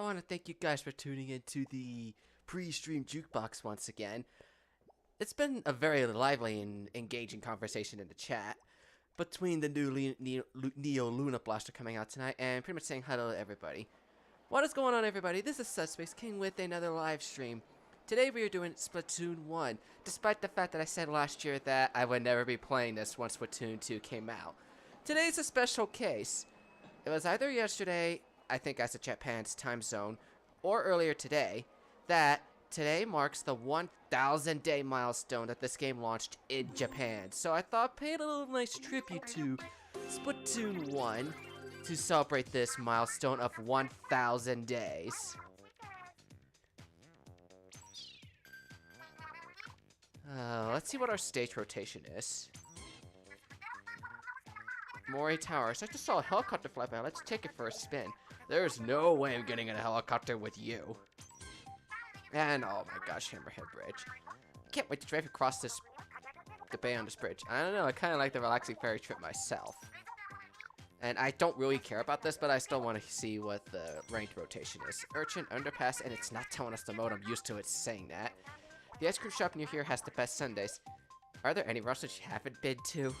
I want to thank you guys for tuning into the pre-stream jukebox once again. It's been a very lively and engaging conversation in the chat between the new Neo Luna Blaster coming out tonight and pretty much saying hello to everybody. What is going on, everybody? This is Subspace King with another live stream. Today we are doing Splatoon 1, despite the fact that I said last year that I would never be playing this once Splatoon 2 came out. Today's a special case. It was either yesterday, I think as a Japan's time zone, or earlier today, that today marks the 1,000 day milestone that this game launched in Japan. So I thought I'd pay a little nice tribute to Splatoon 1 to celebrate this milestone of 1,000 days. Let's see what our stage rotation is. Mori Towers. I just saw a helicopter fly by. Let's take it for a spin. There's no way I'm getting in a helicopter with you. And oh my gosh, Hammerhead Bridge. Can't wait to drive across the bay on this bridge. I don't know, I kind of like the relaxing ferry trip myself. And I don't really care about this, but I still want to see what the ranked rotation is. Urchin Underpass, and it's not telling us the mode. I'm used to it saying that. The ice cream shop near here has the best sundaes. Are there any restaurants you haven't been to?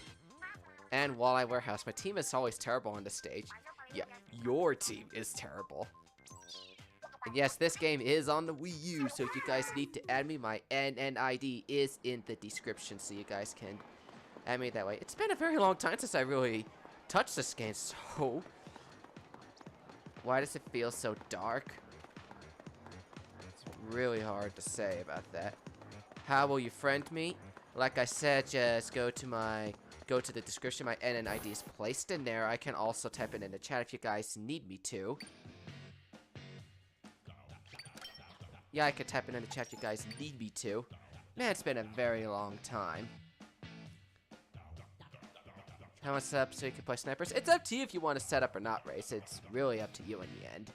And Walleye Warehouse. My team is always terrible on the stage. Yeah, your team is terrible. And yes, this game is on the Wii U, so if you guys need to add me, my NNID is in the description, so you guys can add me that way. It's been a very long time since I really touched this game, so why does it feel so dark? It's really hard to say about that. How will you friend me? Like I said, just go to the description. My NNID is placed in there. I can also type it in the chat if you guys need me to. Yeah, I could type it in the chat if you guys need me to. Man, it's been a very long time. How much up so you can play snipers? It's up to you if you want to set up or not, Race. It's really up to you in the end.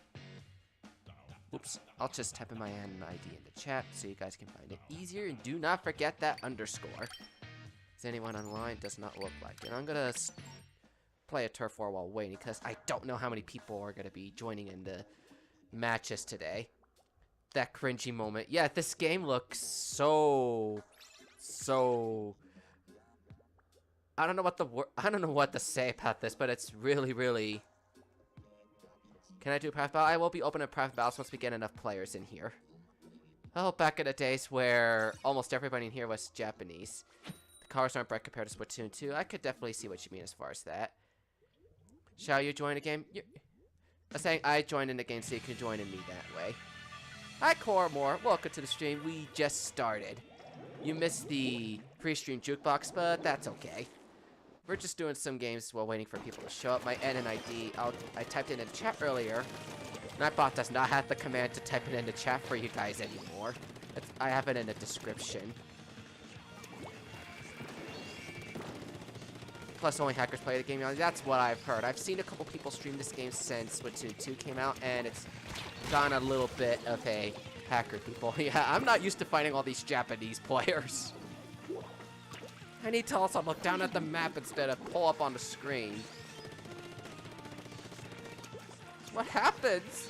Oops, I'll just type in my NNID in the chat so you guys can find it easier. And do not forget that underscore. Is anyone online? Does not look like it. I'm gonna play a turf war while waiting because I don't know how many people are gonna be joining in the matches today. That cringy moment. Yeah, this game looks so I don't know what to say about this, but it's really. Can I do private battle? I will be opening private battles once we get enough players in here. Oh, back in the days where almost everybody in here was Japanese. The colors aren't bright compared to Splatoon 2. I could definitely see what you mean as far as that. Shall you join a game? I'm saying I joined in the game so you can join in me that way. Hi, Cormore. Welcome to the stream. We just started. You missed the pre-stream jukebox, but that's okay. We're just doing some games while waiting for people to show up. My NNID, I typed it in the chat earlier. Nightbot does not have the command to type it in the chat for you guys anymore. I have it in the description. Plus, only hackers play the game. That's what I've heard. I've seen a couple people stream this game since Splatoon 2 came out, and it's gone a little bit of a hacker people. Yeah, I'm not used to fighting all these Japanese players. I need to also look down at the map instead of pull up on the screen. What happens?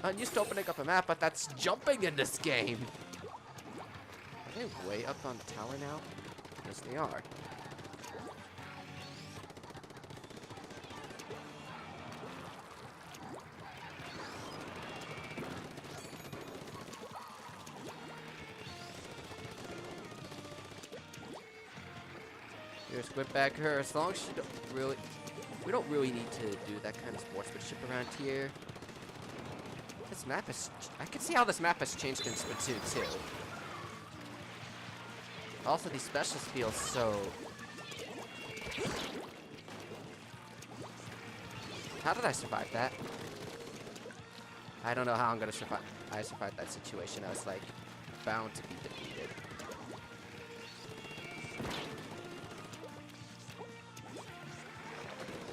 I'm used to opening up a map, but that's jumping in this game. Are they way up on the tower now? Yes, they are. Here's Squidbacker. As long as you don't really... We don't really need to do that kind of sportsmanship around here. This map is... I can see how this map has changed in Splatoon 2. Also, these specials feel so... How did I survive that? I don't know how I'm gonna survive. I survived that situation. I was, like, bound to be defeated.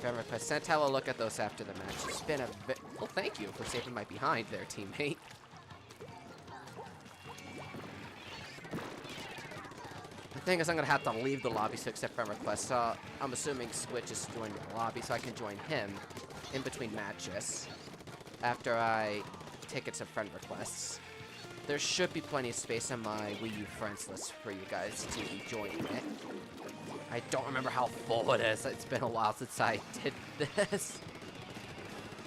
Request. Have a look at those after the match. It's been a bit. Well, thank you for saving my behind there, teammate. The thing is, I'm gonna have to leave the lobby to accept friend requests. So I'm assuming Squid just joined the lobby, so I can join him in between matches. after I take it to friend requests. There should be plenty of space on my Wii U friends list for you guys to be joining it. I don't remember how full it is. It's been a while since I did this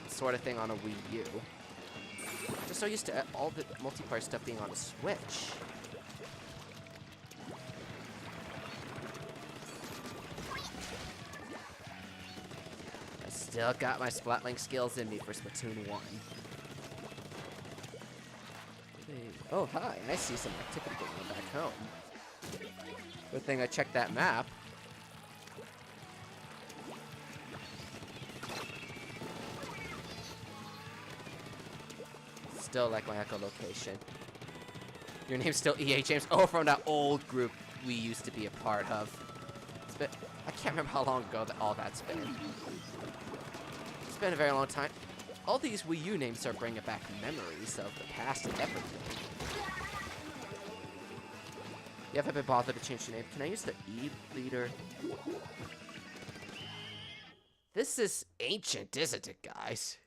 sort of thing on a Wii U. I'm just so used to all the multiplayer stuff being on the Switch. I still got my Splatling skills in me for Splatoon 1. Oh, hi. I see some activity going on back home. Good thing I checked that map. Still like my echolocation. Your name's still EA James. Oh, from that old group we used to be a part of. It's been, I can't remember how long ago that all that's been. It's been a very long time. All these Wii U names are bringing back memories of the past and everything. You haven't been bothered to change your name. Can I use the E leader? This is ancient, isn't it, guys?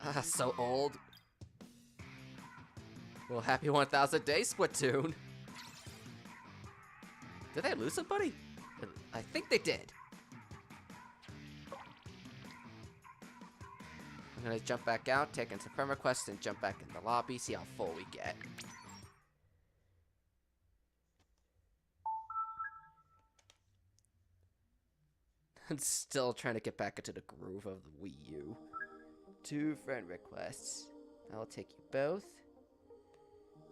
Ah, so old. Well, happy 1000 days, Splatoon. Did they lose somebody? I think they did. I'm gonna jump back out, take in some friend requests, and jump back in the lobby, see how full we get. I'm still trying to get back into the groove of the Wii U. 2 friend requests. I'll take you both,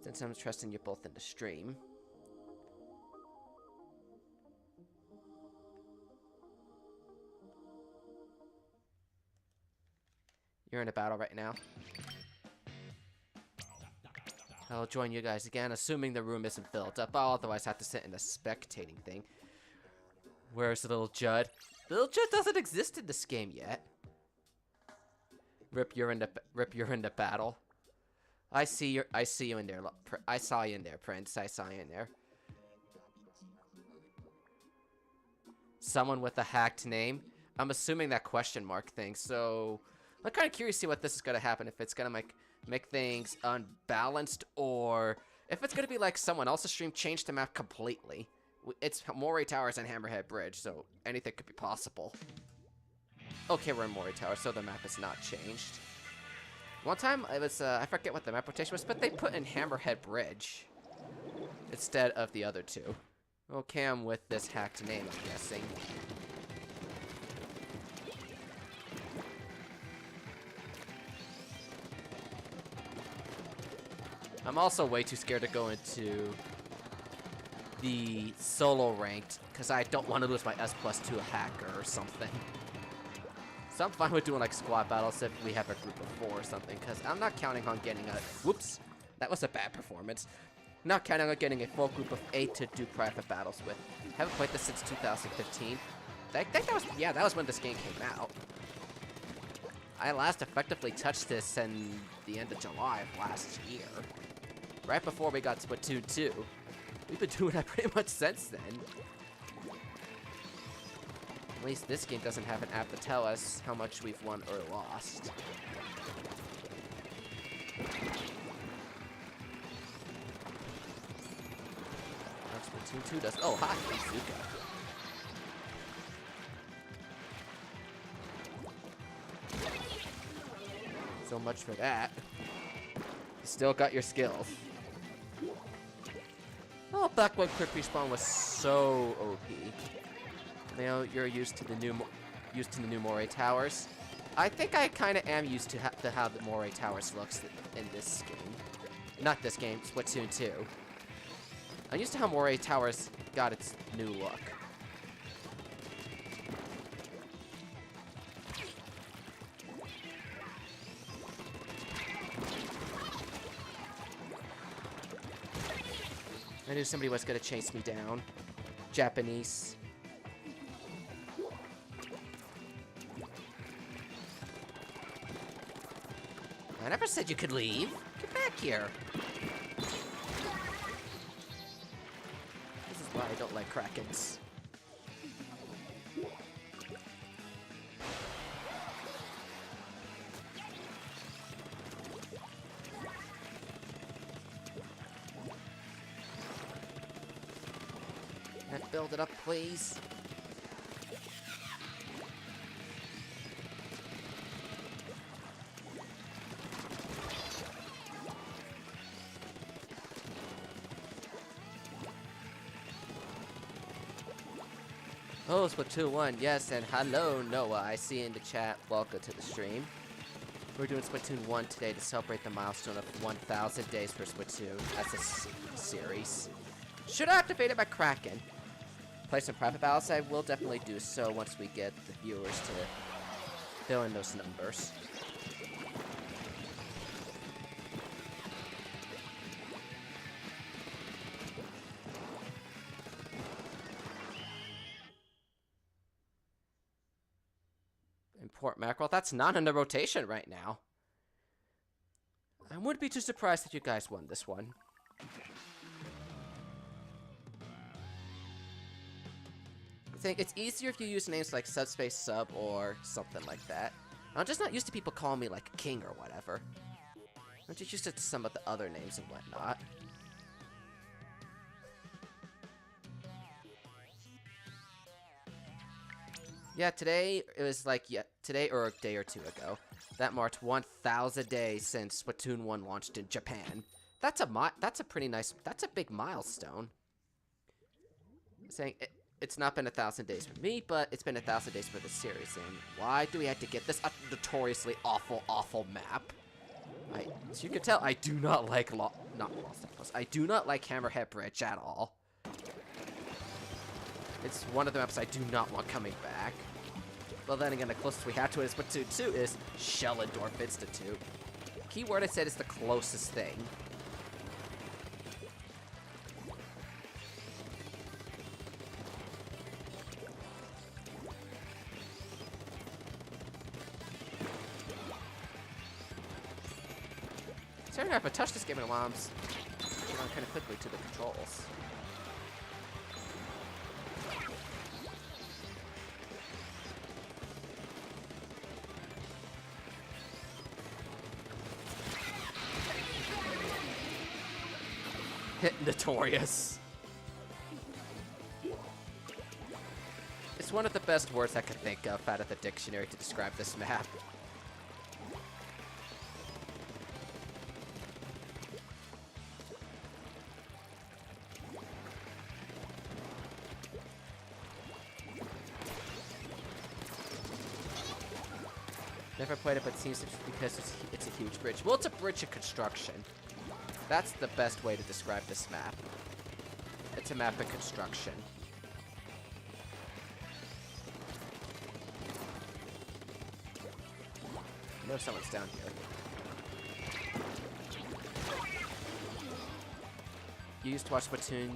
since I'm trusting you both in the stream. You're in a battle right now. I'll join you guys again, assuming the room isn't filled up. I'll otherwise have to sit in the spectating thing. Where's the little Judd? Little Judd doesn't exist in this game yet. Rip, you're in the battle. I see you in there. I saw you in there, Prince. I saw you in there. Someone with a hacked name. I'm assuming that question mark thing. So I'm kind of curious to see what this is gonna happen. If it's gonna make things unbalanced, or if it's gonna be like someone else's stream changed the map completely. It's Moray Towers and Hammerhead Bridge, so anything could be possible. Okay, we're in Moray Tower, so the map is not changed. One time, it was, I forget what the map rotation was, but they put in Hammerhead Bridge instead of the other two. Okay, I'm with this hacked name, I'm guessing. I'm also way too scared to go into the solo ranked, because I don't want to lose my S+ to a hacker or something. So I'm fine with doing like squad battles if we have a group of 4 or something, because I'm not counting on getting a... Whoops! That was a bad performance. Not counting on getting a full group of 8 to do private battles with. Haven't played this since 2015. That was when this game came out. I last effectively touched this in the end of July of last year. Right before we got Splatoon 2. We've been doing that pretty much since then. At least this game doesn't have an app to tell us how much we've won or lost. Splatoon 2 does. Oh, hi, Zuka. So much for that. You still got your skills. Oh, back when quick respawn was so OP. You know, you're used to the new Moray Towers. I think I kind of am used to how the Moray Towers looks in this game. Not this game, Splatoon 2. I'm used to how Moray Towers got its new look. I knew somebody was gonna chase me down. Japanese. I never said you could leave. Get back here. This is why I don't like Krakens. And build it up, please. Oh, Splatoon 1, yes, and hello, Noah. I see you in the chat. Welcome to the stream. We're doing Splatoon 1 today to celebrate the milestone of 1,000 days for Splatoon as a series. Should I activate it by Kraken? Play some private battles? I will definitely do so once we get the viewers to fill in those numbers. Import mackerel? That's not in the rotation right now. I wouldn't be too surprised if you guys won this one. I think it's easier if you use names like Subspace Sub or something like that. I'm just not used to people calling me like King or whatever. I'm just used to some of the other names and whatnot. Yeah, today, it was like, today or a day or two ago, that marked 1,000 days since Splatoon 1 launched in Japan. That's a pretty nice, that's a big milestone. Saying, it's not been 1,000 days for me, but it's been 1,000 days for the series, and why do we have to get this notoriously awful, awful map? As you can tell, I do not like, I do not like Hammerhead Bridge at all. It's one of the maps I do not want coming back. Well, then again, the closest we have to it is Splatoon 2 is Shellendorf Institute. Keyword I said is the closest thing. Sorry, I haven't touched this game in a while. I'm getting on kind of quickly to the controls. Notorious. It's one of the best words I could think of out of the dictionary to describe this map. Never played it, but it seems because it's a huge bridge. Well, it's a bridge in construction. That's the best way to describe this map. It's a map of construction. I know someone's down here. You used to watch Splatoon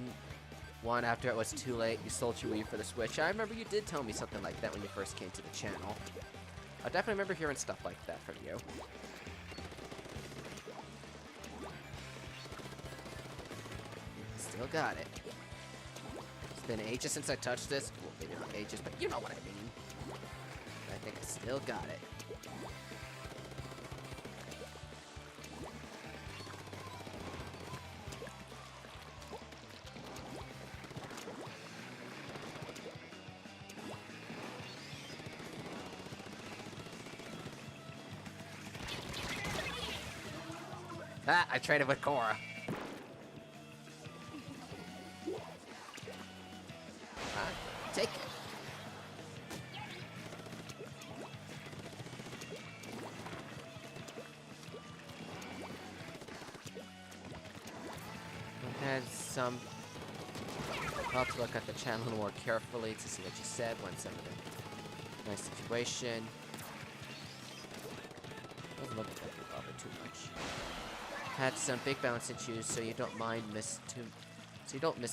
1 after it was too late. You sold your Wii for the Switch. I remember you did tell me something like that when you first came to the channel. I definitely remember hearing stuff like that from you. Still got it. It's been ages since I touched this. Well, maybe not ages, but you know what I mean. I think I still got it. Ah, I traded with Cora. Take it. And some. I'll have to look at the channel more carefully to see what you said once I'm in a nice situation. Doesn't look like you bother too much. Had some big balance issues, so you don't miss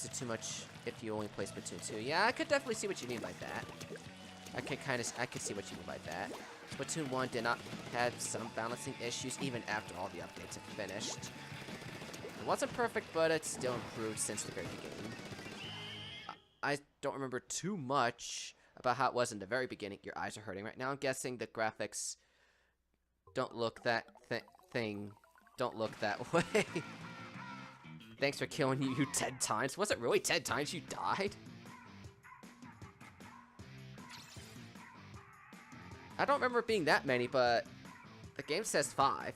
it too much if you only play Splatoon 2. Yeah, I could definitely see what you mean by that. I could see what you mean by that. Splatoon 1 did not have some balancing issues even after all the updates had finished. It wasn't perfect, but it's still improved since the very beginning. I don't remember too much about how it was in the very beginning. Your eyes are hurting right now. I'm guessing the graphics don't look that don't look that way. Thanks for killing you 10 times. Was it really 10 times you died? I don't remember it being that many, but the game says 5.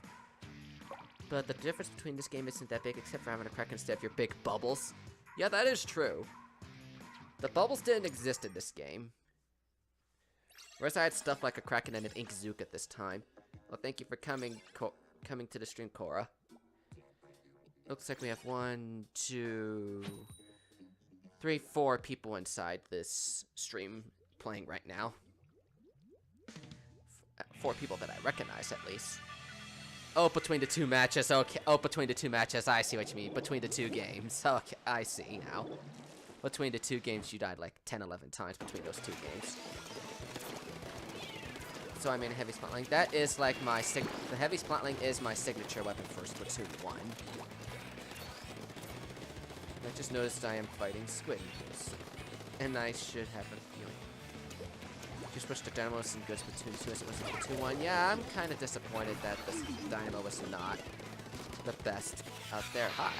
But the difference between this game isn't that big, except for having a crack instead of your big bubbles. Yeah, that is true. The bubbles didn't exist in this game. Whereas I had stuff like a Kraken and an Ink Zook at this time. Well, thank you for coming to the stream, Cora. Looks like we have 1, 2, 3, 4 people inside this stream playing right now. 4 people that I recognize, at least. Oh, between the 2 matches, okay. Oh, between the 2 matches, I see what you mean. Between the 2 games. Okay, I see now. Between the 2 games, you died like 10, 11 times between those 2 games. So I made a heavy splatling. That is like my the heavy splatling is my signature weapon for Splatoon 1. I just noticed I am fighting squid eagles. And I should have a feeling. Just wish the dynamo was in good Splatoon 2 as it was in Splatoon 1. Yeah, I'm kind of disappointed that the dynamo was not the best out there. Hi.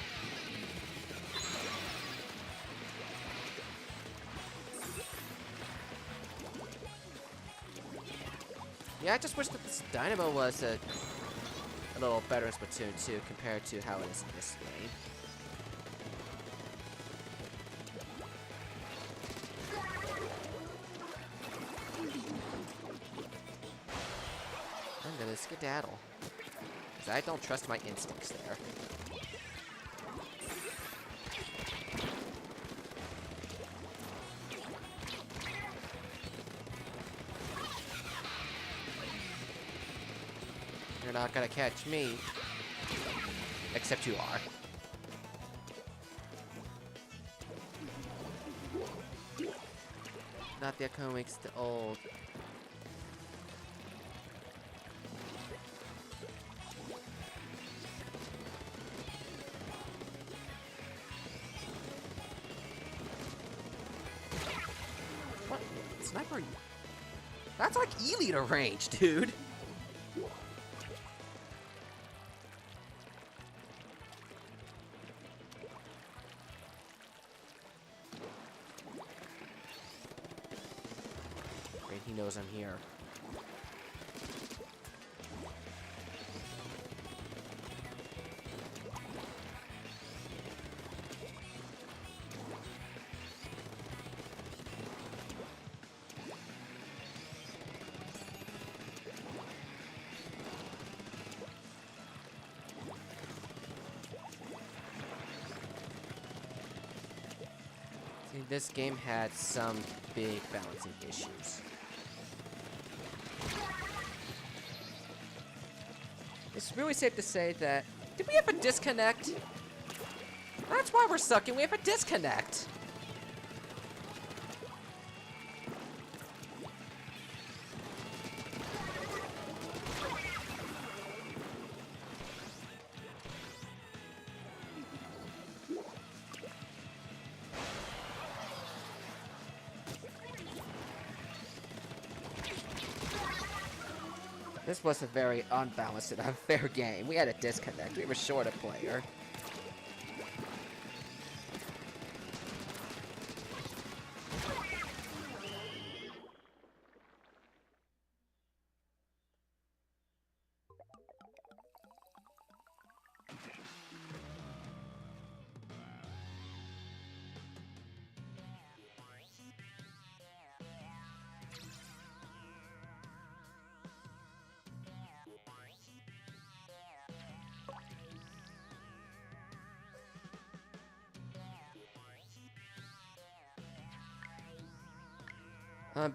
Yeah, I just wish that this dynamo was a little better in Splatoon 2 compared to how it is in this game. I'm gonna skedaddle. Because I don't trust my instincts there. You're not gonna catch me. Except you are. Not the echo makes the old. What? Sniper? That's like E-liter range, dude. He knows I'm here. See, this game had some big balancing issues. It's really safe to say that... Did we have a disconnect? That's why we're sucking. We have a disconnect. This was a very unbalanced and unfair game. We had a disconnect. We were short a player.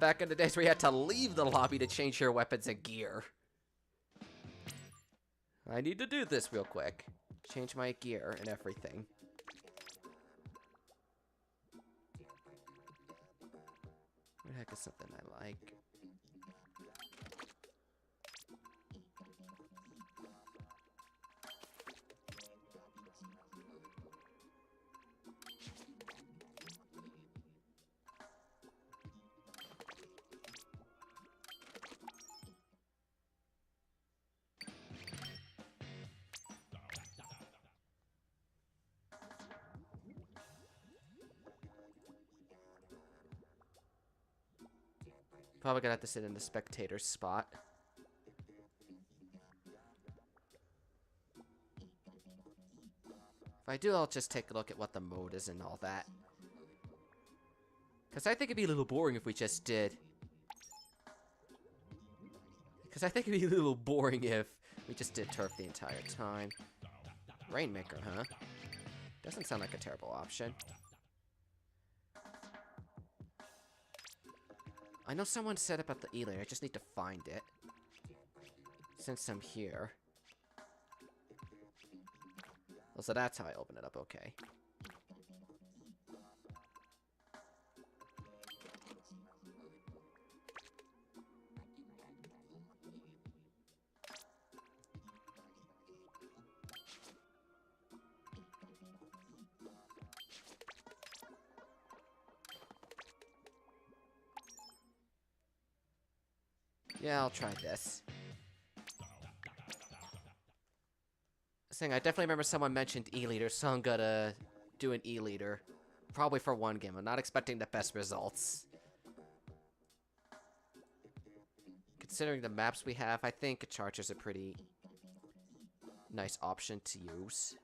Back in the days where you had to leave the lobby to change your weapons and gear. I need to do this real quick. Change my gear and everything. What the heck is something I like? Probably gonna have to sit in the spectator spot. If I do, I'll just take a look at what the mode is and all that. Because I think it'd be a little boring if we just did. Because I think it'd be a little boring if we just did turf the entire time. Rainmaker, huh? Doesn't sound like a terrible option. I know someone said about the E-Lane, I just need to find it. Since I'm here. Well, so that's how I open it up, okay. Yeah, I'll try this. I definitely remember someone mentioned E-Leader, so I'm gonna do an E-Leader. Probably for one game. I'm not expecting the best results. Considering the maps we have, I think a Charger's a pretty nice option to use.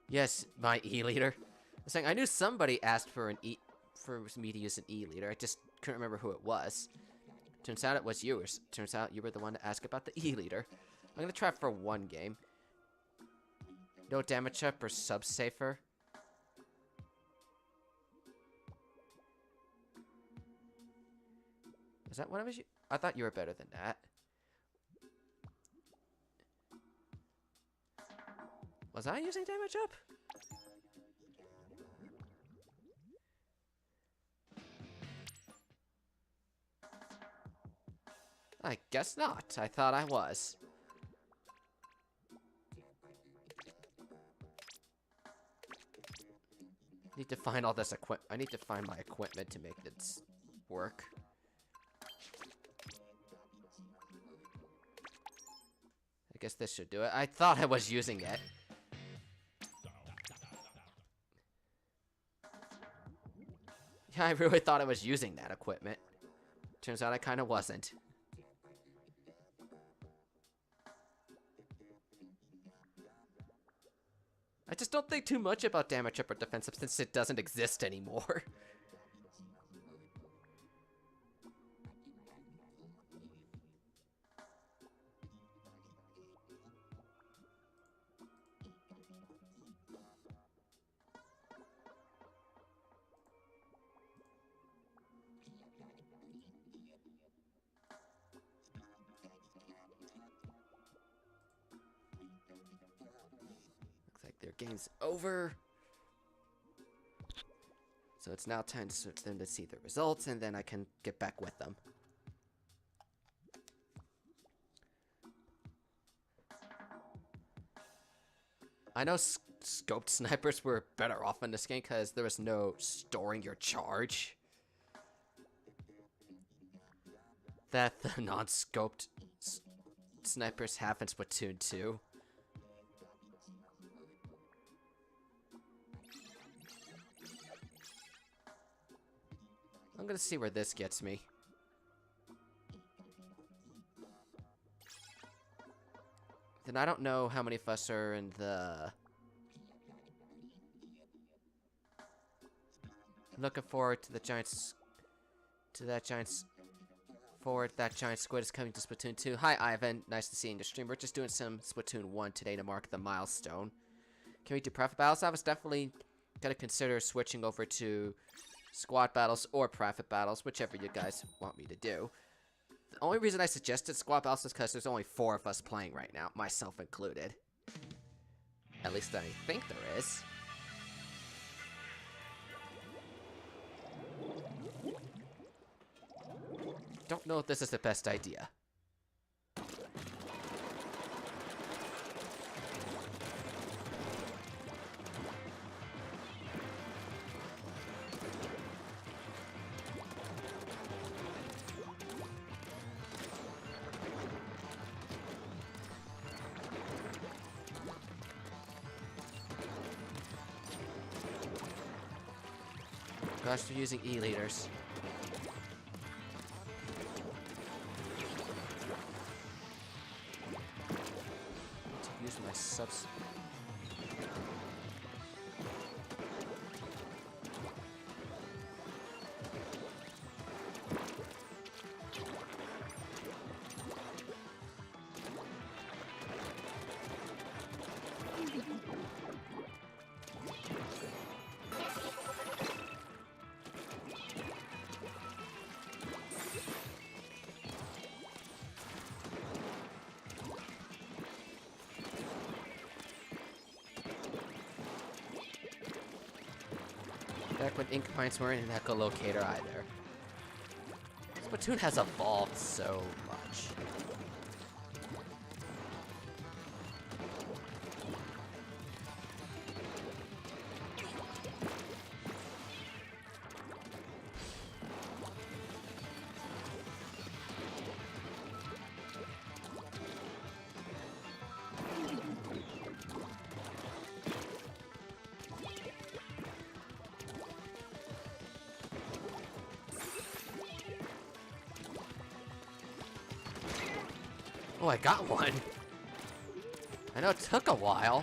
Yes, my E-Leader. I knew somebody asked for me to use an E-Leader. I just couldn't remember who it was. Turns out it was yours. Turns out you were the one to ask about the E-Leader. I'm gonna try it for one game. No damage up or sub-safer. Is that what I was? I thought you were better than that. Was I using damage up? I guess not. I thought I was. Need to find all this equipment. I need to find my equipment to make this work. I guess this should do it. I thought I was using it. Yeah, I really thought I was using that equipment. Turns out I kind of wasn't. I just don't think too much about damage up or defensive since it doesn't exist anymore. Their game's over. So it's now time for them to see the results, and then I can get back with them. I know scoped snipers were better off in this game because there was no storing your charge that the non-scoped snipers have in Splatoon 2. I'm gonna see where this gets me. Then I don't know how many of us are in the... Looking forward to the giants... that giant squid is coming to Splatoon 2. Hi, Ivan. Nice to see you in the stream. We're just doing some Splatoon 1 today to mark the milestone. Can we do private battles? I was definitely gonna consider switching over to squad battles or private battles, whichever you guys want me to do. The only reason I suggested squad battles is because there's only 4 of us playing right now, myself included. At least I think there is. Don't know if this is the best idea. Gosh, they're using E-leaders. To use my subs. Back when ink points weren't an echolocator either. Splatoon has evolved so much. Oh, I got one. I know it took a while.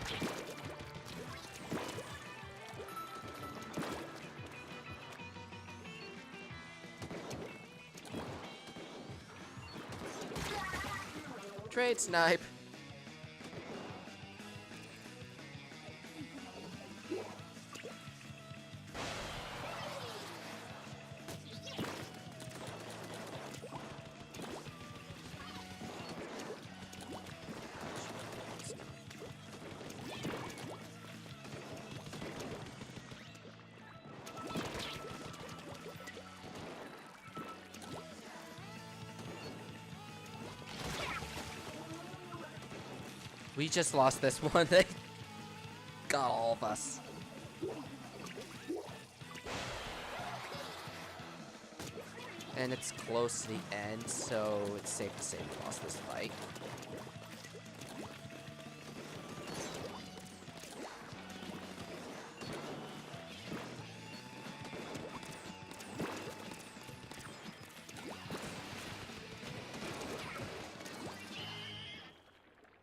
Trade snipe. We just lost this one. They got all of us. And it's close to the end, so it's safe to say we lost this fight.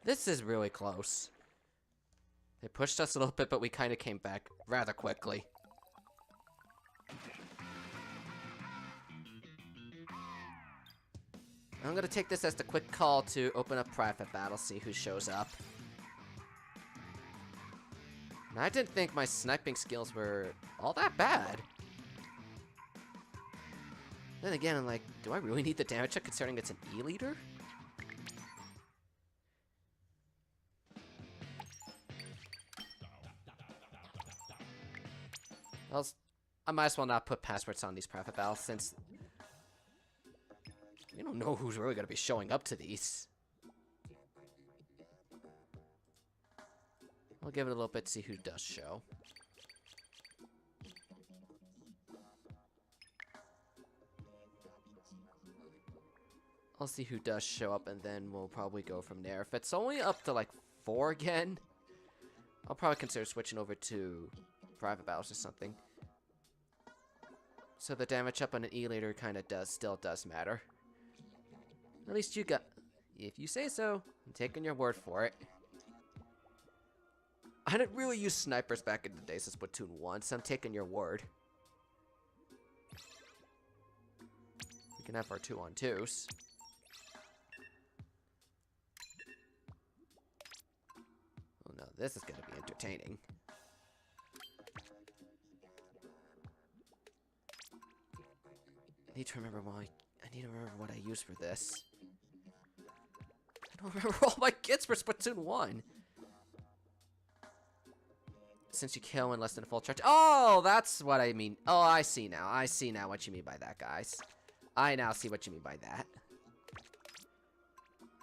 This is really close. They pushed us a little bit, but we kind of came back rather quickly. I'm gonna take this as the quick call to open up private battle, see who shows up. And I didn't think my sniping skills were all that bad. Then again, I'm like, do I really need the damage check considering it's an E-leader? I might as well not put passwords on these private battles since we don't know who's really going to be showing up to these. I'll give it a little bit to see who does show. I'll see who does show up and then we'll probably go from there. If it's only up to like 4 again, I'll probably consider switching over to private battles or something. So the damage up on an E-leader kind of still does matter. At least you got, if you say so, I'm taking your word for it. I didn't really use snipers back in the days of Splatoon 1, so I'm taking your word. We can have our 2-on-2s. Oh no, this is gonna be entertaining. I need to remember what I used for this. I don't remember all my kits for Splatoon 1. Since you kill in less than a full charge. Oh, that's what I mean. Oh, I see now. I see now what you mean by that, guys. I now see what you mean by that.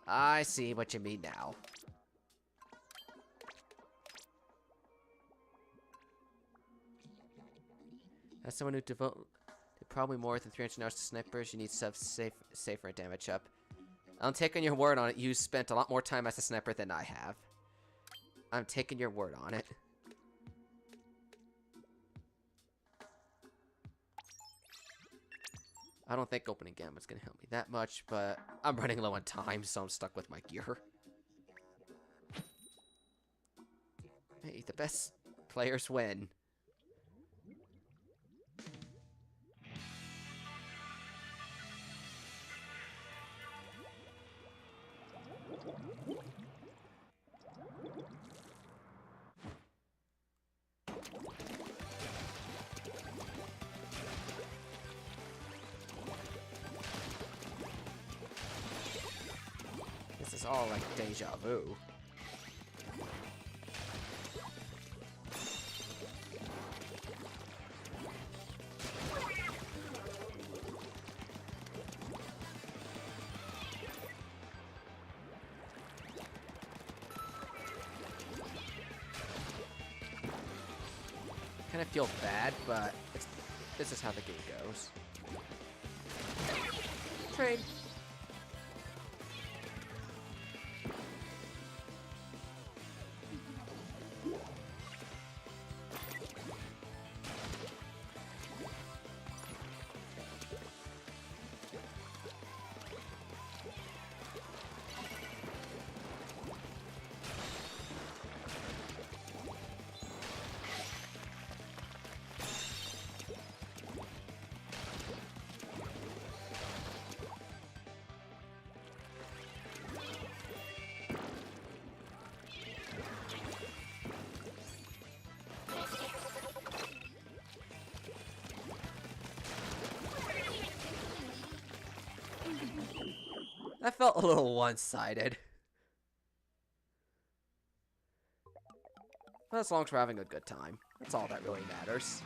I see what you mean now. As someone who devote probably more than 300 hours to snipers, you need safer damage up. I'm taking your word on it. You spent a lot more time as a sniper than I have. I'm taking your word on it. I don't think opening Gambit's gonna help me that much, but I'm running low on time, so I'm stuck with my gear. Hey, the best players win. This is all like deja vu. Kind of feel bad, but this is how the game goes. Trade. That felt a little one-sided. But as long as we're having a good time, that's all that really matters.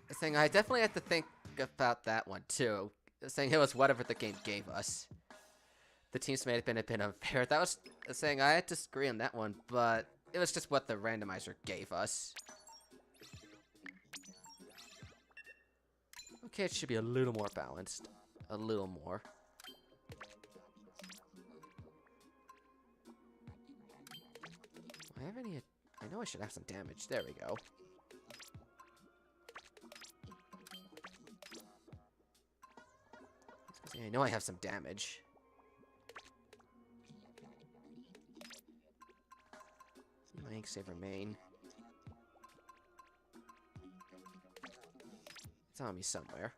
The thing, I definitely had to think about that one too. Saying it was whatever the game gave us. The teams may have been a bit unfair. That was saying I had to disagree on that one, but it was just what the randomizer gave us. Okay, it should be a little more balanced. A little more. Do I have any... I know I should have some damage. There we go. I know I have some damage. My ink saver main. It's on me somewhere.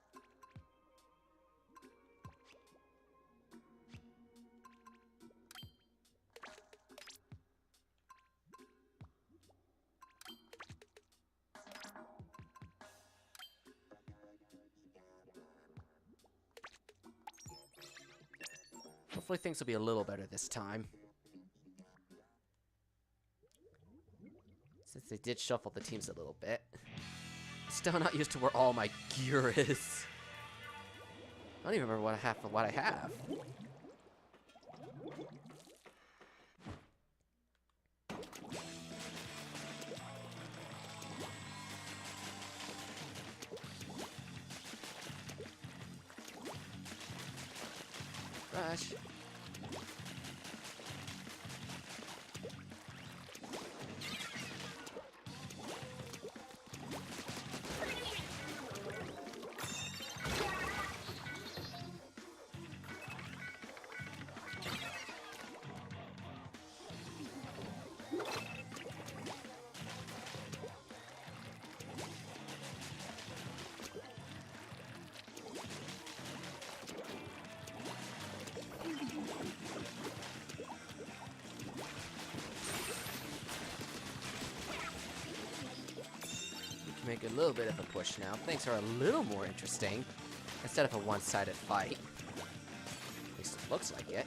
Hopefully things will be a little better this time. Since they did shuffle the teams a little bit. Still not used to where all my gear is. I don't even remember what I have. Crash. Make a little bit of a push now. Things are a little more interesting instead of a one-sided fight. At least it looks like it.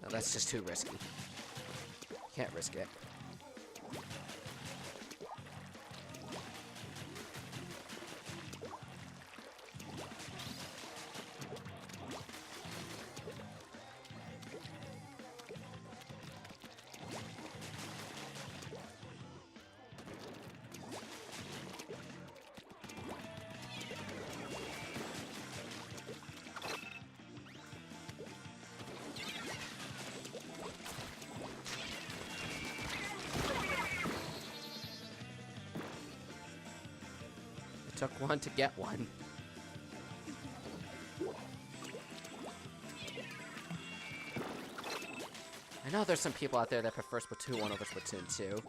No, that's just too risky. Can't risk it. Took one to get one. I know there's some people out there that prefer Splatoon 1 over Splatoon 2.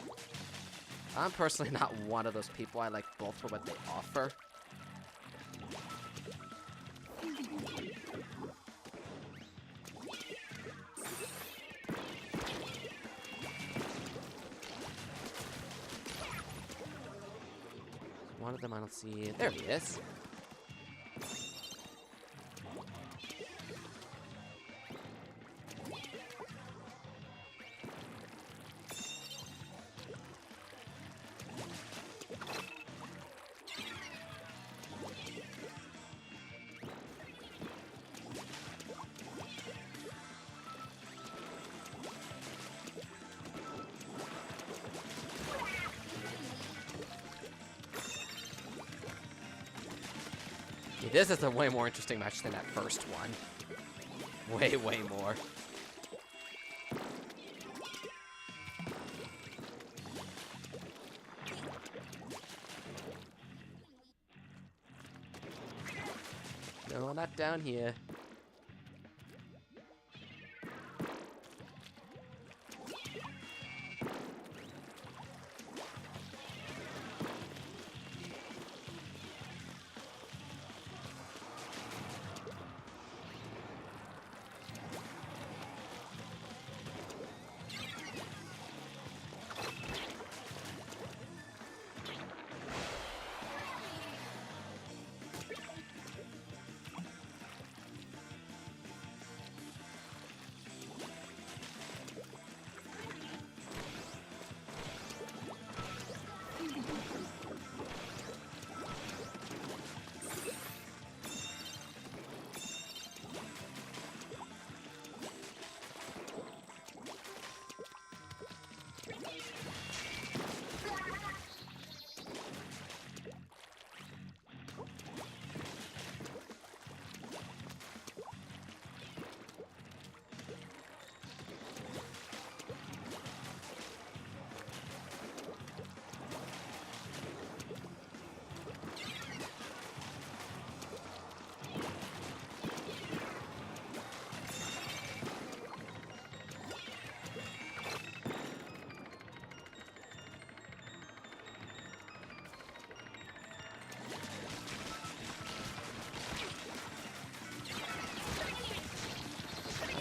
I'm personally not one of those people. I like both for what they offer. One of them I don't see. There he is. This is a way more interesting match than that first one. Way, way more. No, not down here.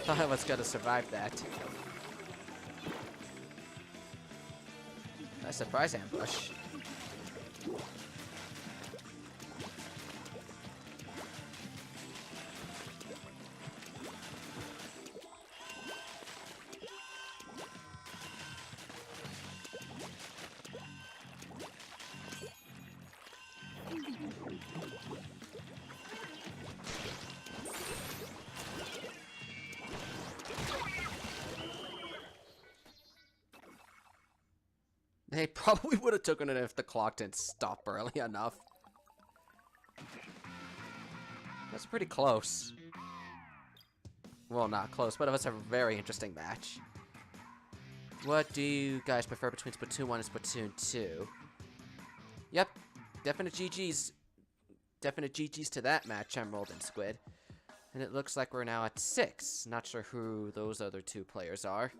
Thought I was gonna survive that. Nice surprise ambush. They probably would have taken it if the clock didn't stop early enough. That's pretty close. Well, not close, but it was a very interesting match. What do you guys prefer between Splatoon 1 and Splatoon 2? Yep, definite GG's. Definite GG's to that match, Emerald and Squid. And it looks like we're now at 6. Not sure who those other two players are.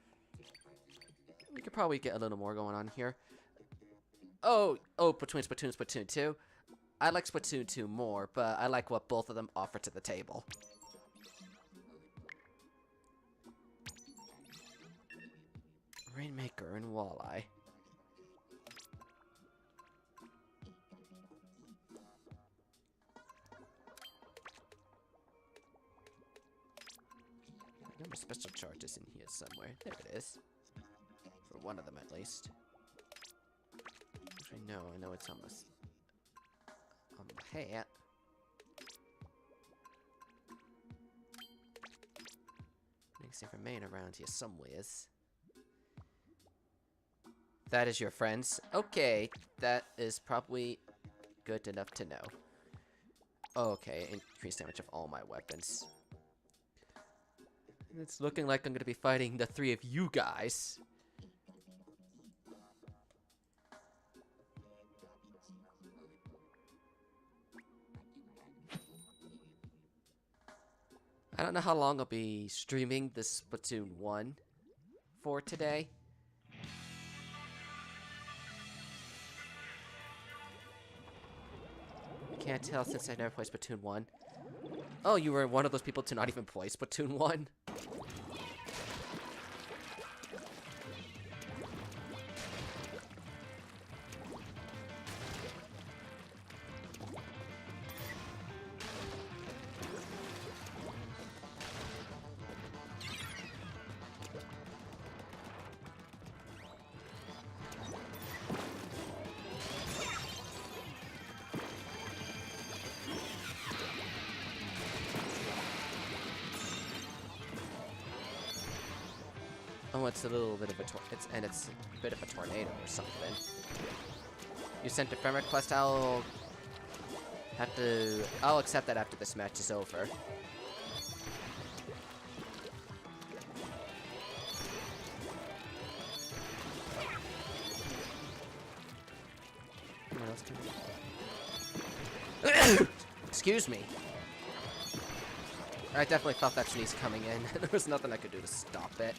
We could probably get a little more going on here. Oh, between Splatoon and Splatoon 2. I like Splatoon 2 more, but I like what both of them offer to the table. Rainmaker and Walleye. There are special charges in here somewhere. There it is. For one of them, at least. Actually, no, I know it's on the hat. Next thing remain around here somewheres. That is your friends. Okay, that is probably good enough to know. Okay, increased damage of all my weapons. And it's looking like I'm going to be fighting the 3 of you guys. I don't know how long I'll be streaming this Splatoon 1 for today. I can't tell since I never played Splatoon 1. Oh, you were one of those people to not even play Splatoon 1? Oh, it's a little bit of a it's a bit of a tornado or something. You sent a friend request. I'll accept that after this match is over. Excuse me. I definitely felt that sneeze coming in. There was nothing I could do to stop it.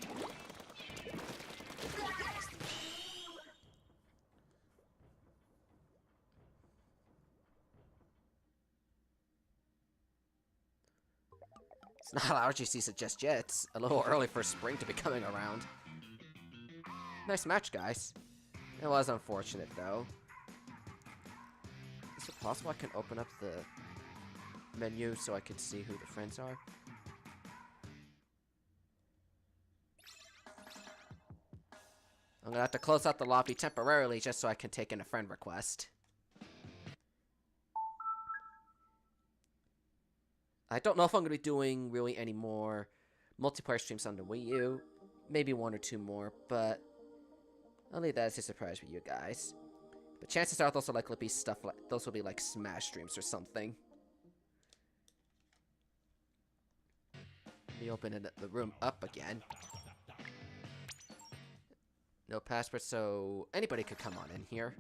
It's not allergy season just yet. It's a little early for spring to be coming around. Nice match, guys. It was unfortunate, though. Is it possible I can open up the menu so I can see who the friends are? I'm gonna have to close out the lobby temporarily just so I can take in a friend request. I don't know if I'm going to be doing really any more multiplayer streams on the Wii U. Maybe one or two more, but I'll leave that as a surprise for you guys. But chances are those will likely be stuff like those will be like Smash streams or something. Let me open the room up again. No password, so anybody could come on in here.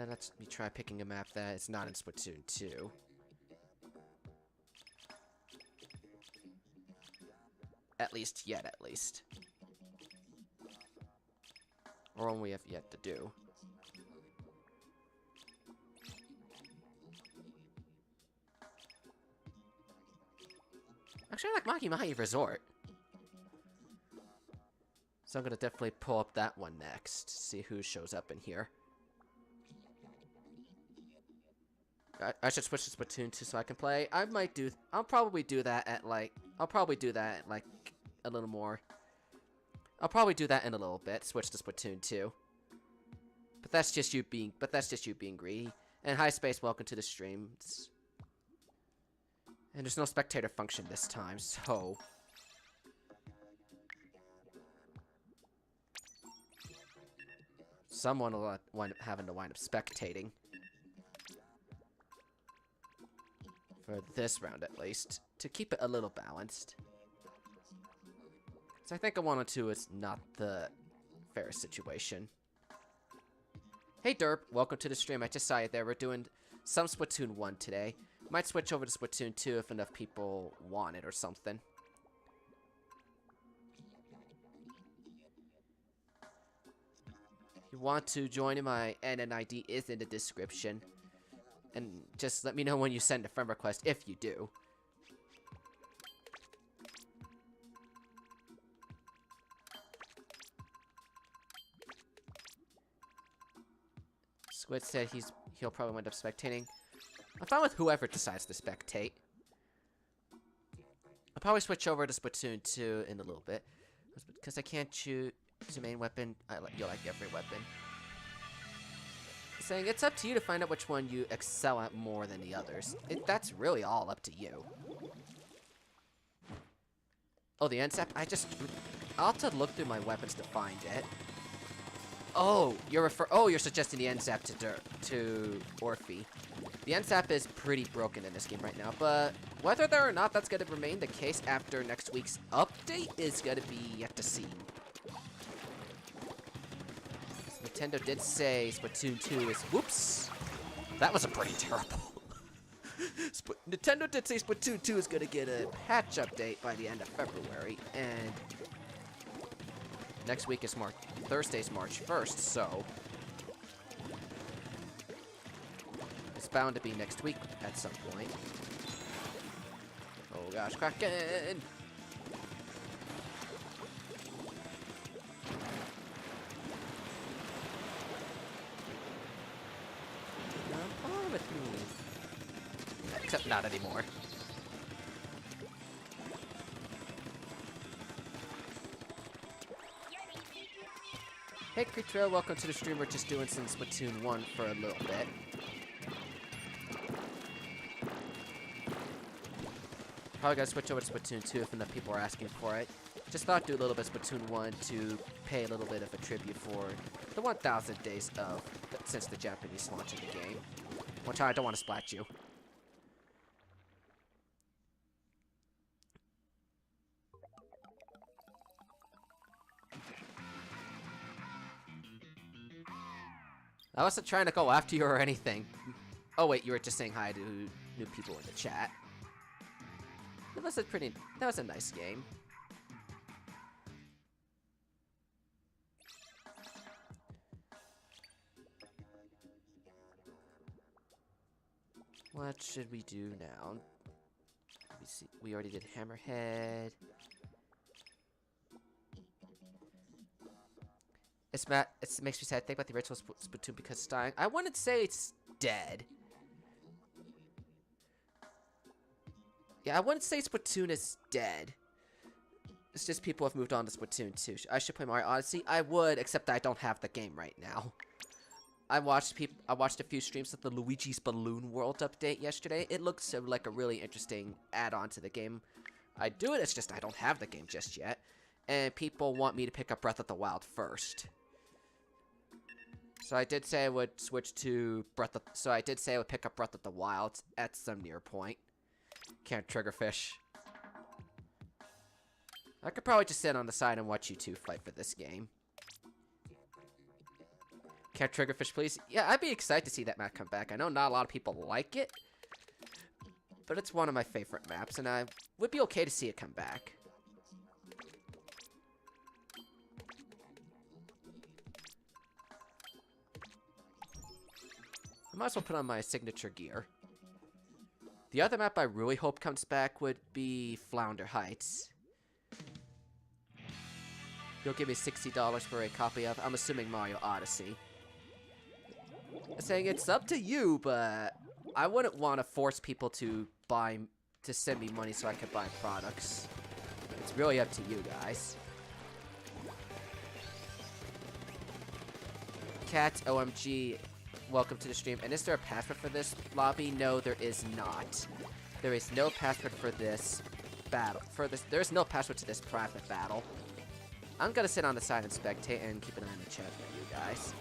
Let me try picking a map that is not in Splatoon 2. At least, yet at least. Or one we have yet to do. Actually, I like Mahi-Mahi Resort. So I'm gonna definitely pull up that one next. See who shows up in here. I should switch to Splatoon 2 so I can play. I'll probably do that at like a little more. I'll probably do that in a little bit. Switch to Splatoon 2. But that's just you being greedy. And hi Space, welcome to the stream. And there's no spectator function this time, so someone will wind up having to wind up spectating. For this round, at least. To keep it a little balanced. So I think a 1 or 2 is not the fairest situation. Hey Derp, welcome to the stream. I just saw you there. We're doing some Splatoon 1 today. Might switch over to Splatoon 2 if enough people want it or something. If you want to join in, my NNID is in the description. And just let me know when you send a friend request, if you do. Squid said he'll probably wind up spectating. I'm fine with whoever decides to spectate. I'll probably switch over to Splatoon 2 in a little bit. Because I can't choose the main weapon. You like every weapon. Saying it's up to you to find out which one you excel at more than the others. That's really all up to you. Oh, the NSAP? I'll have to look through my weapons to find it. Oh, you're suggesting the NSAP to Orphe. The NSAP is pretty broken in this game right now, but whether or not that's going to remain the case after next week's update is going to be yet to see. Nintendo did say Splatoon 2 is... Whoops! That was a pretty terrible... Nintendo did say Splatoon 2 is gonna get a patch update by the end of February, and next week is Thursday's March 1st, so it's bound to be next week at some point. Oh gosh, Kraken! Come on with me. Except not anymore. Hey Creature, welcome to the stream. We're just doing some Splatoon 1 for a little bit. Probably gotta switch over to Splatoon 2 if enough people are asking for it. Just thought I'd do a little bit of Splatoon 1 to pay a little bit of a tribute for the 1,000 days of since the Japanese launch of the game. Which I don't want to splat you. I wasn't trying to go after you or anything. Oh wait, you were just saying hi to new people in the chat. That was a nice game. What should we do now? Let me see. We already did Hammerhead. It makes me sad to think about the original Splatoon because it's dying. I wouldn't say it's dead. Yeah, I wouldn't say Splatoon is dead. It's just people have moved on to Splatoon 2. I should play Mario Odyssey. I would, except I don't have the game right now. I watched a few streams of the Luigi's Balloon World update yesterday. It looks like a really interesting add-on to the game. I'd do it, it's just I don't have the game just yet. And people want me to pick up Breath of the Wild first. So I did say I would switch to so I did say I would pick up Breath of the Wild at some near point. Can't triggerfish. I could probably just sit on the side and watch you two fight for this game. Can't triggerfish, please? Yeah, I'd be excited to see that map come back. I know not a lot of people like it, but it's one of my favorite maps, and I would be okay to see it come back. I might as well put on my signature gear. The other map I really hope comes back would be Flounder Heights. You'll give me $60 for a copy of, I'm assuming, Mario Odyssey. I'm saying it's up to you, but I wouldn't want to force people to send me money so I could buy products. It's really up to you guys. Cat OMG, welcome to the stream. And is there a password for this lobby? No, there is not. There is no password for this battle. There is no password to this private battle. I'm gonna sit on the side and spectate and keep an eye on the chat for you guys.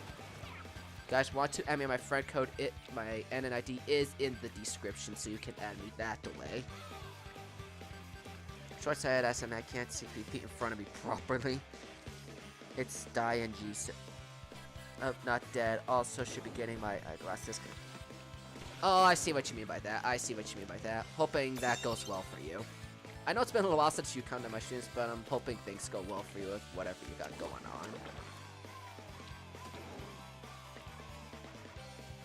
Guys, want to add me on my friend code? My NNID is in the description, so you can add me that way. Short-sighted as I can't see 3 feet in front of me properly. It's DING. Oh, not dead. Also should be getting my eyeglasses. Oh, I see what you mean by that. I see what you mean by that. Hoping that goes well for you. I know it's been a little while since you come to my streams, but I'm hoping things go well for you with whatever you got going on.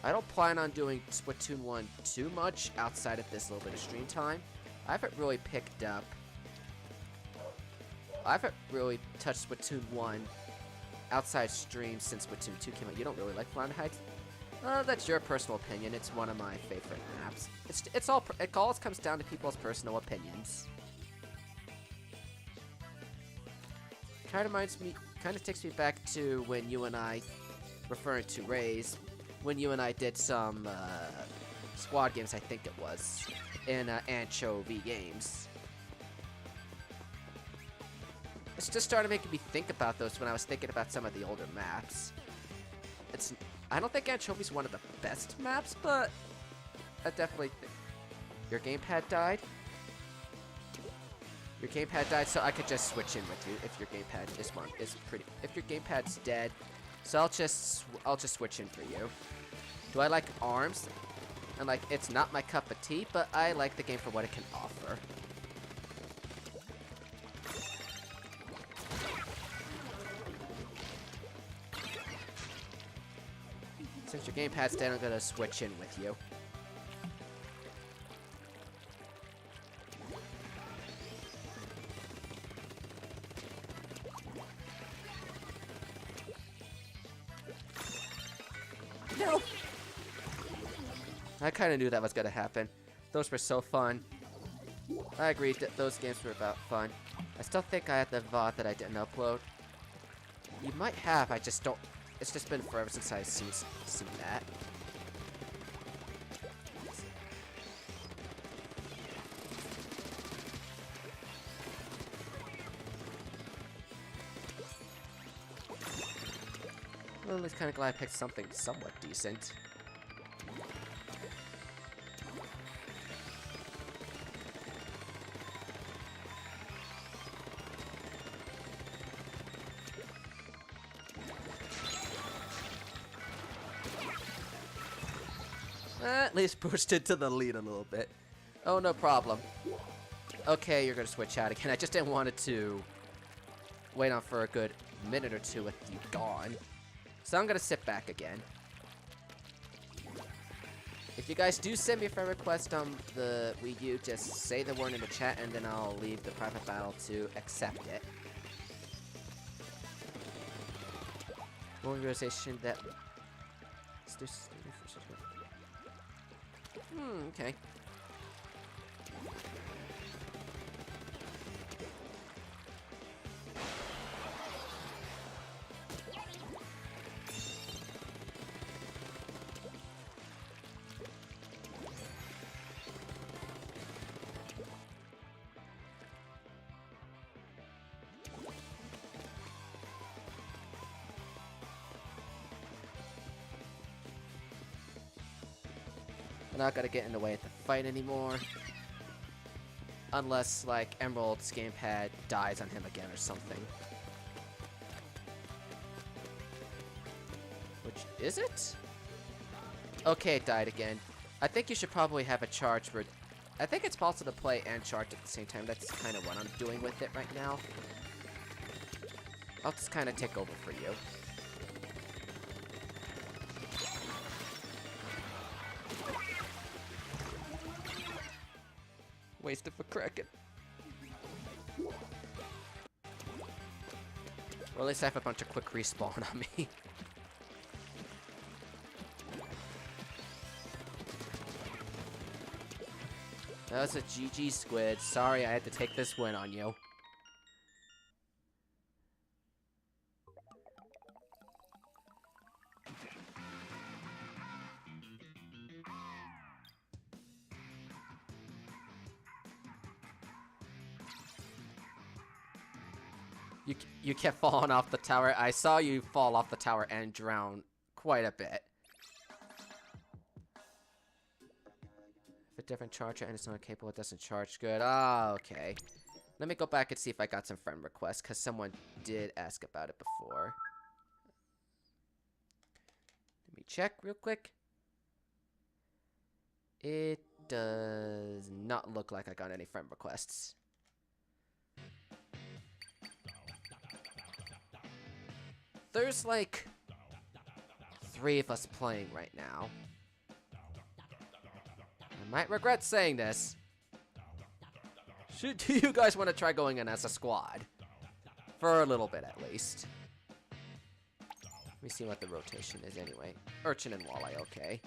I don't plan on doing Splatoon 1 too much outside of this little bit of stream time. I haven't really touched Splatoon 1 outside stream since Splatoon 2 came out. You don't really like Flounder Heights? That's your personal opinion. It's one of my favorite maps. It all comes down to people's personal opinions. Kind of takes me back to when you and I, referring to Rays, when you and I did some squad games, I think it was, in Ancho-V games. It's just started making me think about those when I was thinking about some of the older maps. I don't think Ancho-V's one of the best maps, but I definitely think... Your gamepad died? Your gamepad died, so I could just switch in with you if your gamepad if your gamepad's dead. So I'll just switch in for you. Do I like arms? And, like, it's not my cup of tea, but I like the game for what it can offer. Since your gamepad's dead, I'm gonna switch in with you. No! I kind of knew that was gonna happen. Those were so fun. I agreed that those games were about fun. I still think I had the VOD that I didn't upload. You might have, I just don't... It's just been forever since I've seen that. Well, I'm kind of glad I picked something somewhat decent. At least boosted to the lead a little bit. Oh, no problem. Okay, you're gonna switch out again. I just didn't want it to wait on for a good minute or two with you gone. So I'm gonna sit back again. If you guys do send me a friend request on the Wii U, just say the word in the chat and then I'll leave the private battle to accept it. One realization that... okay. I'm not gonna get in the way of the fight anymore. Unless, like, Emerald's gamepad dies on him again or something. Which, is it? Okay, it died again. I think you should probably have a charge for... I think it's possible to play and charge at the same time. That's kind of what I'm doing with it right now. I'll just kind of take over for you. Wasted for Kraken. Or at least I have a bunch of quick respawn on me. That was a GG, Squid. Sorry I had to take this win on you. You kept falling off the tower. I saw you fall off the tower and drown quite a bit. If a different charger and it's not capable, it doesn't charge good. Ah, okay. Let me go back and see if I got some friend requests, because someone did ask about it before. Let me check real quick. It does not look like I got any friend requests. There's like 3 of us playing right now. I might regret saying this. Do you guys want to try going in as a squad? For a little bit at least. Let me see what the rotation is anyway. Urchin and Walleye, okay.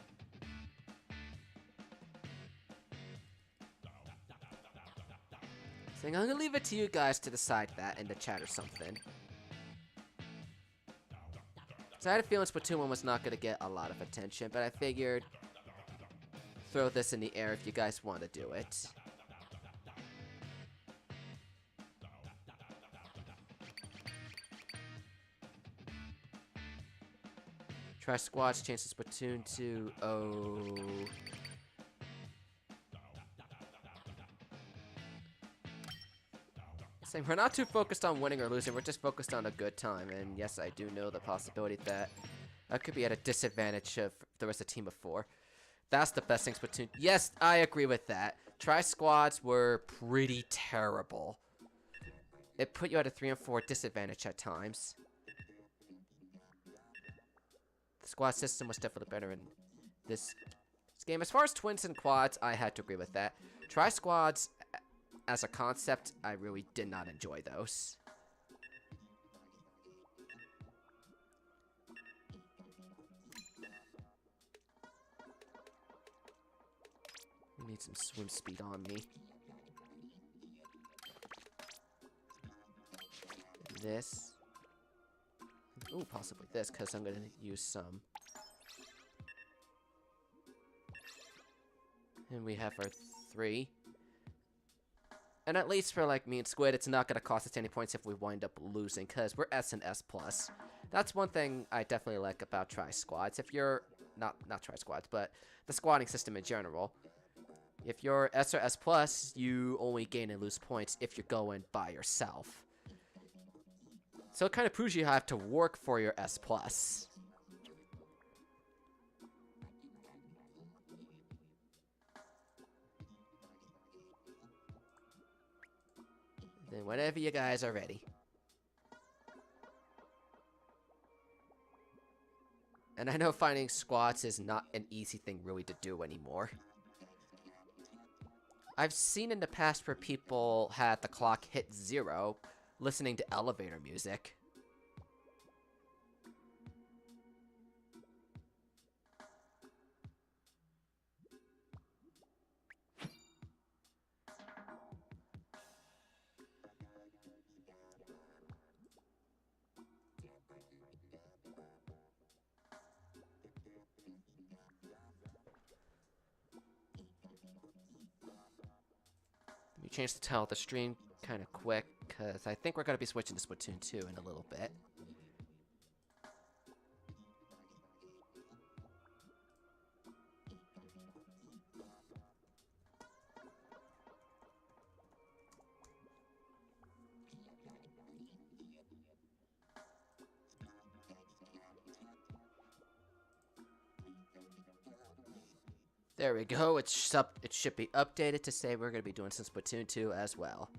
So I'm gonna leave it to you guys to decide that in the chat or something. So I had a feeling Splatoon 1 was not going to get a lot of attention, but I figured throw this in the air if you guys want to do it. Try squads, chances Splatoon 2. Oh. We're not too focused on winning or losing, we're just focused on a good time, and yes, I do know the possibility that I could be at a disadvantage if there was a team of 4. That's the best thing Splatoon. Yes, I agree with that. Tri-squads were pretty terrible. It put you at a 3 and 4 disadvantage at times. The squad system was definitely better in this game. As far as twins and quads, I had to agree with that. Tri-squads, as a concept, I really did not enjoy those. We need some swim speed on me. This. Ooh, possibly this, because I'm going to use some. And we have our 3. And at least for, like, me and Squid, it's not going to cost us any points if we wind up losing, because we're S and S+. That's one thing I definitely like about Tri-Squads. If you're... Not Tri-Squads, but the squatting system in general. If you're S or S+, you only gain and lose points if you're going by yourself. So it kind of proves you have to work for your S+. Then whenever you guys are ready. And I know finding squats is not an easy thing really to do anymore. I've seen in the past where people had the clock hit 0 listening to elevator music. Let me change the title of the stream kind of quick, because I think we're going to be switching to Splatoon 2 in a little bit. There we go. It should be updated to say we're going to be doing some Splatoon 2 as well.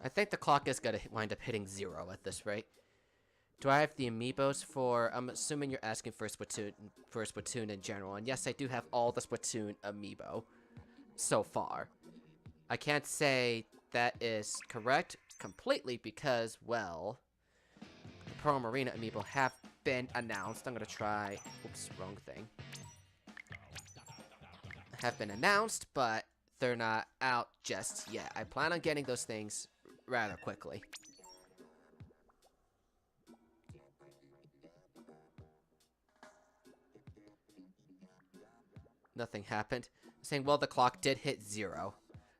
I think the clock is going to wind up hitting 0 at this rate. Do I have the amiibos for... I'm assuming you're asking for Splatoon in general. And yes, I do have all the Splatoon amiibo so far. I can't say that is correct completely because, well, the Pearl Marina amiibo have been announced. I'm going to try... Oops, wrong thing. Have been announced, but they're not out just yet. I plan on getting those things rather quickly. Nothing happened. Saying, well, the clock did hit 0.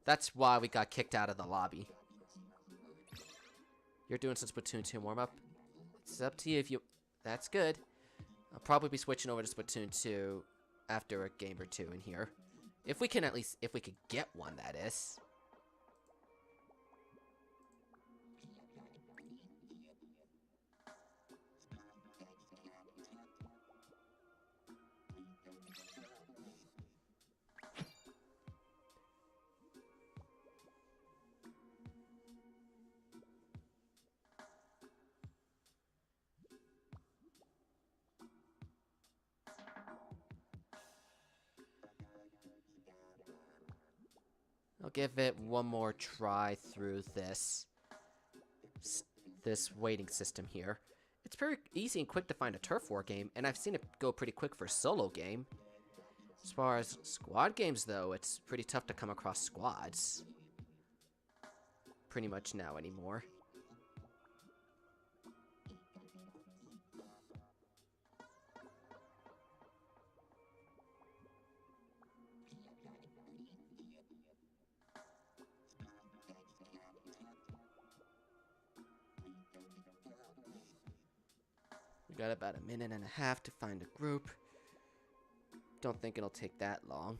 That's why we got kicked out of the lobby. You're doing some Splatoon 2 warm-up. It's up to you if you... That's good. I'll probably be switching over to Splatoon 2 after a game or two in here. If we can at least... If we could get one, that is. I'll give it one more try through this waiting system here. It's pretty easy and quick to find a turf war game, and I've seen it go pretty quick for a solo game. As far as squad games, though, it's pretty tough to come across squads. Pretty much now anymore. We got about a minute and a half to find a group. Don't think it'll take that long.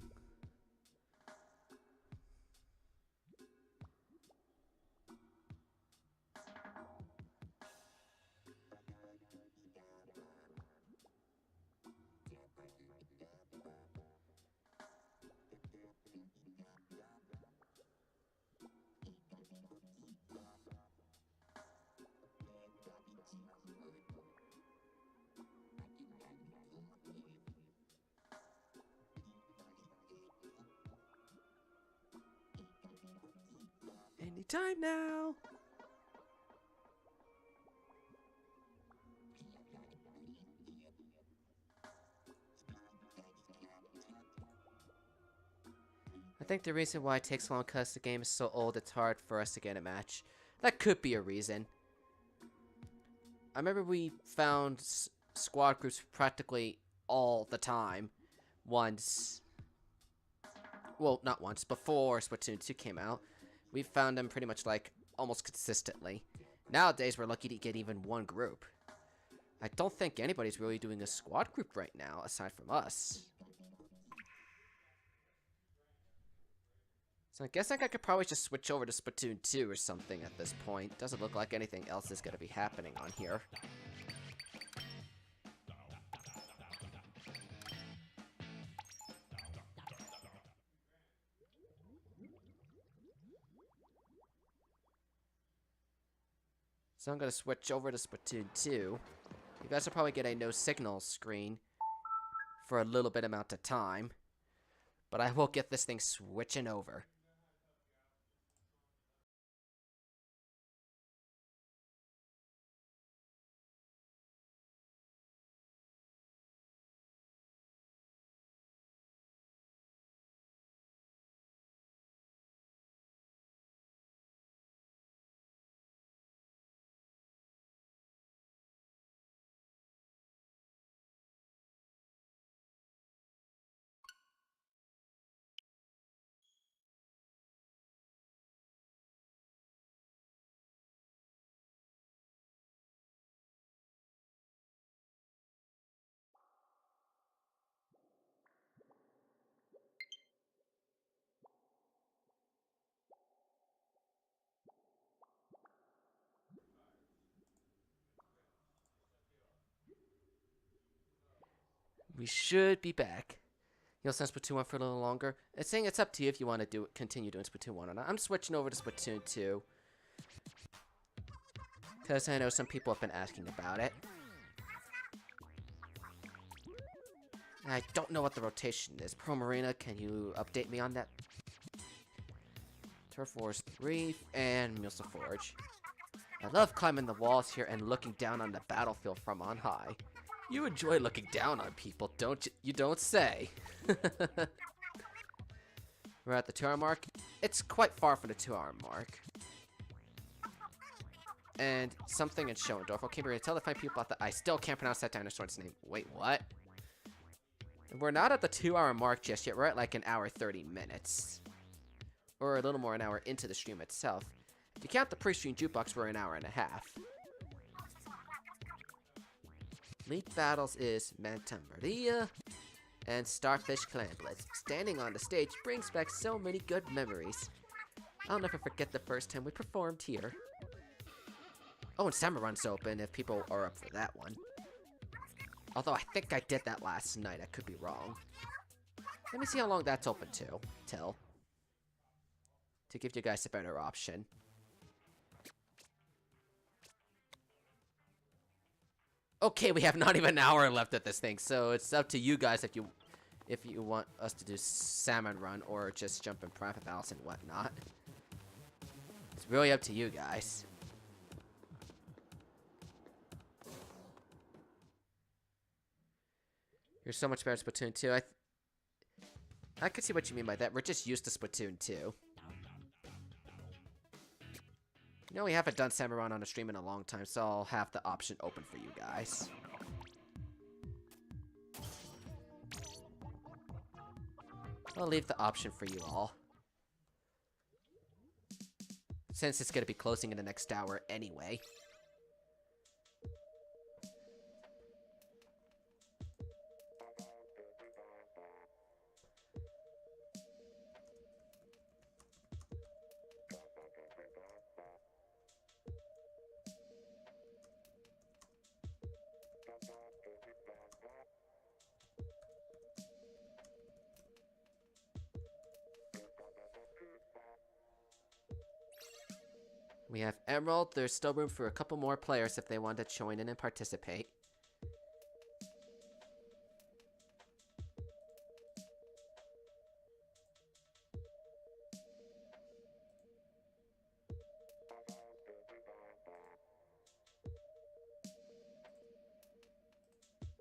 Anytime now! I think the reason why it takes long because the game is so old it's hard for us to get a match. That could be a reason. I remember we found squad groups practically all the time. Once. Well, not once. Before Splatoon 2 came out. We found them pretty much like almost consistently. Nowadays we're lucky to get even one group. I don't think anybody's really doing a squad group right now aside from us. So I guess I could probably just switch over to Splatoon 2 or something at this point. Doesn't look like anything else is going to be happening on here. So I'm going to switch over to Splatoon 2. You guys will probably get a no signal screen for a little bit amount of time. But I will get this thing switching over. We should be back. You'll send Splatoon 1 for a little longer. It's saying it's up to you if you want to continue doing Splatoon 1 or not. I'm switching over to Splatoon 2. Because I know some people have been asking about it. I don't know what the rotation is. Pro Marina, can you update me on that? Turf Wars 3 and Musa Forge. I love climbing the walls here and looking down on the battlefield from on high. You enjoy looking down on people, don't you? You don't say. We're at the 2-hour mark. It's quite far from the 2-hour mark. And something in Schoendorf. Okay, we're gonna tell the fine people about that. I still can't pronounce that dinosaur's name. Wait, what? We're not at the 2-hour mark just yet. We're at like an hour 30 minutes. Or a little more an hour into the stream itself. If you count the pre-stream jukebox, we're an hour and a half. League battles is Manta Maria and Starfish Clan Blitz. Standing on the stage brings back so many good memories. I'll never forget the first time we performed here. Oh, and Summer Run's open if people are up for that one. Although I think I did that last night, I could be wrong. Let me see how long that's open till. To give you guys a better option. Okay, we have not even an hour left at this thing, so it's up to you guys if you if you want us to do salmon run or just jump in private battles and whatnot. It's really up to you guys. You're so much better at Splatoon 2. I can see what you mean by that. We're just used to Splatoon 2. You know, we haven't done salmon run on a stream in a long time, so I'll have the option open for you guys. I'll leave the option for you all. Since it's going to be closing in the next hour anyway. We have Emerald. There's still room for a couple more players if they want to join in and participate.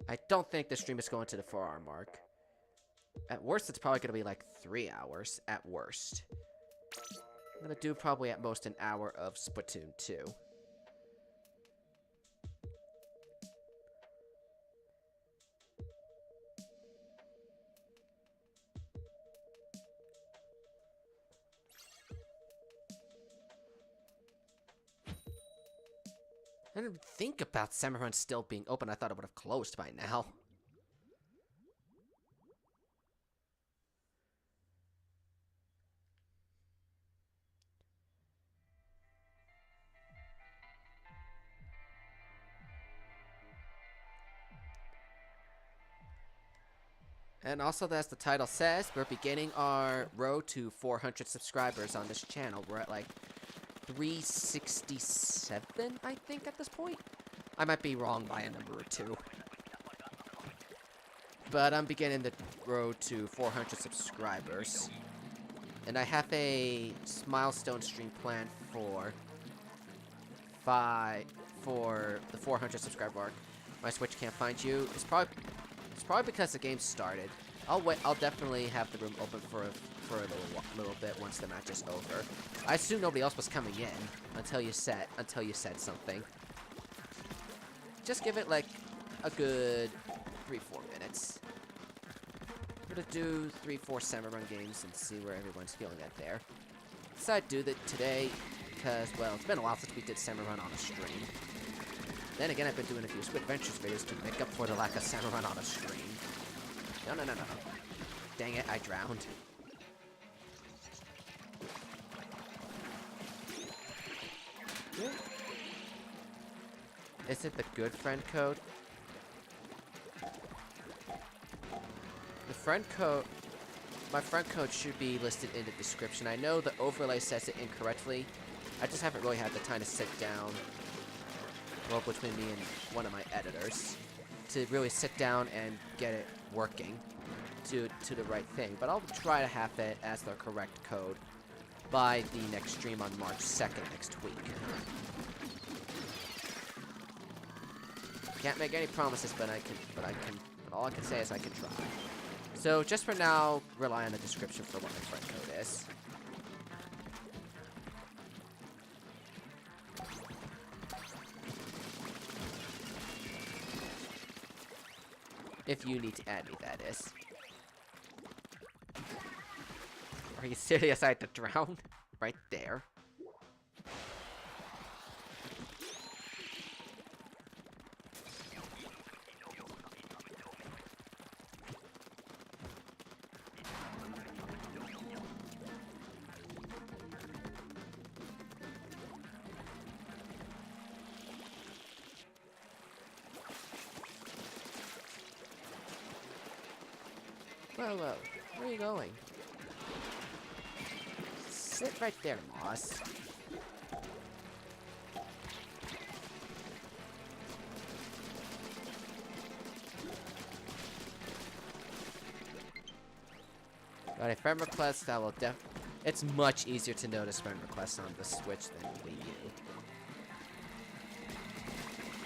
I don't think the stream is going to the 4-hour mark. At worst, it's probably going to be like 3 hours. At worst. I'm going to do probably at most an hour of Splatoon 2. I didn't think about Salmon Run still being open. I thought it would have closed by now. And also, as the title says, we're beginning our road to 400 subscribers on this channel. We're at like 367, I think, at this point. I might be wrong by a number or two. But I'm beginning the road to 400 subscribers. And I have a milestone stream planned for the 400 subscriber mark. My Switch can't find you. It's probably because the game started. I'll definitely have the room open for a little bit once the match is over. I assume nobody else was coming in until you said something. Just give it like a good 3-4 minutes. We're gonna do 3-4 Salmon Run games and see where everyone's feeling at there. Decided to do that today because, well, it's been a while since we did Salmon Run on a stream. Then again, I've been doing a few Squid Adventures videos to make up for the lack of Salmon Run on a stream. No. Dang it, I drowned. Yeah. Is it the good friend code? The friend code... My friend code should be listed in the description. I know the overlay says it incorrectly. I just haven't really had the time to sit down, well, between me and one of my editors, to really sit down and get it working to the right thing. But I'll try to have it as the correct code by the next stream on March 2nd next week. Can't make any promises, but all I can say is I can try. So just for now, rely on the description for what my friend code is. If you need to add me, that is. Are you serious? I had to drown? Right there. Whoa, where are you going? Sit right there, Moss. Got a friend request that will it's much easier to notice friend requests on the Switch than Wii U.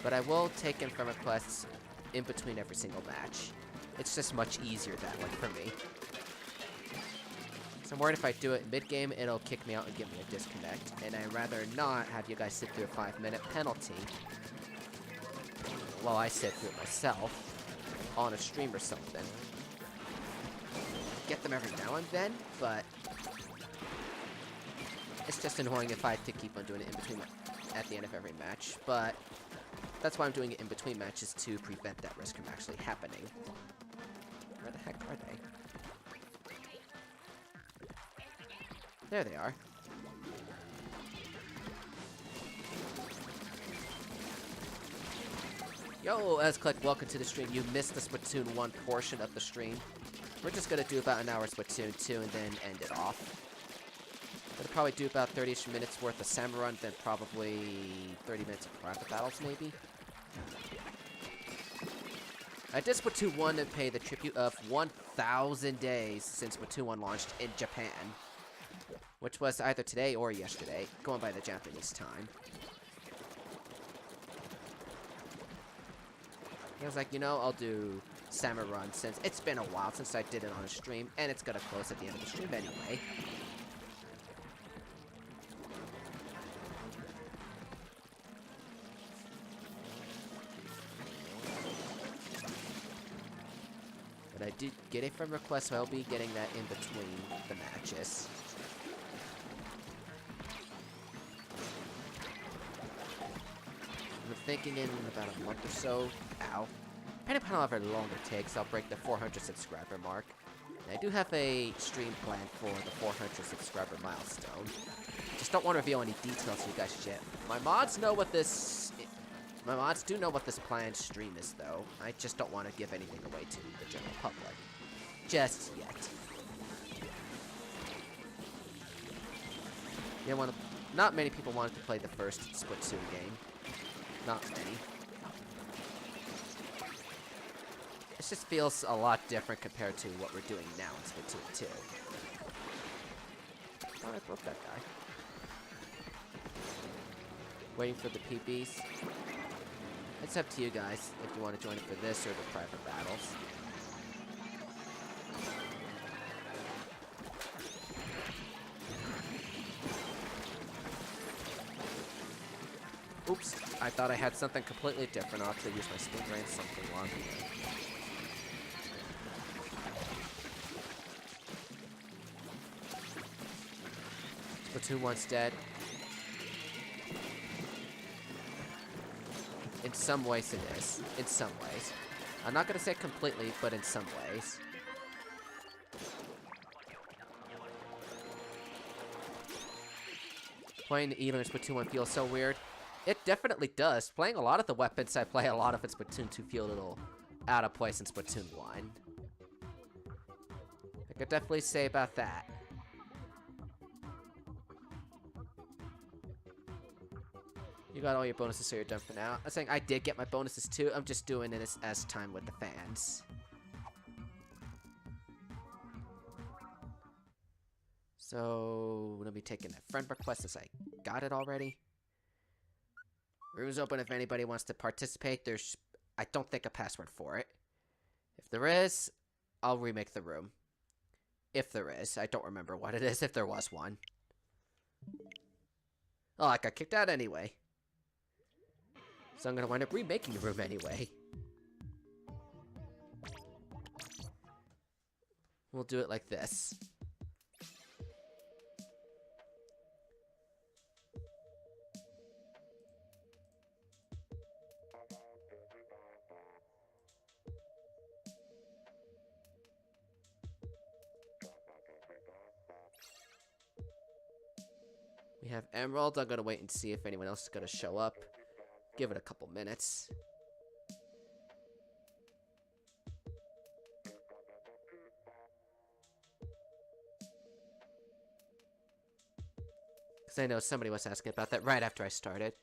But I will take in friend requests in between every single match. It's just much easier that way for me. So I'm worried if I do it mid-game, it'll kick me out and give me a disconnect. And I'd rather not have you guys sit through a 5-minute penalty while I sit through it myself on a stream or something. Get them every now and then, but it's just annoying if I have to keep on doing it in between at the end of every match. But that's why I'm doing it in between matches, to prevent that risk from actually happening. Where the heck are they? There they are. Yo, Click, welcome to the stream. You missed the Splatoon 1 portion of the stream. We're just gonna do about an hour Splatoon 2 and then end it off. Gonna probably do about 30-ish minutes worth of Samurai, then probably 30 minutes of private battles, maybe. I did Splatoon 1 to pay the tribute of 1,000 days since Splatoon 1 launched in Japan, which was either today or yesterday, going by the Japanese time. I was like, you know, I'll do Samurai since it's been a while since I did it on a stream, and it's gonna close at the end of the stream anyway. But I did get a friend request, so I'll be getting that in between the matches. I'm thinking in about a month or so, depending upon however long it takes, I'll break the 400 subscriber mark. And I do have a stream planned for the 400 subscriber milestone. Just don't want to reveal any details to you guys yet. My mods do know what this planned stream is, though. I just don't want to give anything away to the general public. Just yet. Not many people wanted to play the first Splatoon game. Not many. It just feels a lot different compared to what we're doing now in Splatoon 2. Oh, I broke that guy. Waiting for the PBs. It's up to you guys if you want to join it for this or the private battles. Oops, I thought I had something completely different. I'll have to use my Stingray and something longer. Splatoon 1's dead. In some ways it is. In some ways. I'm not gonna say completely, but in some ways. Playing the Eater in Splatoon 1 feels so weird. It definitely does. Playing a lot of the weapons I play a lot of in Splatoon 2 feel a little out of place in Splatoon 1. I could definitely say about that. You got all your bonuses, so you're done for now. I'm saying I did get my bonuses too. I'm just doing it as time with the fans. So, let me take in that friend request since I got it already. Room's open if anybody wants to participate. There's, I don't think, a password for it. If there is, I'll remake the room. If there is. I don't remember what it is, if there was one. Oh, I got kicked out anyway. So I'm gonna wind up remaking the room anyway. We'll do it like this. We have Emerald. I'm gonna wait and see if anyone else is gonna show up. Give it a couple minutes. Because I know somebody was asking about that right after I started.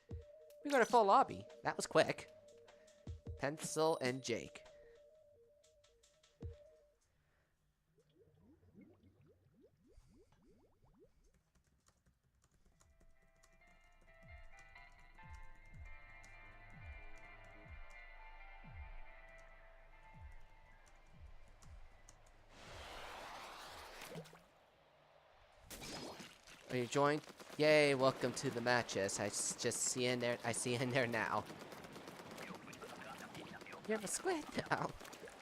We got a full lobby. That was quick. Pencil and Jake. Are you joined? Yay, welcome to the matches. Just see in there. I see in there now. You have a squid now.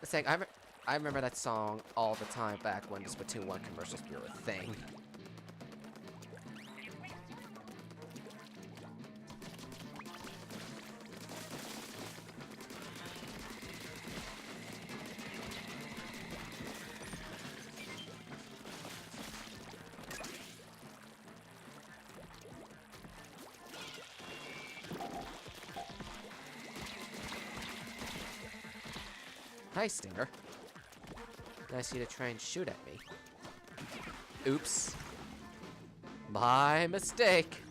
Saying, I remember that song all the time back when the Splatoon 1 commercials were a thing. Hi, Stinger. Nice of you to try and shoot at me. Oops. My mistake.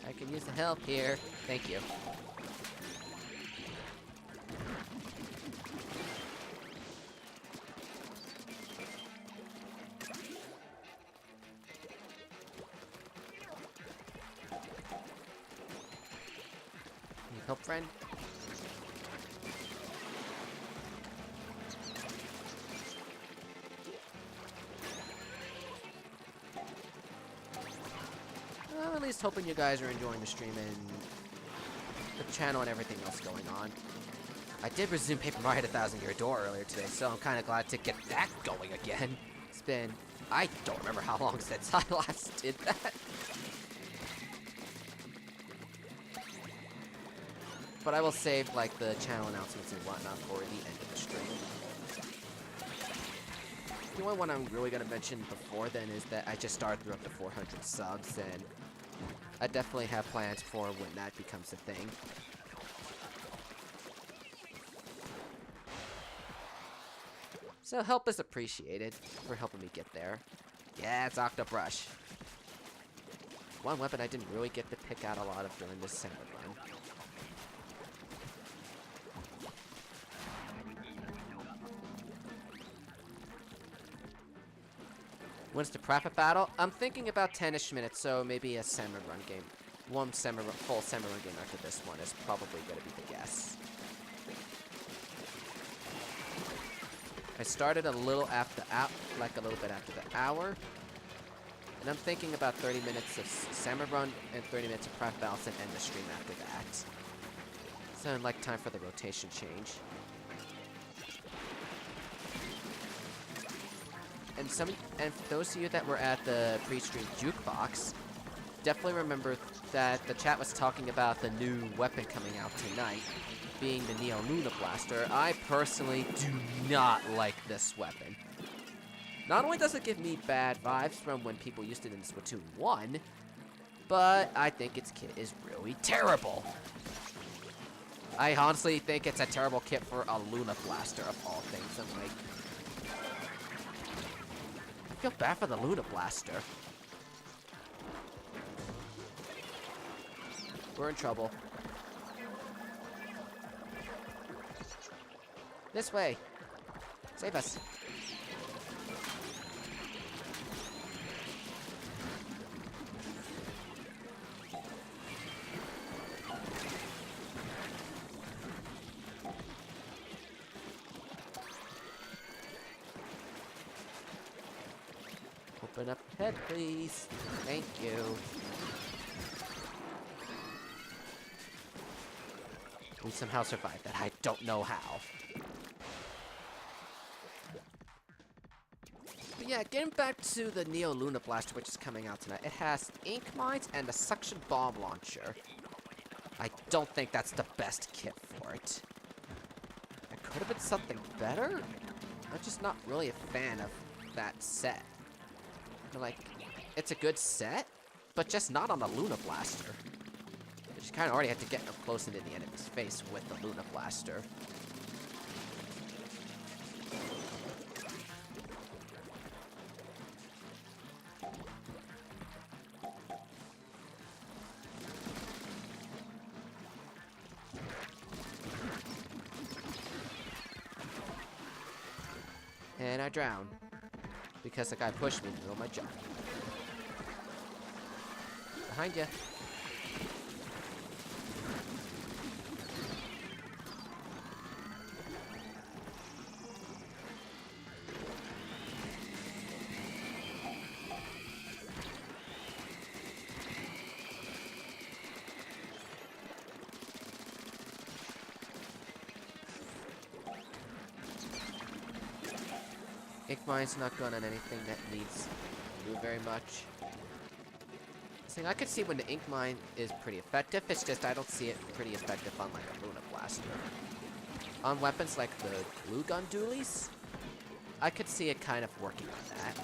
I can use the help here. Thank you. Need help, friend? Well, at least hoping you guys are enjoying the stream and the channel and everything else going on. I did resume Paper Mario at 1,000 Year Door earlier today, so I'm kind of glad to get that going again. It's been, I don't remember how long since I last did that. But I will save, like, the channel announcements and whatnot for the end of the stream. The only one I'm really going to mention before then is that I just started through up to 400 subs, and I definitely have plans for when that becomes a thing. So help is appreciated for helping me get there. Yeah, it's Octobrush. One weapon I didn't really get to pick out a lot of during this summer run. When's the profit battle? I'm thinking about 10-ish minutes, so maybe a summer run game. One full summer run game after this one is probably going to be the guess. I started a little after like a little bit after the hour, and I'm thinking about 30 minutes of summer run and 30 minutes of profit battles and end the stream after that. So I'd like time for the rotation change. And for those of you that were at the pre-stream jukebox, definitely remember that the chat was talking about the new weapon coming out tonight, being the Neo Luna Blaster. I personally do not like this weapon. Not only does it give me bad vibes from when people used it in Splatoon 1, but I think its kit is really terrible. I honestly think it's a terrible kit for a Luna Blaster of all things. I'm like, I feel bad for the Luna Blaster. We're in trouble. This way. Save us. Open up head, please. Thank you. We somehow survived that. I don't know how. But yeah, getting back to the Neo Luna Blaster, which is coming out tonight. It has ink mines and a suction bomb launcher. I don't think that's the best kit for it. It could have been something better. I'm just not really a fan of that set. Like, it's a good set, but just not on the Luna Blaster. You kind of already had to get up close into the enemy's face with the Luna Blaster. And I drown. Because the guy pushed me in the middle of my jump. Behind you. Ink Mine's not good on anything that needs to do very much. Saying I could see when the Ink Mine is pretty effective, it's just I don't see it pretty effective on like a Luna Blaster. On weapons like the glue gun dualies, I could see it kind of working on that.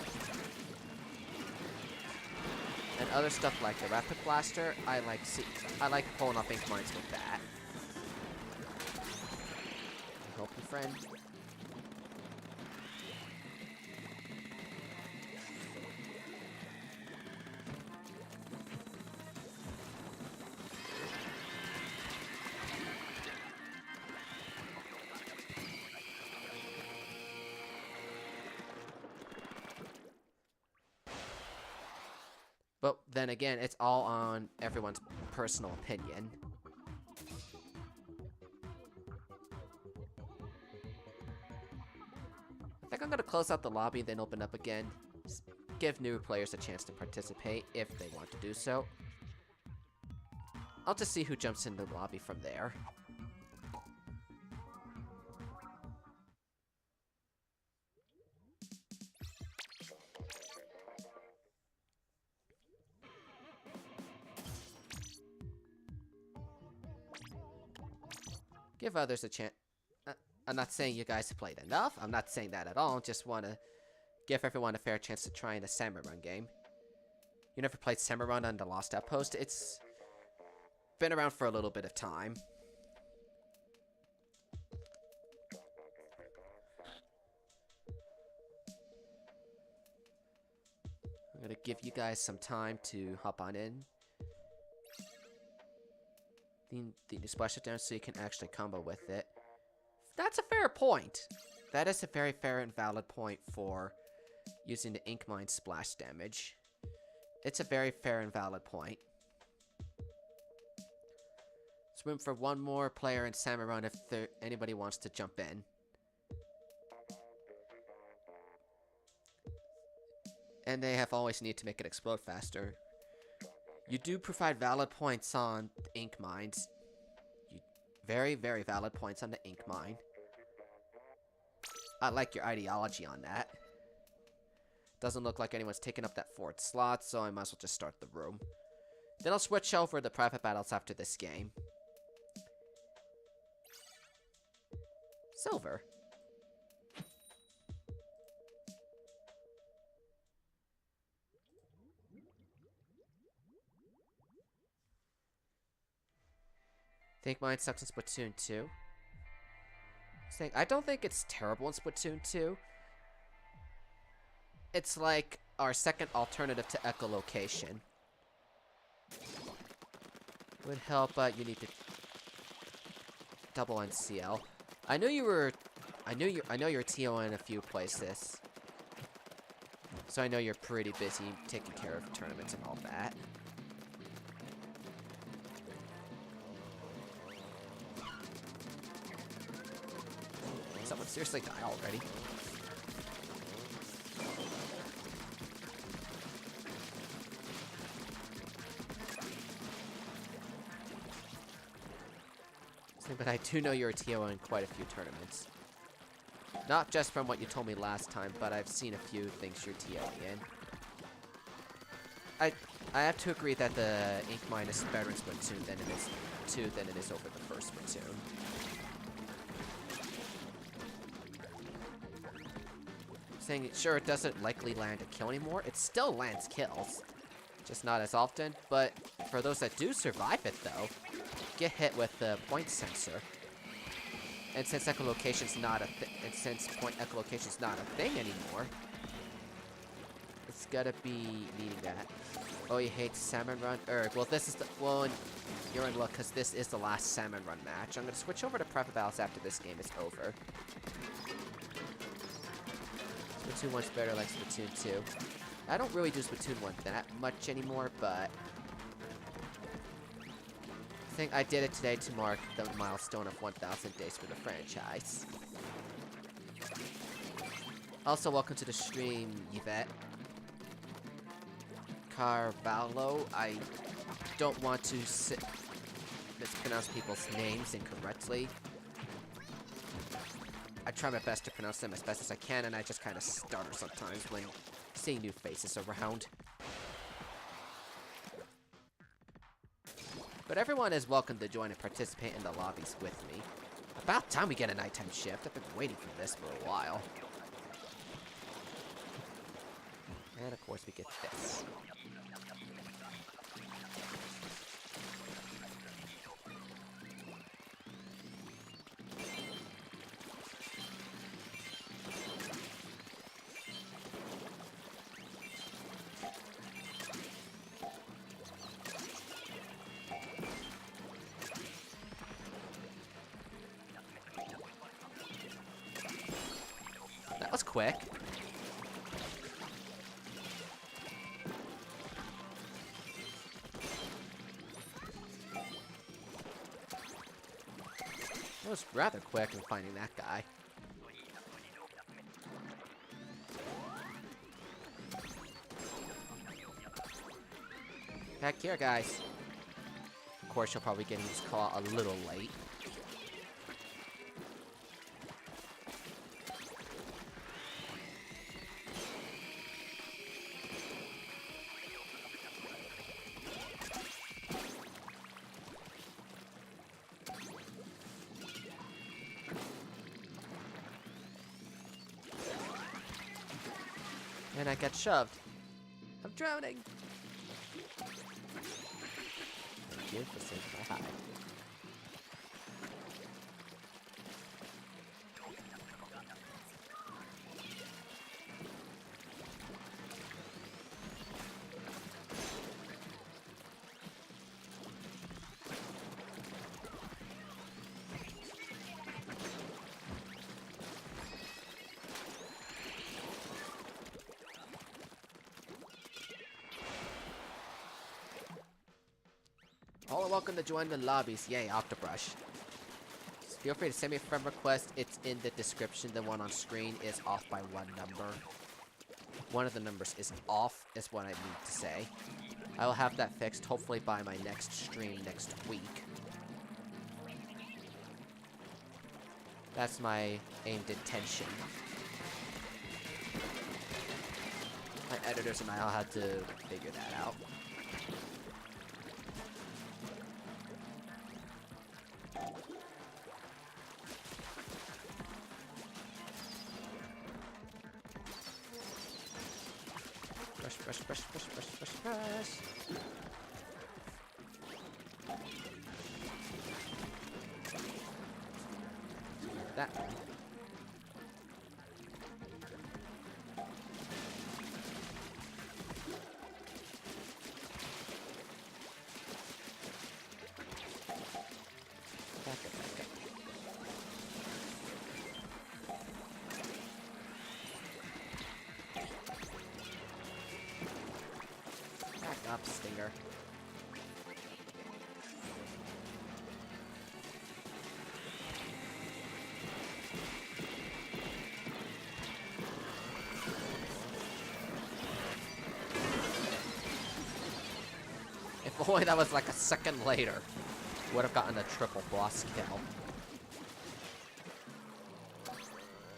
And other stuff like the Rapid Blaster, I like pulling off Ink Mines with that. Help you, friend. But then again, it's all on everyone's personal opinion. I think I'm gonna close out the lobby, then open up again. Just give new players a chance to participate if they want to do so. I'll just see who jumps into the lobby from there. Give others a chance. I'm not saying you guys have played enough. I'm not saying that at all. Just want to give everyone a fair chance to try in a Salmon Run game. You never played Salmon Run on the Lost Outpost? It's been around for a little bit of time. I'm going to give you guys some time to hop on in. The splash it down so you can actually combo with it. That's a fair point. That is a very fair and valid point for using the Ink Mine splash damage. It's a very fair and valid point. There's room for one more player in Salmon Run if anybody wants to jump in. And they have always need to make it explode faster. You do provide valid points on the Ink Mines. Very, very valid points on the Ink Mine. I like your ideology on that. Doesn't look like anyone's taking up that fourth slot, so I might as well just start the room. Then I'll switch over to private battles after this game. Silver. Think mine sucks in Splatoon 2. I don't think it's terrible in Splatoon 2. It's like our second alternative to echolocation. Would help, but you need to double NCL. I know you're TOing a few places. So I know you're pretty busy taking care of tournaments and all that. Someone seriously die already? But I do know you're a TO in quite a few tournaments. Not just from what you told me last time, but I've seen a few things you're TOing in. I have to agree that the Ink Mine is better in Splatoon than it is over the first Splatoon. Saying, sure, it doesn't likely land a kill anymore. It still lands kills, just not as often. But for those that do survive it, though, get hit with the point sensor. And since echolocation's not a point echolocation's not a thing anymore, it's gotta be needing that. Oh, you hate Salmon Run? Well, this is the you're in luck because this is the last Salmon Run match. I'm gonna switch over to private battles after this game is over. Splatoon 1's better like Splatoon 2. I don't really do Splatoon 1 that much anymore, but I think I did it today to mark the milestone of 1,000 days for the franchise. Also, welcome to the stream, Yvette. Carvalho. I don't want to mispronounce people's names incorrectly. I try my best to pronounce them as best as I can, and I just kind of stutter sometimes when seeing new faces around. But everyone is welcome to join and participate in the lobbies with me. About time we get a nighttime shift. I've been waiting for this for a while. And of course we get this. That was quick. That was rather quick in finding that guy. Back here, guys. Of course, you'll probably getting this call a little late. And I get shoved. I'm drowning. Thank you for saving my hide. All are welcome to join the lobbies. Yay, Octobrush. Just feel free to send me a friend request. It's in the description. The one on screen is off by one number. One of the numbers is off, is what I mean to say. I will have that fixed, hopefully by my next stream next week. That's my aimed intention. My editors and I will have to figure that out. Brush. That one. Back up. Back up, Stinger. If only that was like a second later, would have gotten a triple boss kill.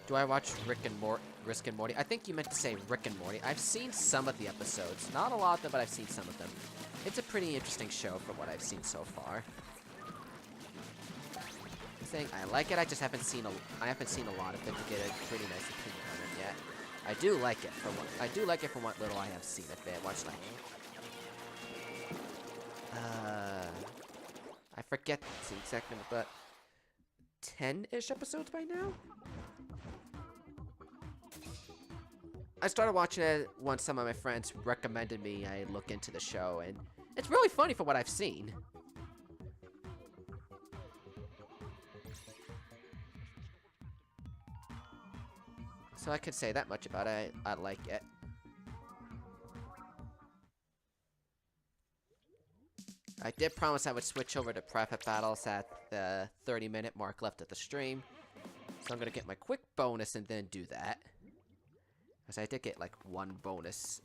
Do I watch Rick and Morty? I think you meant to say Rick and Morty. I've seen some of the episodes. Not a lot of them, but I've seen some of them. It's a pretty interesting show from what I've seen so far. I'm saying I like it, I just haven't seen a lot of it to get a pretty nice opinion on it yet. I do like it from what little I have seen of it. Watch like I forget the exact number, but 10-ish episodes by now? I started watching it once some of my friends recommended me I look into the show, and it's really funny for what I've seen. So I could say that much about it. I like it. I did promise I would switch over to private battles at the 30-minute mark left of the stream. So I'm gonna get my quick bonus and then do that. Because I did get like one bonus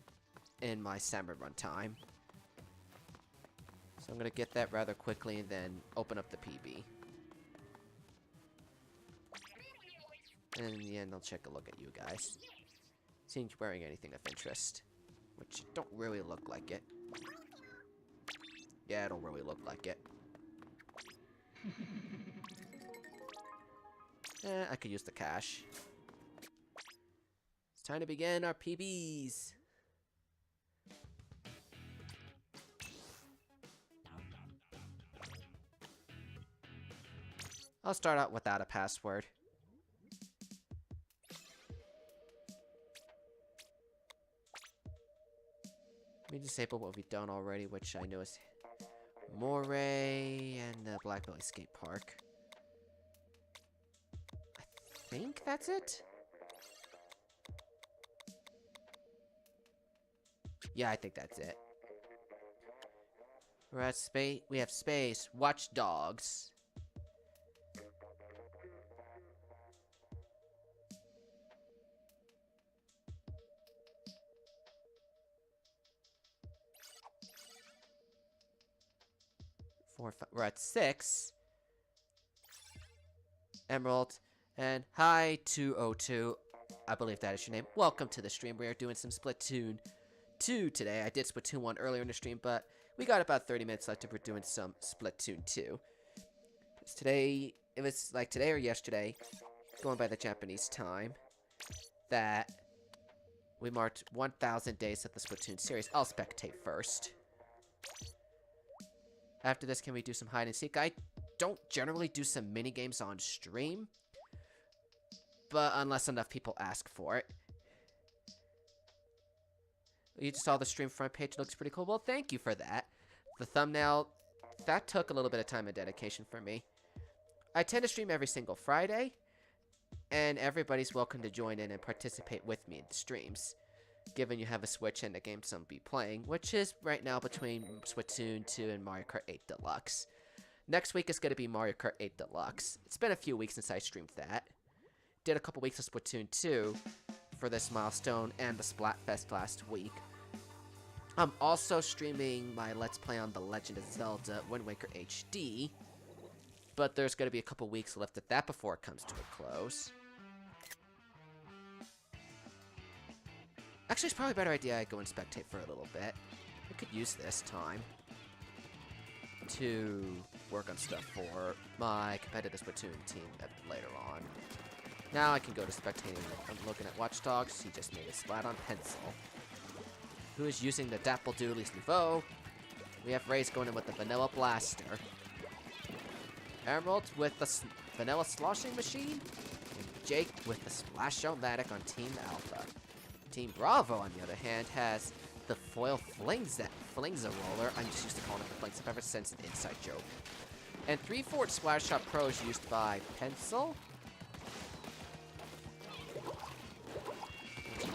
in my salmon run time. So I'm gonna get that rather quickly and then open up the PB. And in the end, I'll check a look at you guys. Seeing you're wearing anything of interest. Which don't really look like it. Yeah, it don't really look like it. I could use the cash. It's time to begin our PBs. I'll start out without a password. Let me disable what we've done already, which I know is Moray and the Blackbelly Skate Park. I think that's it? Yeah, I think that's it. We're at space. We have space. Watch Dogs. We're at 6. Emerald. And hi, 202. I believe that is your name. Welcome to the stream. We are doing some Splatoon 2 today. I did Splatoon 1 earlier in the stream, but we got about 30 minutes left if we're doing some Splatoon 2. Today, it was like today or yesterday, going by the Japanese time, that we marked 1,000 days of the Splatoon series. I'll spectate first. After this, can we do some hide and seek? I don't generally do some mini games on stream, but unless enough people ask for it. You just saw the stream front page. Looks pretty cool. Well, thank you for that. The thumbnail, that took a little bit of time and dedication for me. I tend to stream every single Friday, and everybody's welcome to join in and participate with me in the streams, given you have a Switch and the games I'll be playing, which is right now between Splatoon 2 and Mario Kart 8 Deluxe. Next week is going to be Mario Kart 8 Deluxe. It's been a few weeks since I streamed that. Did a couple weeks of Splatoon 2 for this milestone and the Splatfest last week. I'm also streaming my Let's Play on The Legend of Zelda Wind Waker HD, but there's going to be a couple weeks left at that before it comes to a close. Actually, it's probably a better idea I go and spectate for a little bit. I could use this time to work on stuff for my competitive Splatoon team later on. Now I can go to spectating. I'm looking at Watch Dogs. He just made a splat on pencil. Who is using the Dapple Dooley's Nouveau? We have Ray's going in with the Vanilla Blaster. Emerald with the Vanilla Sloshing Machine. And Jake with the Splash-O-Matic on Team Alpha. Team Bravo, on the other hand, has the Foil Flings-A Roller. I'm just used to calling it the Flings. I've ever since an inside joke. And 3-4 Splash Shot Pro is used by Pencil.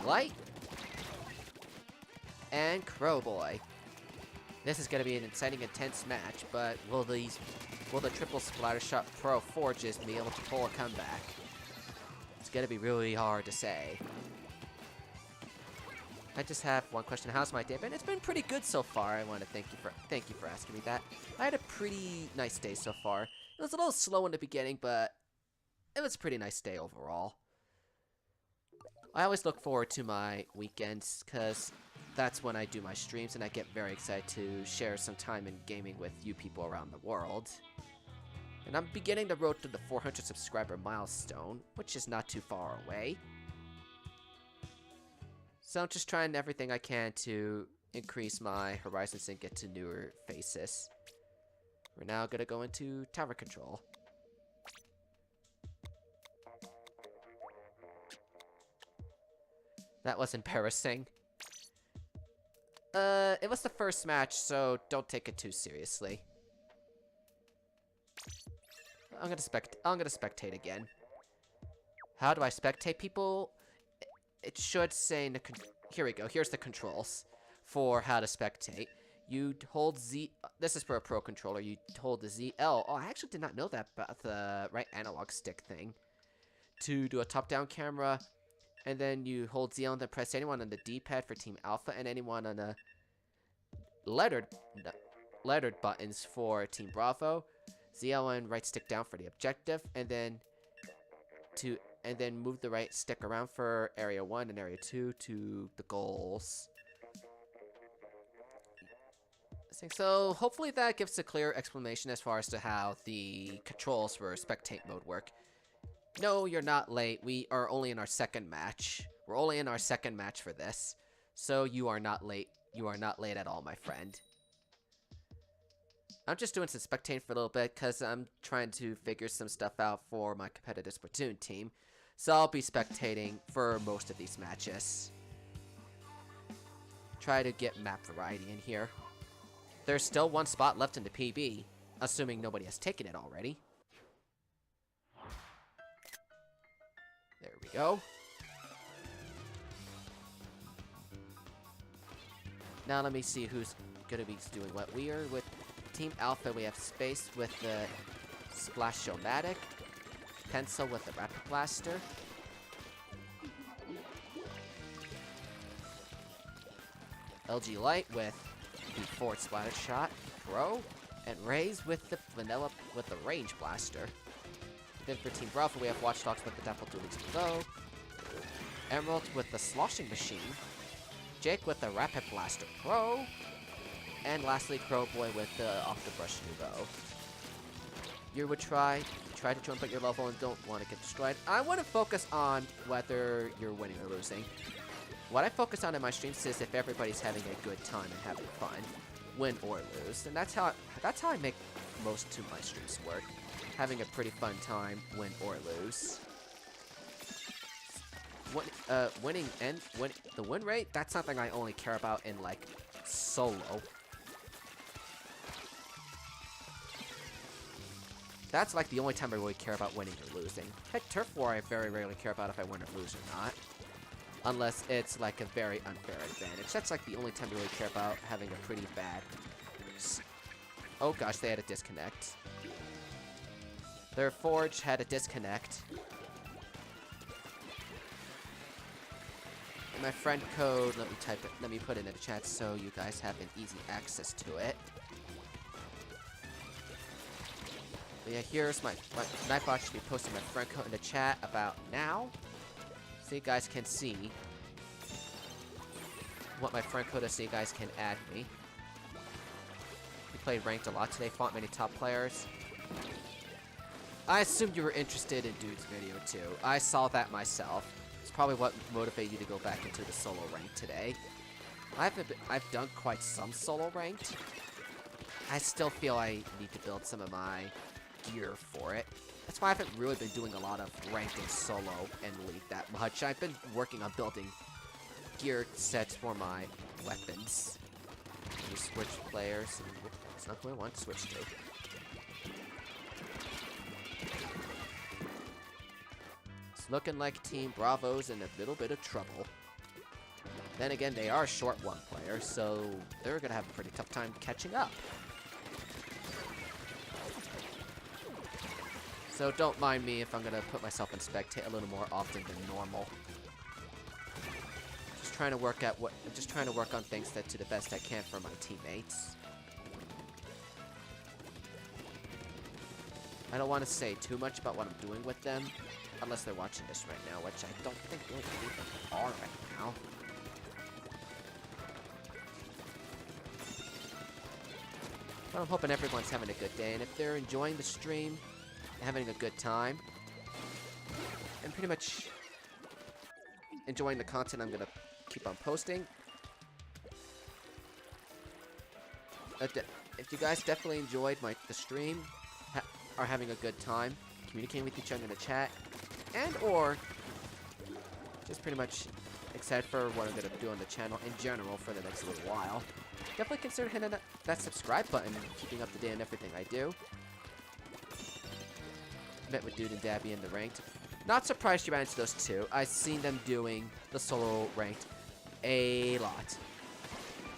Light. And Crowboy. This is going to be an exciting, intense match, but will the triple Splattershot Pro Forges be able to pull a comeback? It's going to be really hard to say. I just have one question. How's my day been? It's been pretty good so far. I want to thank you for asking me that. I had a pretty nice day so far. It was a little slow in the beginning, but it was a pretty nice day overall. I always look forward to my weekends, because that's when I do my streams, and I get very excited to share some time in gaming with you people around the world. And I'm beginning the road to the 400 subscriber milestone, which is not too far away. So I'm just trying everything I can to increase my horizons and get to newer faces. We're now gonna go into tower control. That was embarrassing. It was the first match, so don't take it too seriously. I'm gonna spectate again. How do I spectate people? It should say in the here we go. Here's the controls for how to spectate. You hold Z. This is for a pro controller. You hold the ZL. Oh, I actually did not know that about the right analog stick thing. To do a top-down camera, and then you hold ZL and then press anyone on the D-pad for Team Alpha and anyone on the lettered buttons for Team Bravo. ZL and right stick down for the objective, and then to and then move the right stick around for area 1 and area 2 to the goals. So hopefully that gives a clear explanation as far as to how the controls for spectate mode work. No, you're not late. We are only in our second match. We're only in our second match for this. So you are not late. You are not late at all, my friend. I'm just doing some spectating for a little bit because I'm trying to figure some stuff out for my competitive Splatoon team. So I'll be spectating for most of these matches. Try to get map variety in here. There's still one spot left in the PB, assuming nobody has taken it already. There we go. Now let me see who's gonna be doing what. We are with Team Alpha. We have Space with the Splash-O-Matic, Pencil with the Rapid Blaster, LG Light with the Forward Splatter Shot Pro, and Rays with the Vanilla with the Range Blaster. Then for Team Bravo, we have Watchdogs with the Dapple Dualies Below, Emerald with the Sloshing Machine, Jake with the Rapid Blaster Pro, and lastly Crowboy with the Off the Brush Nouveau. You would try to jump at your level and don't want to get destroyed. I want to focus on whether you're winning or losing. What I focus on in my streams is if everybody's having a good time and having fun, win or lose. And that's how I make most of my streams work. Having a pretty fun time, win or lose. Winning and the win rate, that's something I only care about in like solo. That's like the only time I really care about winning or losing. Heck, Turf War I very rarely care about if I win or lose or not. Unless it's like a very unfair advantage. That's like the only time I really care about having a pretty bad... Oh gosh, they had a disconnect. Their Forge had a disconnect. And my friend code, let me put it in the chat so you guys have an easy access to it. But yeah, here's my Nightbot should be posting my friend code in the chat about now. So you guys can see what my friend code is so you guys can add me. We played ranked a lot today, fought many top players. I assumed you were interested in Dude's video too. I saw that myself. It's probably what motivated you to go back into the solo rank today. I've done quite some solo ranked. I still feel I need to build some of my gear for it. That's why I haven't really been doing a lot of ranked and solo and league that much. I've been working on building gear sets for my weapons. You switch players. It's not who I want to switch to. It's looking like Team Bravo's in a little bit of trouble. Then again, they are short one player, so they're gonna have a pretty tough time catching up. So don't mind me if I'm gonna put myself in spectate a little more often than normal. Just trying to work on things that to the best I can for my teammates. I don't want to say too much about what I'm doing with them, unless they're watching this right now, which I don't think really any of them are right now. But I'm hoping everyone's having a good day, and if they're enjoying the stream, having a good time, and pretty much enjoying the content I'm gonna keep on posting. If you guys definitely enjoyed the stream, are having a good time, communicating with each other in the chat, and or just pretty much excited for what I'm gonna do on the channel in general for the next little while, definitely consider hitting that subscribe button and keeping up to date on everything I do. Met with Dude and Dabby in the ranked. Not surprised you ran into those two. I've seen them doing the solo ranked a lot.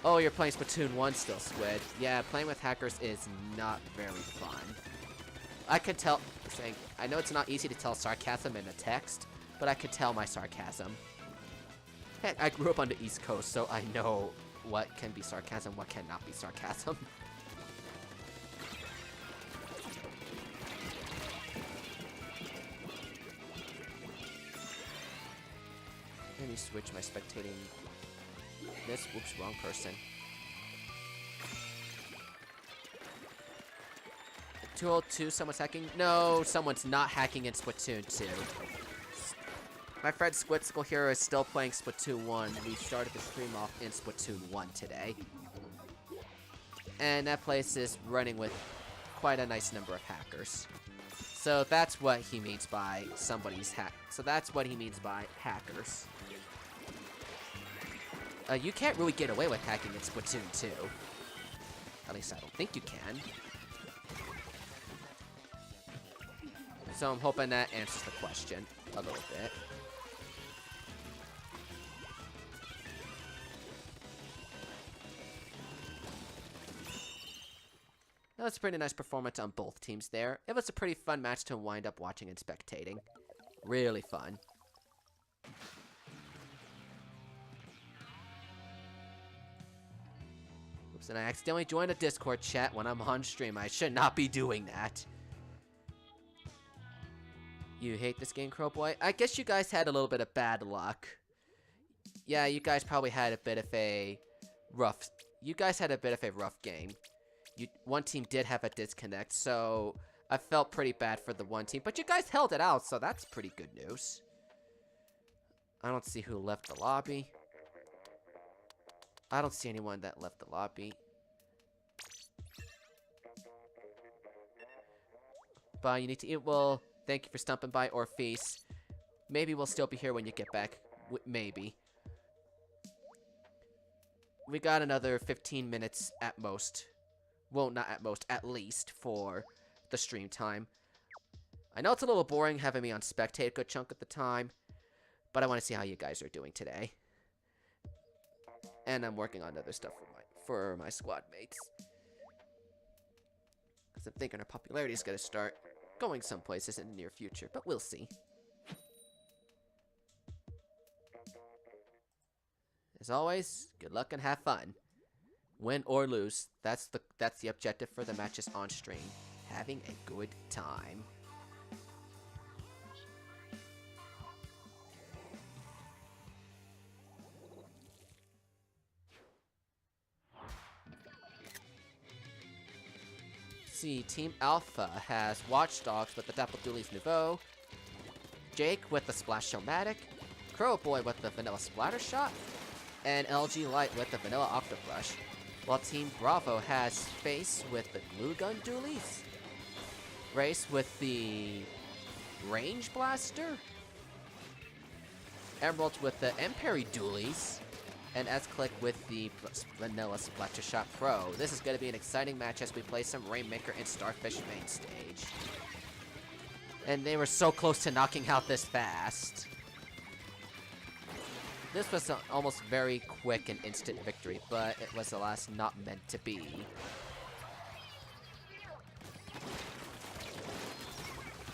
Oh, you're playing Splatoon 1 still, Squid. Yeah, playing with hackers is not very fun. I could tell, I know it's not easy to tell sarcasm in a text, but I could tell my sarcasm. Heck, I grew up on the East Coast, so I know what can be sarcasm, what cannot be sarcasm. me switch my spectating. This, whoops, wrong person. 202, someone's hacking? No, someone's not hacking in Splatoon 2. My friend Squidsicle here is still playing Splatoon 1. We started the stream off in Splatoon 1 today. And that place is running with quite a nice number of hackers. So that's what he means by somebody's hack. So that's what he means by hackers. You can't really get away with hacking in Splatoon 2. At least I don't think you can. So I'm hoping that answers the question a little bit. That was a pretty nice performance on both teams there. It was a pretty fun match to wind up watching and spectating. Really fun. Oops, and I accidentally joined a Discord chat when I'm on stream. I should not be doing that. You hate this game, Crowboy? I guess you guys had a little bit of bad luck. Yeah, you guys probably had a bit of a rough... You guys had a bit of a rough game. One team did have a disconnect, so I felt pretty bad for the one team. But you guys held it out, so that's pretty good news. I don't see who left the lobby. I don't see anyone that left the lobby. But you need to eat. Well, thank you for stopping by, Orpheus. Maybe we'll still be here when you get back. Maybe. We got another 15 minutes at most. Well, not at most, at least, for the stream time. I know it's a little boring having me on spectate a good chunk of the time, but I want to see how you guys are doing today. And I'm working on other stuff for my squad mates. Because I'm thinking our popularity is going to start going some places in the near future, but we'll see. As always, good luck and have fun. Win or lose, that's the objective for the matches on stream. Having a good time. See, Team Alpha has Watchdogs with the Dapple Doolies Nouveau, Jake with the Splash-O-Matic, Crowboy with the Vanilla Splatter Shot, and LG Light with the Vanilla Octobrush. While Team Bravo has Space with the Glue Gun Dualies, Race with the Range Blaster, Emerald with the Emperi Dualies, and S-Click with the Vanilla Splattershot Pro. This is going to be an exciting match as we play some Rainmaker and Starfish main stage. And they were so close to knocking out this fast. This was an almost very quick and instant victory, but it was alas not meant to be.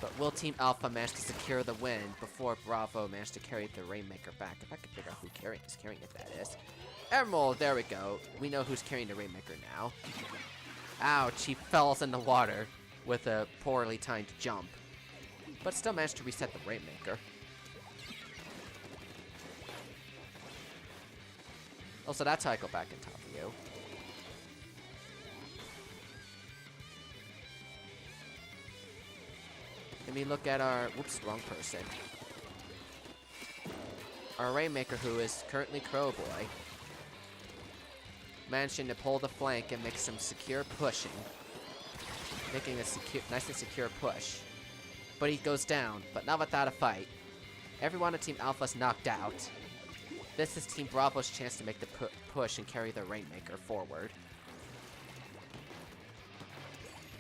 But will Team Alpha manage to secure the win before Bravo managed to carry the Rainmaker back? If I could figure out who is carrying it, that is. Emerald, there we go. We know who's carrying the Rainmaker now. Ouch, he falls in the water with a poorly timed jump. But still managed to reset the Rainmaker. Oh, so that's how I go back on top of you. Let me look at our... Whoops, wrong person. Our Rainmaker, who is currently Crowboy, managing to pull the flank and make some secure pushing. Making a nice and secure push. But he goes down, but not without a fight. Everyone on Team Alpha's knocked out. This is Team Bravo's chance to make the push and carry the Rainmaker forward.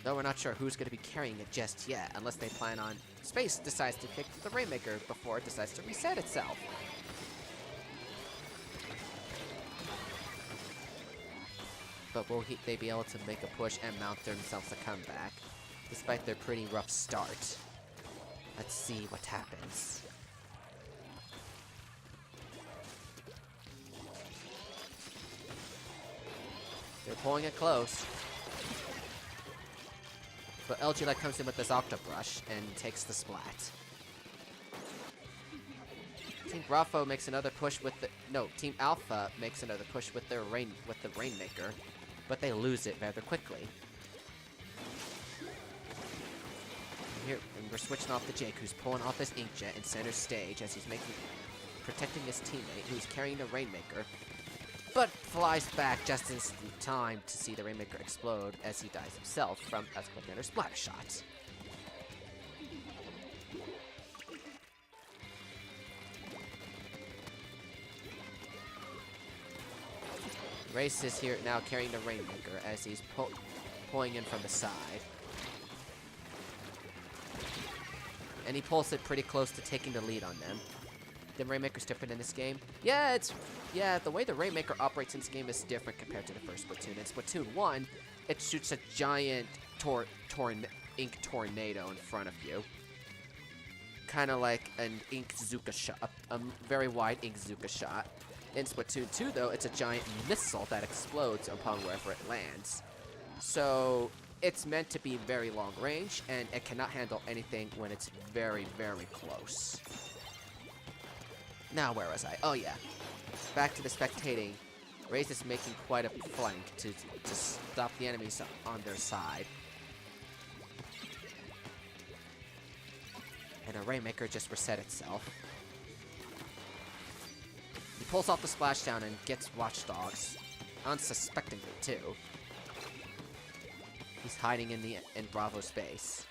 Though we're not sure who's going to be carrying it just yet, unless they plan on... Space decides to kick the Rainmaker before it decides to reset itself. But will they be able to make a push and mount themselves a comeback, despite their pretty rough start? Let's see what happens. They're pulling it close. But LG Light comes in with this Octobrush and takes the splat. Team Bravo makes another push with the... No, Team Alpha makes another push with the Rainmaker, but they lose it rather quickly. Here, and we're switching off the Jake, who's pulling off his Inkjet in center stage as he's protecting his teammate, who's carrying the Rainmaker, but flies back just in time to see the Rainmaker explode as he dies himself from a quick splatter shot. Race is here now carrying the Rainmaker as he's pulling in from the side. And he pulls it pretty close to taking the lead on them. The Rainmaker's different in this game. Yeah, the way the Rainmaker operates in this game is different compared to the first Splatoon. In Splatoon 1, it shoots a giant ink tornado in front of you. Kind of like an ink Zuka shot, a very wide ink Zuka shot. In Splatoon 2, though, it's a giant missile that explodes upon wherever it lands. So, it's meant to be very long range, and it cannot handle anything when it's very, very close. Now, where was I? Oh, yeah. Back to the spectating. Raze is making quite a flank to stop the enemies on their side. And a Rainmaker just reset itself. He pulls off the splashdown and gets Watchdogs, unsuspectingly too. He's hiding in Bravo's base,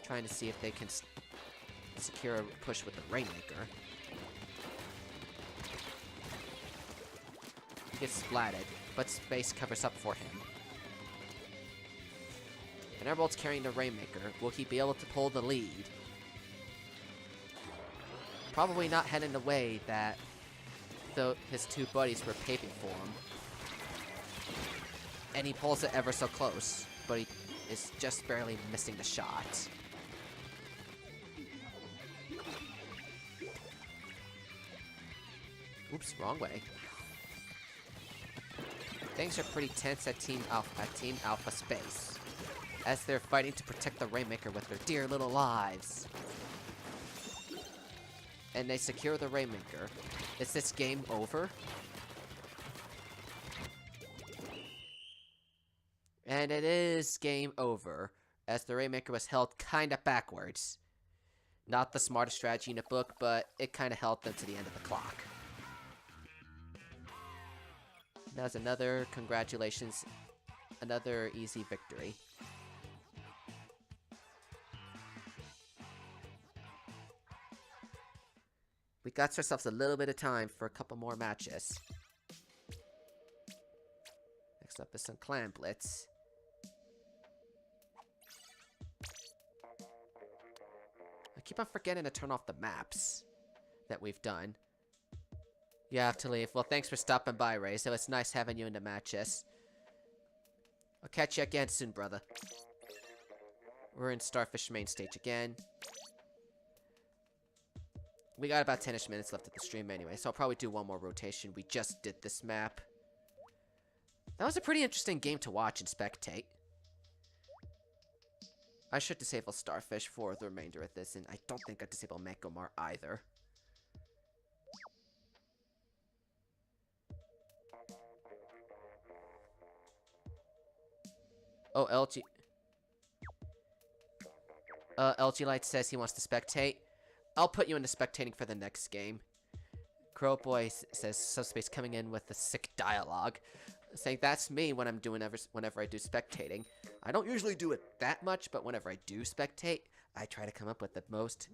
trying to see if they can secure a push with the Rainmaker. He gets splatted, but space covers up for him. And Emerald's carrying the Rainmaker. Will he be able to pull the lead? Probably not heading the way that his two buddies were paving for him. And he pulls it ever so close, but he is just barely missing the shot. Oops, wrong way. Things are pretty tense at Team Alpha Space, as they're fighting to protect the Rainmaker with their dear little lives. And they secure the Rainmaker. Is this game over? And it is game over, as the Rainmaker was held kinda backwards. Not the smartest strategy in the book, but it kinda held them to the end of the clock. That's another congratulations, another easy victory. We got ourselves a little bit of time for a couple more matches. Next up is some Clan Blitz. I keep on forgetting to turn off the maps that we've done. You have to leave. Well, thanks for stopping by, Ray. So it's nice having you in the matches. I'll catch you again soon, brother. We're in Starfish main stage again. We got about 10-ish minutes left of the stream anyway, so I'll probably do one more rotation. We just did this map. That was a pretty interesting game to watch and spectate. I should disable Starfish for the remainder of this, and I don't think I disable Mankomar either. Oh, LG Light says he wants to spectate. I'll put you into spectating for the next game. Crowboy says Subspace coming in with the sick dialogue, saying that's me when I'm doing whenever I do spectating. I don't usually do it that much, but whenever I do spectate, I try to come up with the most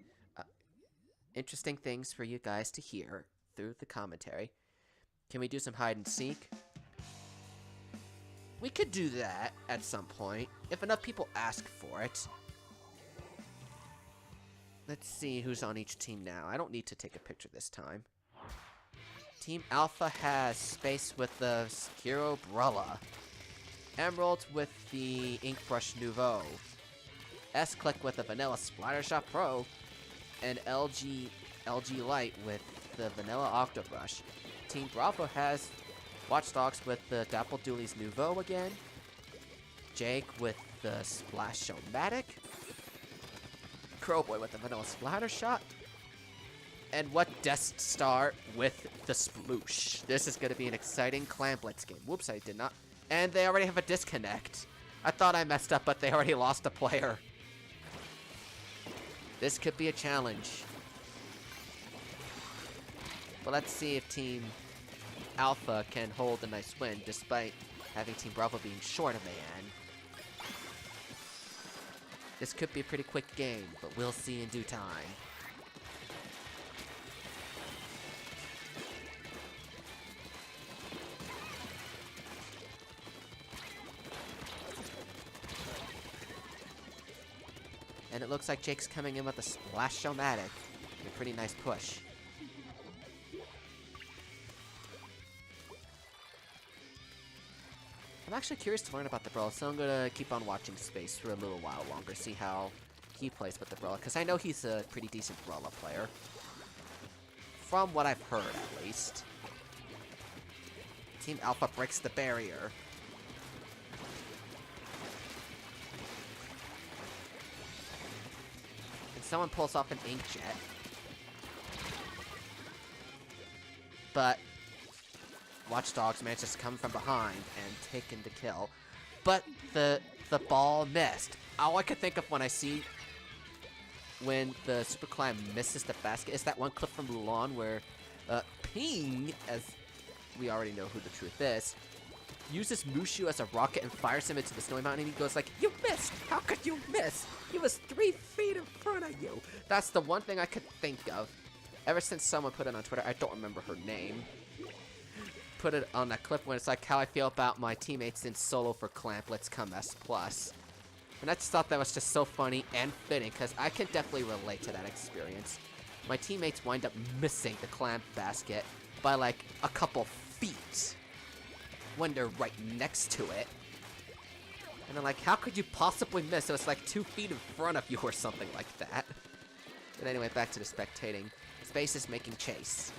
interesting things for you guys to hear through the commentary. Can we do some hide and seek? We could do that at some point, if enough people ask for it. Let's see who's on each team now. I don't need to take a picture this time. Team Alpha has Space with the Hero Brella. Emerald with the Ink Brush Nouveau. S-Click with the Vanilla Splattershot Pro. And LG Light with the Vanilla Octobrush. Team Bravo has Watchdogs with the Dapple Dooley's Nouveau again. Jake with the Splash-O-Matic. Crowboy with the Vanilla Splatter Shot. And what Death Star with the sploosh. This is going to be an exciting Clan Blitz game. Whoops, I did not. And they already have a disconnect. I thought I messed up, but they already lost a player. This could be a challenge. But let's see if Team Alpha can hold a nice win, despite having Team Bravo being short a man. This could be a pretty quick game, but we'll see in due time. And it looks like Jake's coming in with a Splash-O-Matic. A pretty nice push. I'm actually curious to learn about the brawler, so I'm gonna keep on watching Space for a little while longer, see how he plays with the brawler, because I know he's a pretty decent brawler player. From what I've heard, at least. Team Alpha breaks the barrier. Someone pulls off an inkjet. But Watchdogs manages to come from behind and take in the kill. But the ball missed. All I could think of when I see when the Super Clan misses the basket is that one clip from Mulan where Ping, as we already know who the truth is, uses Mushu as a rocket and fires him into the snowy mountain, and he goes like, "You missed! How could you miss? He was 3 feet in front of you!" That's the one thing I could think of. Ever since someone put it on Twitter, I don't remember her name, put it on that clip when it's like how I feel about my teammates in solo for Clan Blitz come S+. And I just thought that was just so funny and fitting, because I can definitely relate to that experience. My teammates wind up missing the clam basket by like a couple feet when they're right next to it. And I'm like, how could you possibly miss? It was like 2 feet in front of you or something like that. But anyway, back to the spectating. Space is making chase.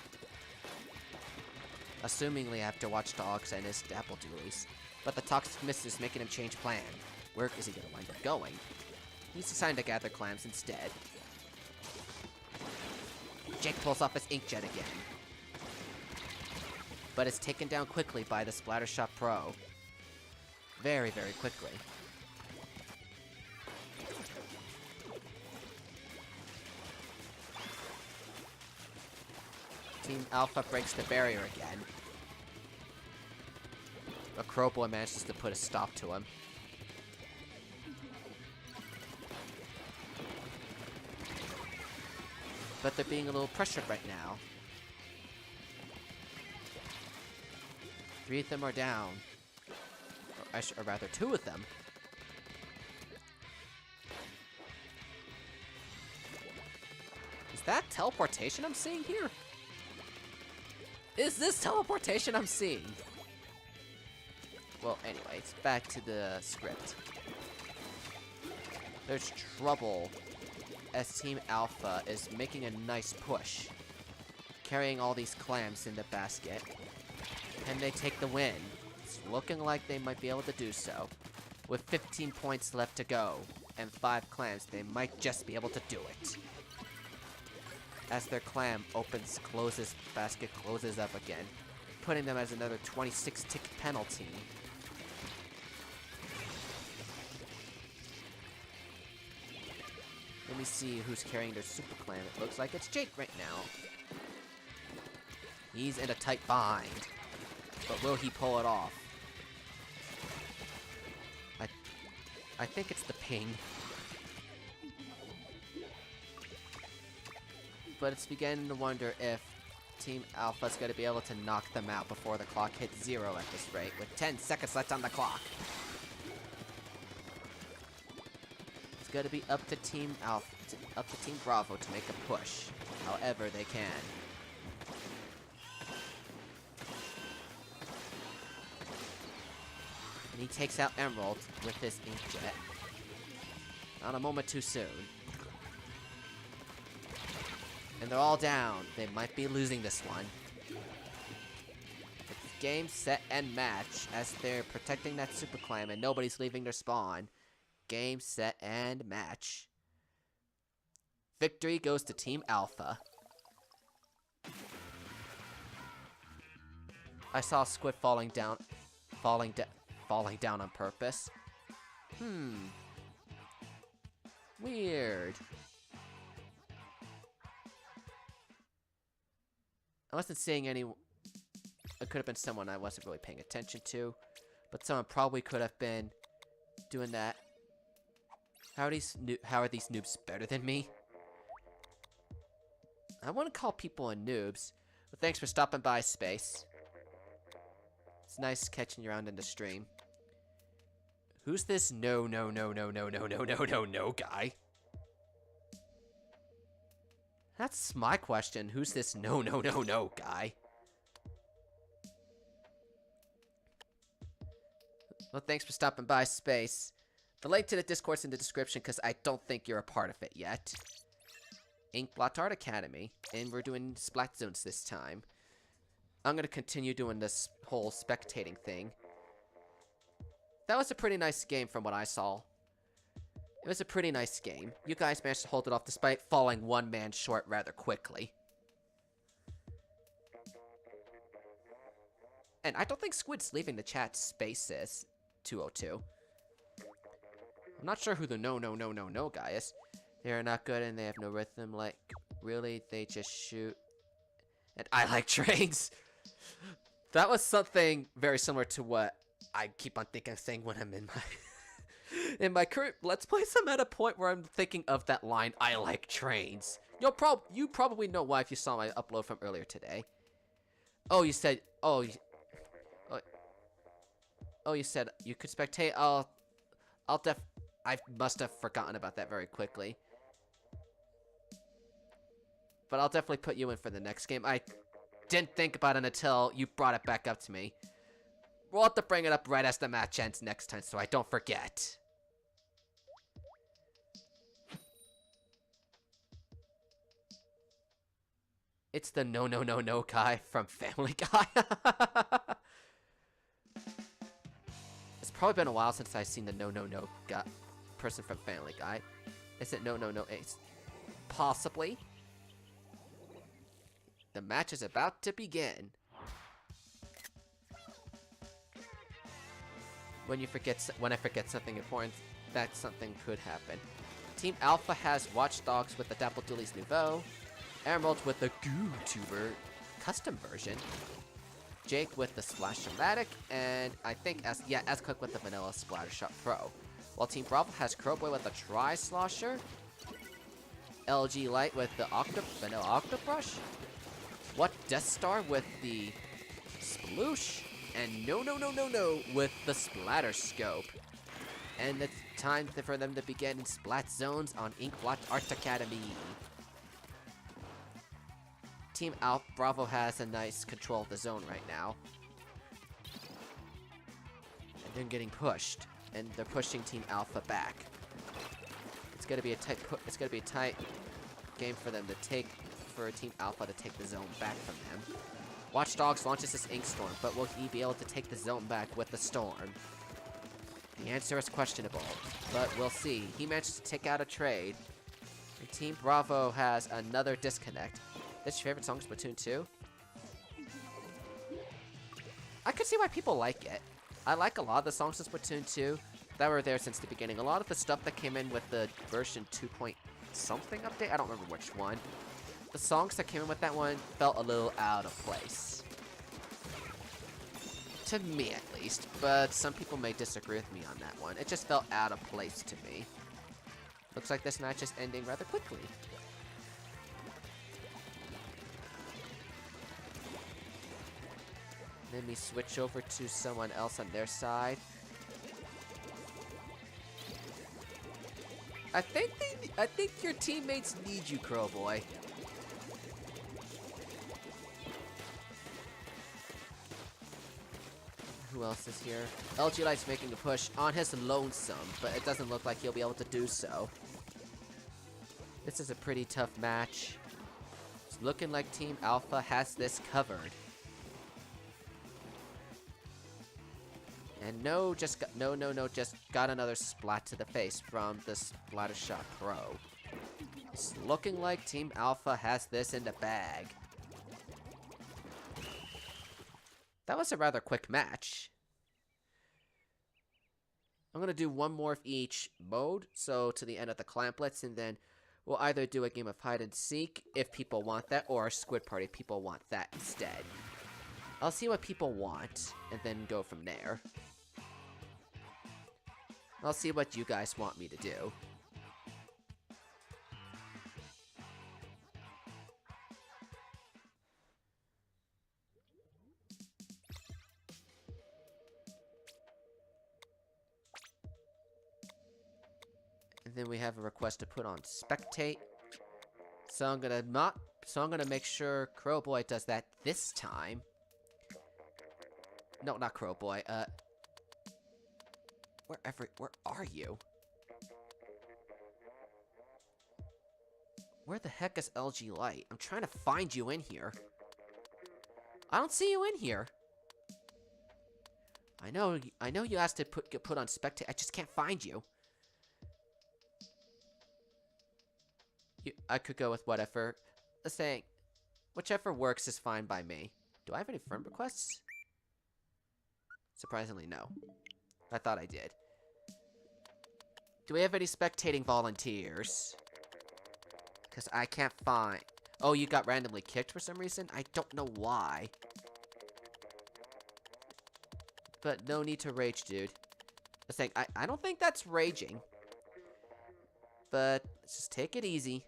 Assumingly after Watchdogs and his Dapple dualies. But the toxic mist is making him change plan. Where is he gonna wind up going? He's decided to gather clams instead. Jake pulls off his inkjet again. But it's taken down quickly by the Splattershot Pro. Very, very quickly. Team Alpha breaks the barrier again. A Crowboy manages to put a stop to him. But they're being a little pressured right now. 3 of them are down. Or rather, 2 of them. Is that teleportation I'm seeing here? Is this teleportation I'm seeing? Well, anyways, back to the script. There's trouble as Team Alpha is making a nice push, carrying all these clams in the basket. And they take the win. It's looking like they might be able to do so. With 15 points left to go, and 5 clams, they might just be able to do it. As their clam basket closes up again, putting them as another 26 tick penalty. Let me see who's carrying their super clam. It looks like it's Jake right now. He's in a tight bind. But will he pull it off? I think it's the ping. But it's beginning to wonder if Team Alpha's going to be able to knock them out before the clock hits 0 at this rate, with 10 seconds left on the clock. It's going to be up to Team Alpha, up to Team Bravo to make a push, however they can. And he takes out Emerald with his inkjet. Not a moment too soon. And they're all down. They might be losing this one. It's game, set, and match as they're protecting that super clam and nobody's leaving their spawn. Game, set, and match. Victory goes to Team Alpha. I saw a squid falling down on purpose. Weird. I wasn't seeing any... It could have been someone I wasn't really paying attention to. But someone probably could have been doing that. How are these noobs better than me? I wouldn't call people noobs. But thanks for stopping by, Space. It's nice catching you around in the stream. Who's this no guy? That's my question. Who's this no guy? Well, thanks for stopping by, Space. The link to the Discord's in the description because I don't think you're a part of it yet. Inkblot Art Academy, and we're doing Splat Zones this time. I'm going to continue doing this whole spectating thing. That was a pretty nice game from what I saw. It was a pretty nice game. You guys managed to hold it off despite falling one man short rather quickly. And I don't think Squid's leaving the chat. Space is 202. I'm not sure who the no guy is. They're not good and they have no rhythm. Like, really? They just shoot. And I like trains. That was something very similar to what I keep on thinking of saying when I'm in my in my current Let's Plays. I'm at a point where I'm thinking of that line, I like trains. You probably know why if you saw my upload from earlier today. Oh, you said, you said you could spectate. I must have forgotten about that very quickly. But I'll definitely put you in for the next game. I didn't think about it until you brought it back up to me. We'll have to bring it up right as the match ends next time so I don't forget. It's the no guy from Family Guy. It's probably been a while since I've seen the no guy person from Family Guy. Is it no ace? Possibly. The match is about to begin. When I forget something important, that something could happen. Team Alpha has Watchdogs with the Dapple Dooley's Nouveau, Emerald with the GooTuber custom version, Jake with the Splash-O-Matic, and I think S-Cook with the Vanilla Splattershot Pro. While Team Bravo has Crowboy with the Tri-Slosher, LG Light with the Vanilla Octobrush, What Death Star with the Sploosh, and no with the Splatter Scope. And it's time for them to begin Splat Zones on Inkblot Art Academy. Team Bravo has a nice control of the zone right now. And they're getting pushed. And they're pushing Team Alpha back. It's gonna be a tight game for them to take, for Team Alpha to take the zone back from them. Watchdogs launches this Ink Storm, but will he be able to take the zone back with the Storm? The answer is questionable, but we'll see. He managed to take out a trade. And Team Bravo has another disconnect. This your favorite song, Splatoon 2? I could see why people like it. I like a lot of the songs in Splatoon 2 that were there since the beginning. A lot of the stuff that came in with the version 2 point something update, I don't remember which one. The songs that came in with that one felt a little out of place. To me, at least. But some people may disagree with me on that one. It just felt out of place to me. Looks like this match is ending rather quickly. Let me switch over to someone else on their side. I think your teammates need you, Crowboy. Who else is here? LG Light's making a push on his lonesome, but it doesn't look like he'll be able to do so. This is a pretty tough match. It's looking like Team Alpha has this covered. And just got another splat to the face from the Splattershot Pro. It's looking like Team Alpha has this in the bag. That was a rather quick match. I'm going to do one more of each mode, so to the end of the clan blitz, and then we'll either do a game of hide and seek if people want that, or a squid party if people want that instead. I'll see what people want, and then go from there. I'll see what you guys want me to do. And then we have a request to put on spectate. So I'm gonna make sure Crowboy does that this time. No, not Crowboy. Where are you? Where the heck is LG Light? I'm trying to find you in here. I don't see you in here. I know you asked to get put on spectate. I just can't find you. I could go with whatever. Saying, whichever works is fine by me. Do I have any friend requests? Surprisingly, no. I thought I did. Do we have any spectating volunteers? Because I can't find... Oh, you got randomly kicked for some reason? I don't know why. But no need to rage, dude. Saying, I don't think that's raging. But let's just take it easy.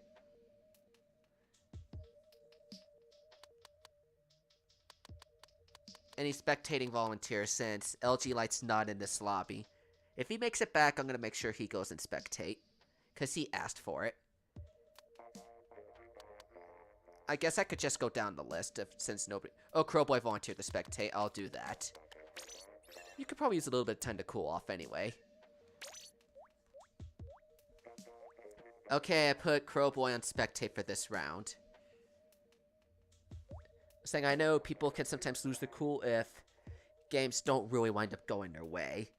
Any spectating volunteers since LG Light's not in this lobby. If he makes it back, I'm gonna make sure he goes and spectate. Because he asked for it. I guess I could just go down the list since nobody... Oh, Crowboy volunteered to spectate. I'll do that. You could probably use a little bit of time to cool off anyway. Okay, I put Crowboy on spectate for this round. Saying I know people can sometimes lose their cool if games don't really wind up going their way.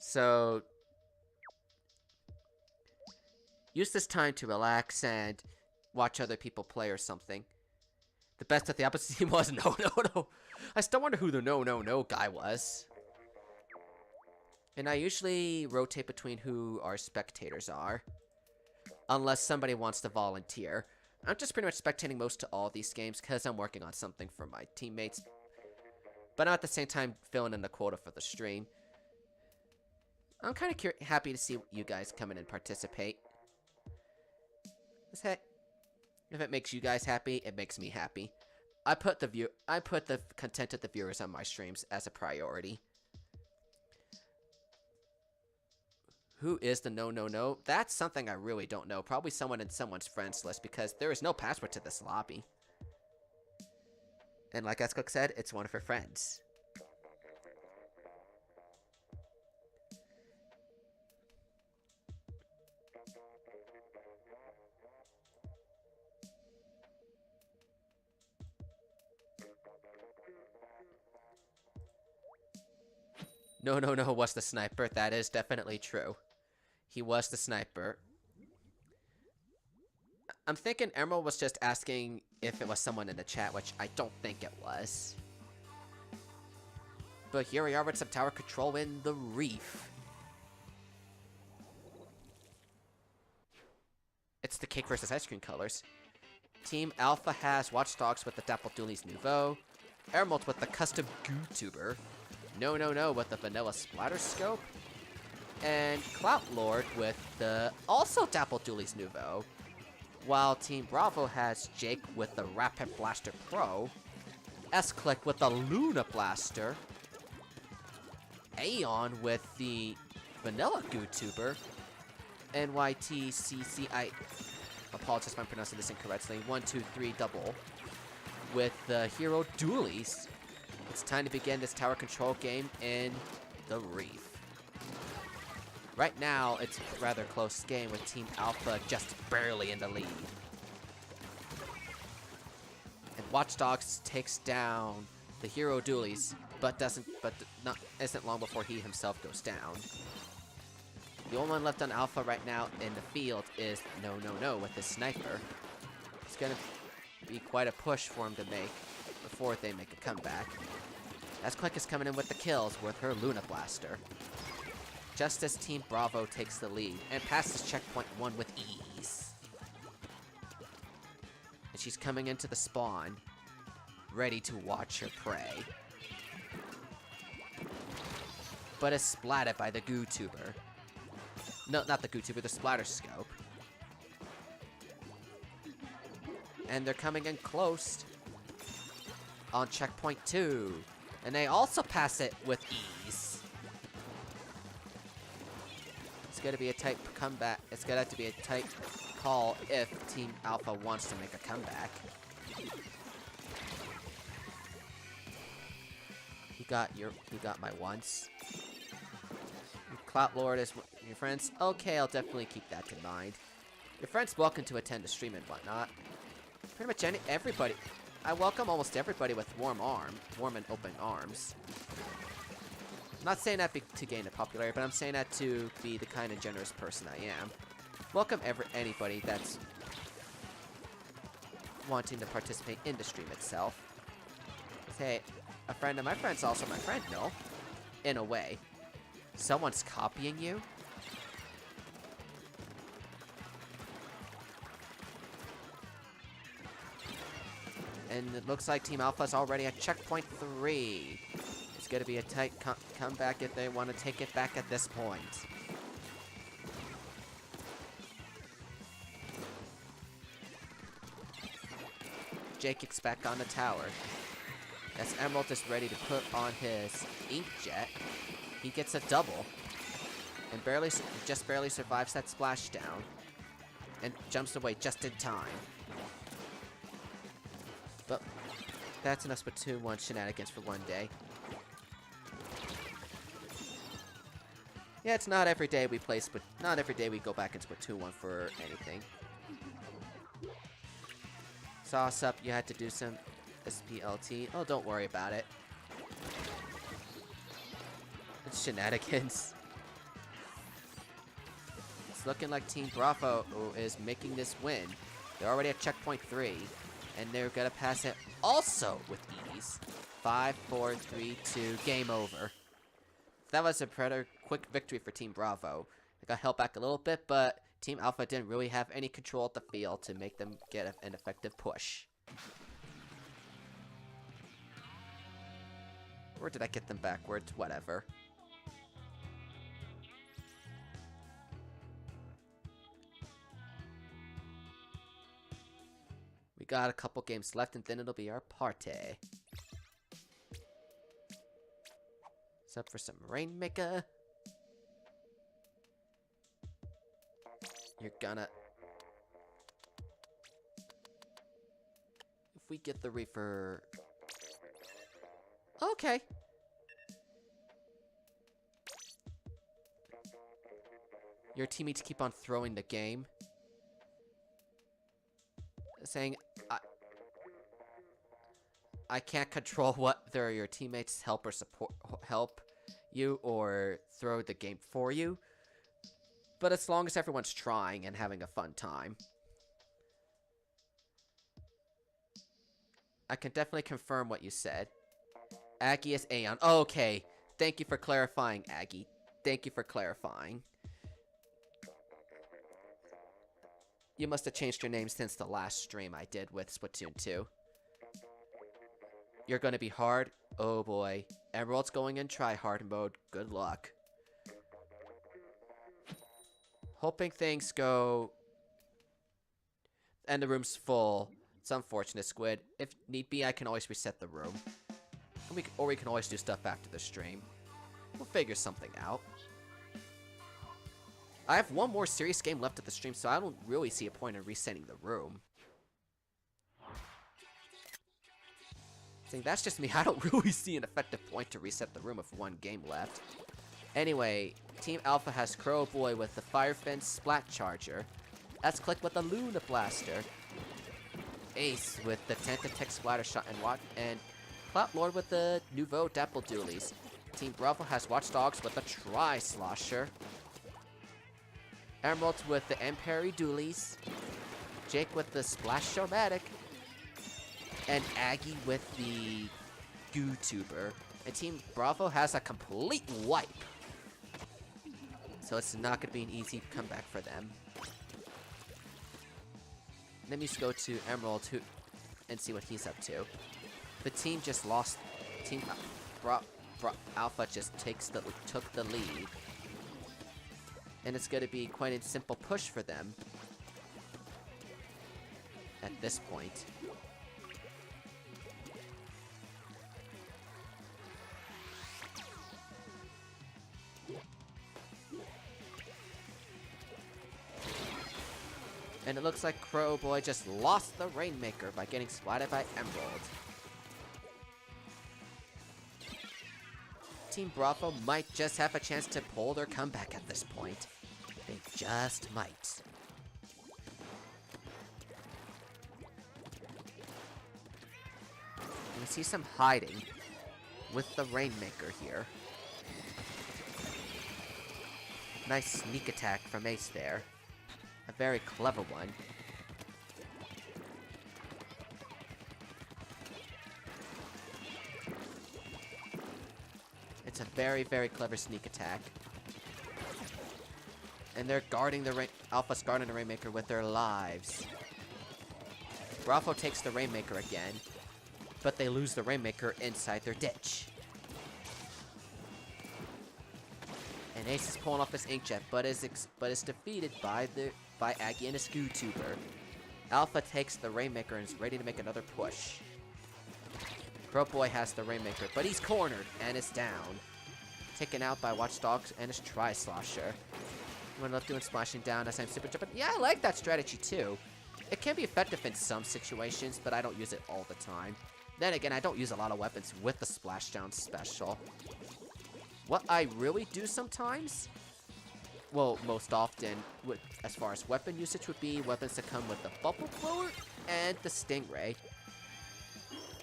So, use this time to relax and watch other people play or something. The best that the opposite team was no. I still wonder who the no guy was. And I usually rotate between who our spectators are. Unless somebody wants to volunteer. I'm just pretty much spectating most to all these games because I'm working on something for my teammates. But I'm at the same time filling in the quota for the stream. I'm kind of happy to see you guys come in and participate. If it makes you guys happy, it makes me happy. I put the content of the viewers on my streams as a priority. Who is the no? That's something I really don't know. Probably someone in someone's friends list because there is no password to this lobby. And like Cook said, it's one of her friends. No was the sniper. That is definitely true. He was the sniper. I'm thinking Emerald was just asking if it was someone in the chat, which I don't think it was. But here we are with some tower control in the Reef. It's the cake versus ice cream colors. Team Alpha has Watchdogs with the Dapple Dooley's Nouveau. Emerald with the custom GooTuber. No with the vanilla splatter scope. And Clout Lord with the also Dapple Dooley's Nouveau. While Team Bravo has Jake with the Rapid Blaster Pro. S-Click with the Luna Blaster. Aeon with the vanilla GooTuber. NYTCC, I apologize if I'm pronouncing this incorrectly. 1, 2, 3 double. With the Hero Doolies. It's time to begin this tower control game in the Reef. Right now, it's a rather close game with Team Alpha just barely in the lead. And Watchdogs takes down the Hero Doolies, but isn't long before he himself goes down. The only one left on Alpha right now in the field is no with his sniper. It's gonna be quite a push for him to make. before they make a comeback. As Click is coming in with the kills with her Luna Blaster. Just as Team Bravo takes the lead and passes checkpoint 1 with ease. And she's coming into the spawn, ready to watch her prey. But is splatted by the Goo Tuber. No, not the Goo Tuber, the Splatter Scope. And they're coming in close on checkpoint 2. And they also pass it with ease. It's gonna be a tight comeback. It's gonna have to be a tight call if Team Alpha wants to make a comeback. He got my once. Clout Lord is your friends. Okay, I'll definitely keep that in mind. Your friend's welcome to attend the stream and whatnot. Pretty much everybody. I welcome almost everybody with warm and open arms. I'm not saying that to gain a popularity, but I'm saying that to be the kind of generous person I am. Welcome anybody that's wanting to participate in the stream itself. Hey, a friend of my friend's also my friend, no? In a way. Someone's copying you? And it looks like Team Alpha's already at checkpoint 3. It's going to be a tight comeback if they want to take it back at this point. Jake gets back on the tower. As Emerald is ready to put on his Inkjet, he gets a double. And just barely survives that splashdown. And jumps away just in time. But that's enough Splatoon 1 shenanigans for one day. Yeah, it's not every day we play not every day we go back in Splatoon 1 for anything. Sauce up, you had to do some SPLT. Oh, don't worry about it. It's shenanigans. It's looking like Team Bravo is making this win. They're already at checkpoint 3. And they're gonna pass it also with ease. 5, 4, 3, 2, game over. That was a pretty quick victory for Team Bravo. They got held back a little bit, but Team Alpha didn't really have any control of the field to make them get an effective push. Or did I get them backwards? Whatever. We got a couple games left and then it'll be our party. What's up for some Rainmaker? You're gonna... If we get the Reaper... Okay. Your teammates keep on throwing the game. Saying, I can't control whether your teammates help you or throw the game for you. But as long as everyone's trying and having a fun time. I can definitely confirm what you said. Aggie is Aeon. Okay. Thank you for clarifying, Aggie. Thank you for clarifying. You must have changed your name since the last stream I did with Splatoon 2. You're gonna be hard? Oh boy. Emerald's going in try-hard mode. Good luck. Hoping things go... And the room's full. It's unfortunate, Squid. If need be, I can always reset the room. Or we can always do stuff after the stream. We'll figure something out. I have one more serious game left at the stream, so I don't really see a point in resetting the room. See, that's just me. I don't really see an effective point to reset the room with one game left. Anyway, Team Alpha has Crow Boy with the Fire Fence Splat Charger. That's Click with the Luna Blaster. Ace with the Tentatek Splatter Shot and Clout Lord with the Nouveau Dapple Dualies. Team Bravo has Watchdogs with the Tri-Slosher. Emerald with the Emperi Dualies. Jake with the Splash-O-Matic. and Aggie with the YouTuber. And Team Bravo has a complete wipe. So it's not going to be an easy comeback for them. Let me just go to Emerald and see what he's up to. The team just lost. Team Alpha just took the lead. And it's going to be quite a simple push for them at this point. And it looks like Crow Boy just lost the Rainmaker by getting splatted by Emerald. Team Bravo might just have a chance to pull their comeback at this point. They just might. We see some hiding with the Rainmaker here. Nice sneak attack from Ace there. A very clever one. It's a very, very clever sneak attack. And they're guarding the Alpha's guarding the Rainmaker with their lives. Bravo takes the Rainmaker again, but they lose the Rainmaker inside their ditch. And Ace is pulling off his Inkjet, but is defeated by Aggie and his YouTuber. Alpha takes the Rainmaker and is ready to make another push. Crow Boy has the Rainmaker, but he's cornered and is down. Taken out by Watchdogs and his Tri-Slosher. One left doing splashing down as I'm super jumping. Yeah, I like that strategy too. It can be effective in some situations, but I don't use it all the time. Then again, I don't use a lot of weapons with the splashdown special. What I really do sometimes, well, most often, as far as weapon usage would be weapons that come with the Bubble Blower and the Stingray.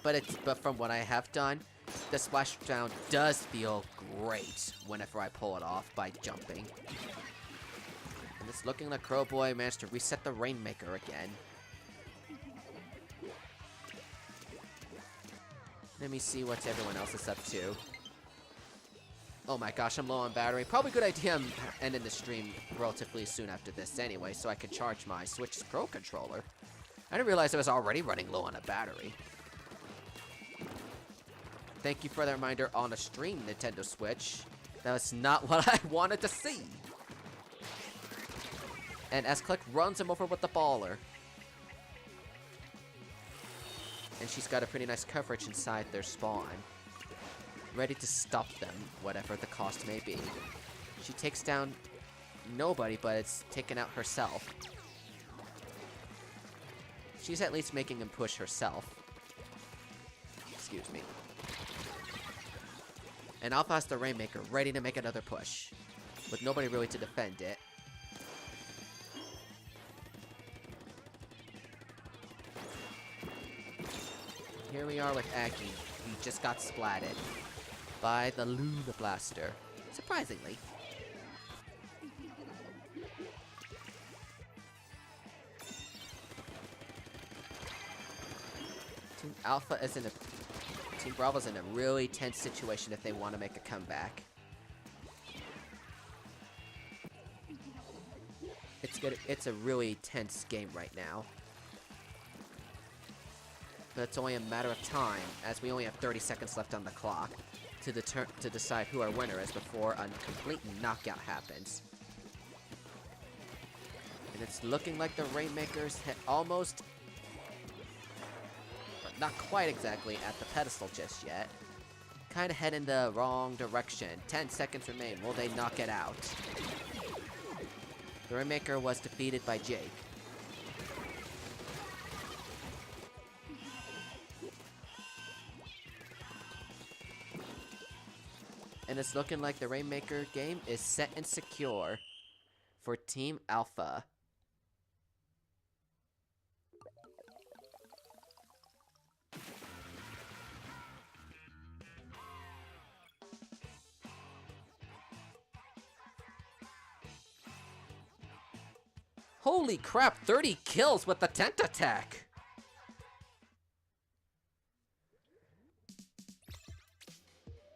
But from what I have done, the splashdown does feel great whenever I pull it off by jumping. And it's looking like Crow Boy managed to reset the Rainmaker again. Let me see what everyone else is up to. Oh my gosh, I'm low on battery. Probably a good idea I'm ending the stream relatively soon after this anyway, so I can charge my Switch Pro controller. I didn't realize I was already running low on a battery. Thank you for the reminder on a stream, Nintendo Switch. That was not what I wanted to see. And S-Click runs him over with the baller. And she's got a pretty nice coverage inside their spawn. Ready to stop them, whatever the cost may be. She takes down nobody, but it's taken out herself. She's at least making him push herself. Excuse me. And Alpha has the Rainmaker, ready to make another push. With nobody really to defend it. Here we are with Aggie. We just got splatted by the Luna Blaster. Surprisingly. Team Alpha is in a... Team Bravo's in a really tense situation if they want to make a comeback. It's a really tense game right now. But it's only a matter of time, as we only have 30 seconds left on the clock to decide who our winner is before a complete knockout happens. And it's looking like the Rainmakers hit almost, but not quite exactly at the pedestal just yet. Kind of head in the wrong direction. 10 seconds remain. Will they knock it out? The Rainmaker was defeated by Jake. And it's looking like the Rainmaker game is set and secure for Team Alpha. Holy crap, 30 kills with the tent attack!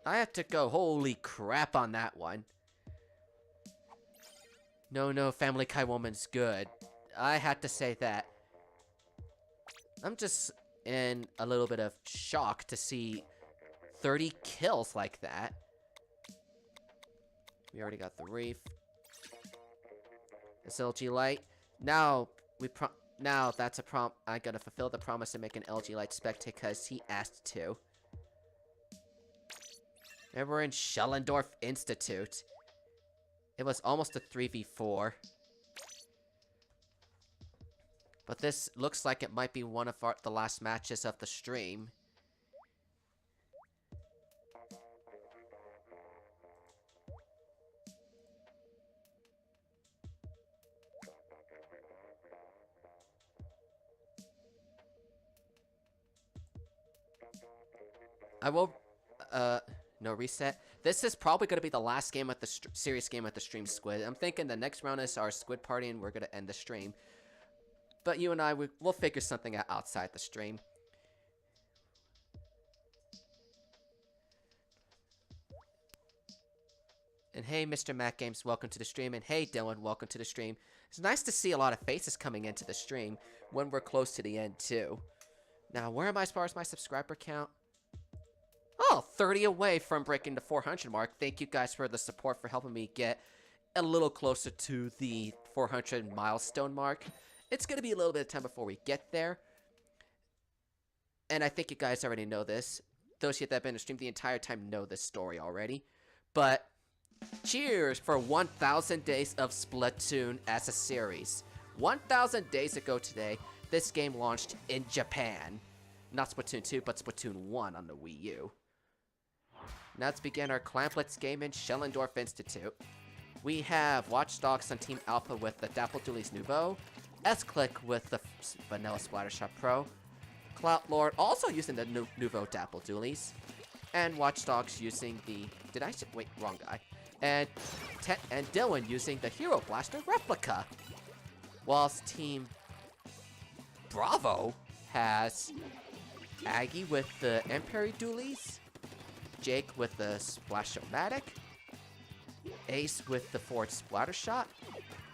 I have to go. Holy crap on that one. No, Family Kai Woman's good. I had to say that. I'm just in a little bit of shock to see 30 kills like that. We already got the reef. This LG light. Now that's a I gotta fulfill the promise to make an LG light spectate because he asked to. And we're in Schellendorf Institute. It was almost a 3v4. But this looks like it might be one of the last matches of the stream. I will, no reset. This is probably going to be the last game at the serious game at the stream, Squid. I'm thinking the next round is our Squid Party and we're going to end the stream. But you and I, we'll figure something out outside the stream. And hey, Mr. Mac Games, welcome to the stream. And hey, Dylan, welcome to the stream. It's nice to see a lot of faces coming into the stream when we're close to the end, too. Now, where am I as far as my subscriber count? Oh, 30 away from breaking the 400 mark. Thank you guys for the support for helping me get a little closer to the 400 milestone mark. It's going to be a little bit of time before we get there. And I think you guys already know this. Those of you that have been in the stream the entire time know this story already. But cheers for 1,000 days of Splatoon as a series. 1,000 days ago today, this game launched in Japan. Not Splatoon 2, but Splatoon 1 on the Wii U. Now let's begin our Clamplets game in Schellendorf Institute. We have Watch Dogs on Team Alpha with the Dapple Doolies Nouveau, S-Click with the Vanilla Splattershot Pro, Clout Lord also using the Nouveau Dapple Doolies, and Watch Dogs using the... wait, wrong guy. And Dylan using the Hero Blaster Replica. Whilst Team Bravo has Aggie with the Empire Doolies, Jake with the Splash-O-Matic, Ace with the Ford Splattershot,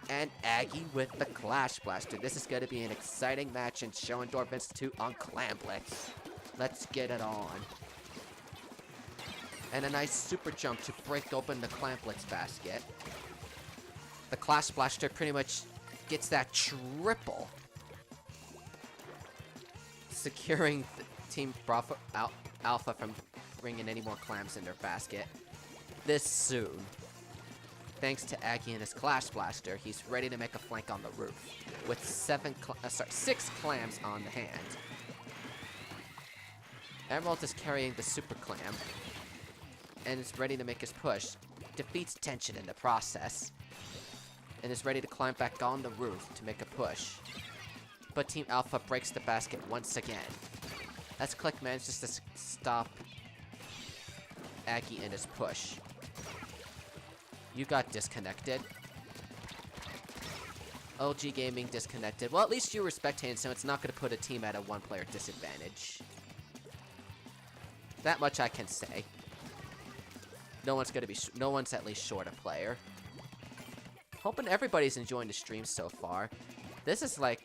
and Aggie with the Clash Blaster. This is going to be an exciting match in Schellendorf Institute on Clamplets. Let's get it on. And a nice super jump to break open the Clamplets basket. The Clash Blaster pretty much gets that triple, securing Team Bravo Alpha from bringing any more clams in their basket this soon. Thanks to Aggie and his Clash Blaster, he's ready to make a flank on the roof with 6 clams on the hand. Emerald is carrying the Super Clam and is ready to make his push. Defeats Tension in the process and is ready to climb back on the roof to make a push. But Team Alpha breaks the basket once again. As Click manages to stop Aggie in his push. You got disconnected. LG Gaming disconnected. Well, at least you were spectating, so it's not going to put a team at a one-player disadvantage. That much I can say. No one's at least short a player. Hoping everybody's enjoying the stream so far. This is like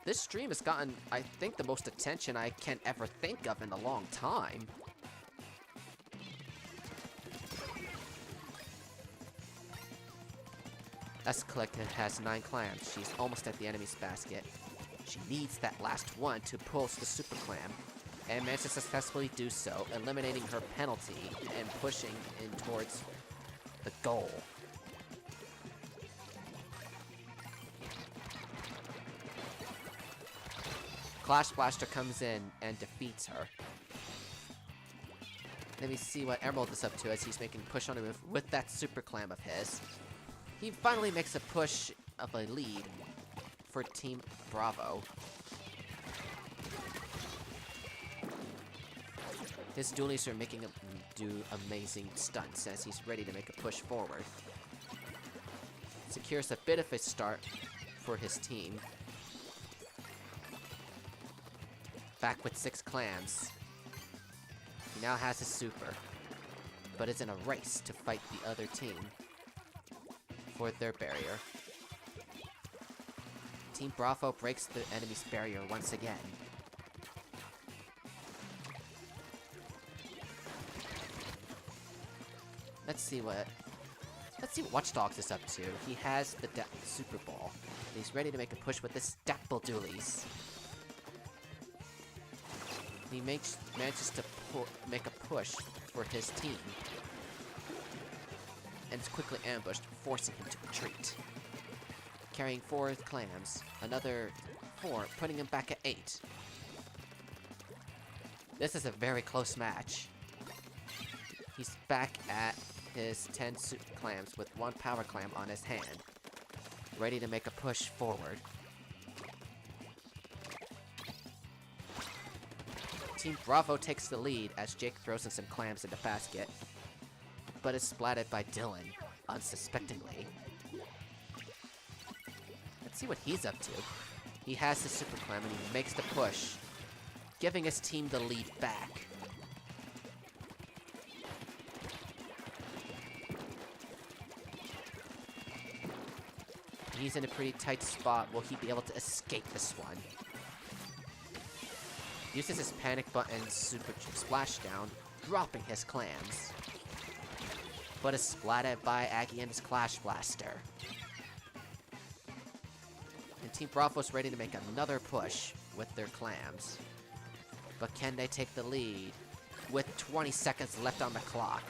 this stream has gotten, I think, the most attention I can ever think of in a long time. S-Click has 9 clams. She's almost at the enemy's basket. She needs that last one to post the Super Clam, and manages to successfully do so, eliminating her penalty and pushing in towards the goal. Clash Blaster comes in and defeats her. Let me see what Emerald is up to as he's making a push on the roof with that Super Clam of his. He finally makes a push of a lead for Team Bravo. His duelies are making him do amazing stunts as he's ready to make a push forward. Secures a bit of a start for his team. Back with 6 clams. He now has his super. but is in a race to fight the other team for their barrier. Team Bravo breaks the enemy's barrier once again. Let's see what Watch Dogs is up to. He has the Super Ball. He's ready to make a push with the Stapple Doolies. He manages to make a push for his team. And is quickly ambushed, forcing him to retreat. Carrying 4 clams. Another 4, putting him back at 8. This is a very close match. He's back at his 10 clams with 1 power clam on his hand. Ready to make a push forward. Team Bravo takes the lead as Jake throws in some clams in the basket, but is splatted by Dylan, unsuspectingly. Let's see what he's up to. He has his super clam and he makes the push, giving his team the lead back. He's in a pretty tight spot. Will he be able to escape this one? Uses his panic button super splashdown, dropping his clams. But is splatted by Aggie and his Clash Blaster. And Team Bravo's ready to make another push with their clams. But can they take the lead with 20 seconds left on the clock?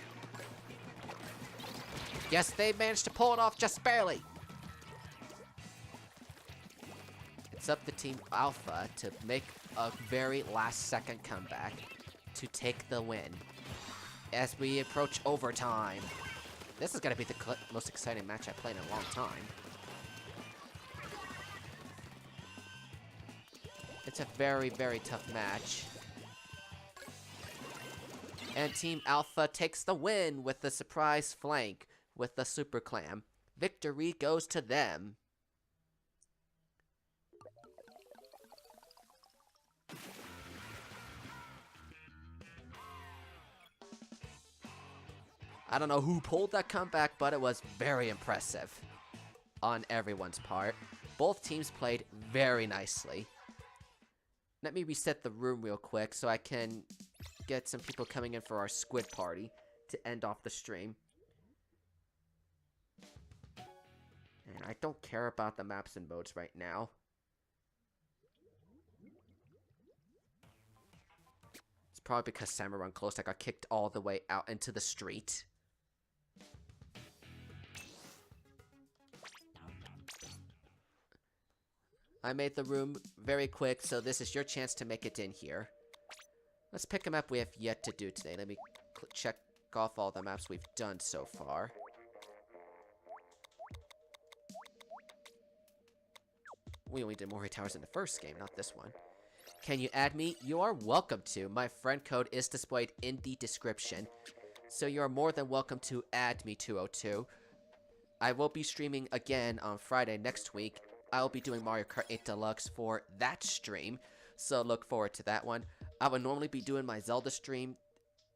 Yes, they managed to pull it off just barely. It's up to Team Alpha to make a very last-second comeback to take the win as we approach overtime. This is going to be the most exciting match I've played in a long time. It's a very, very tough match. And Team Alpha takes the win with the surprise flank with the Super Clam. Victory goes to them. I don't know who pulled that comeback, but it was very impressive on everyone's part. Both teams played very nicely. Let me reset the room real quick so I can get some people coming in for our squid party to end off the stream. And I don't care about the maps and modes right now. It's probably because Samurai Run closed. I got kicked all the way out into the street. I made the room very quick, so this is your chance to make it in here. Let's pick a map we have yet to do today. Let me check off all the maps we've done so far. We only did Mahi Towers in the first game, not this one. Can you add me? You are welcome to. My friend code is displayed in the description. So you are more than welcome to add me, 202. I will be streaming again on Friday next week. I'll be doing Mario Kart 8 Deluxe for that stream, so look forward to that one. I would normally be doing my Zelda stream